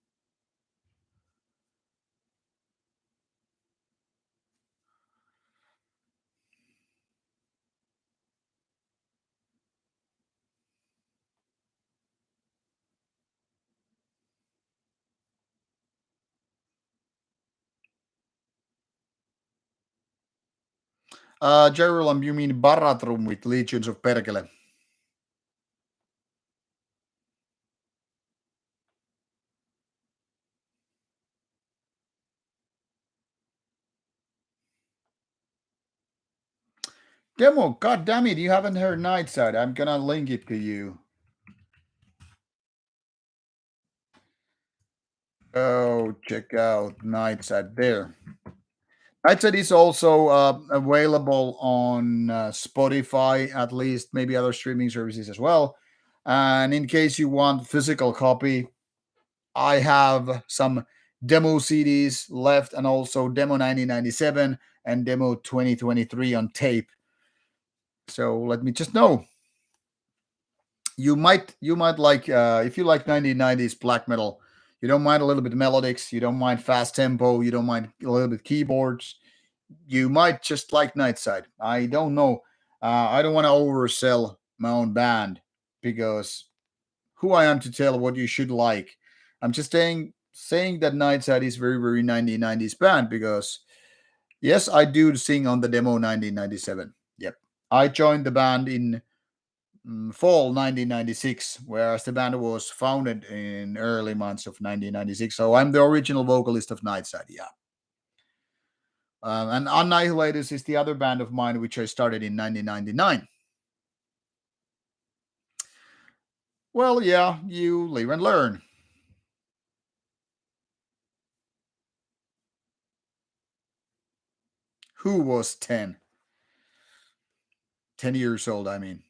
Jerusalem, you mean Baratrum with Legions of Perkele. Demo, god damn it, you haven't heard Nightside. I'm gonna link it to you. Oh, check out Nightside there. Nightside is also available on Spotify, at least, maybe other streaming services as well. And in case you want physical copy, I have some demo CDs left, and also demo 1997 and demo 2023 on tape. So let me just know. You might like if you like 1990s black metal, you don't mind a little bit of melodics, you don't mind fast tempo, you don't mind a little bit keyboards, you might just like Nightside. I don't know. I don't want to oversell my own band, because who I am to tell what you should like. I'm just saying that Nightside is very, very 1990s band, because yes, I do sing on the demo 1997. Yep. I joined the band in fall 1996, whereas the band was founded in early months of 1996. So I'm the original vocalist of Nightside, yeah. And Annihilators is the other band of mine, which I started in 1999. Well, yeah, you live and learn. Who was 10? 10 years old, I mean.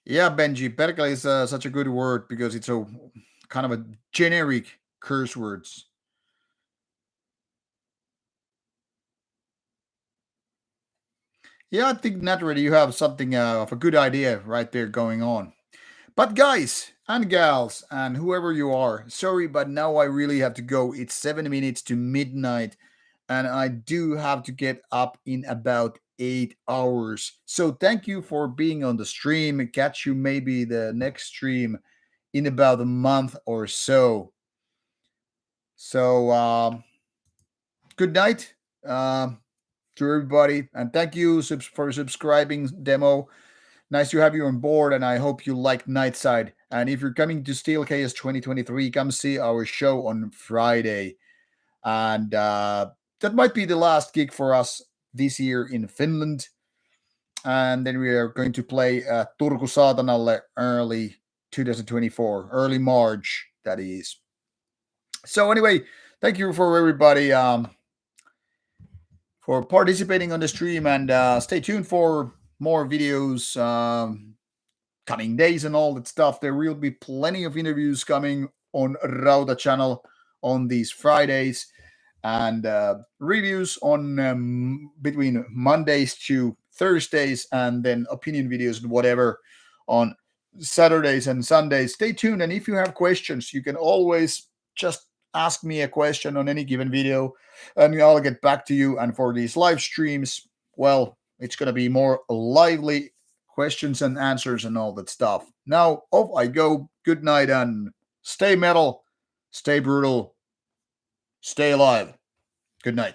Yeah, Benji, perkele is such a good word, because it's a kind of a generic curse words. Yeah, I think naturally you have something of a good idea right there going on. But guys and gals and whoever you are, sorry, but now I really have to go. It's 7 minutes to midnight, and I do have to get up in about 8 hours. So thank you for being on the stream. Catch you maybe the next stream in about a month or so. So good night to everybody, and thank you for subscribing. Demo, nice to have you on board, and I hope you like Nightside. And if you're coming to Steel Chaos 2023, come see our show on Friday. And that might be the last gig for us this year in Finland. And then we are going to play Turku Saatanalle early 2024, early March, that is. So anyway, thank you for everybody for participating on the stream, and stay tuned for more videos coming days and all that stuff. There will be plenty of interviews coming on Rauta channel on these Fridays, and reviews on between Mondays to Thursdays, and then opinion videos and whatever on Saturdays and Sundays. Stay tuned, and if you have questions, you can always just ask me a question on any given video, and I'll get back to you. And for these live streams, well, it's going to be more lively questions and answers and all that stuff. Now, off I go. Good night, and stay metal, stay brutal, stay alive. Good night.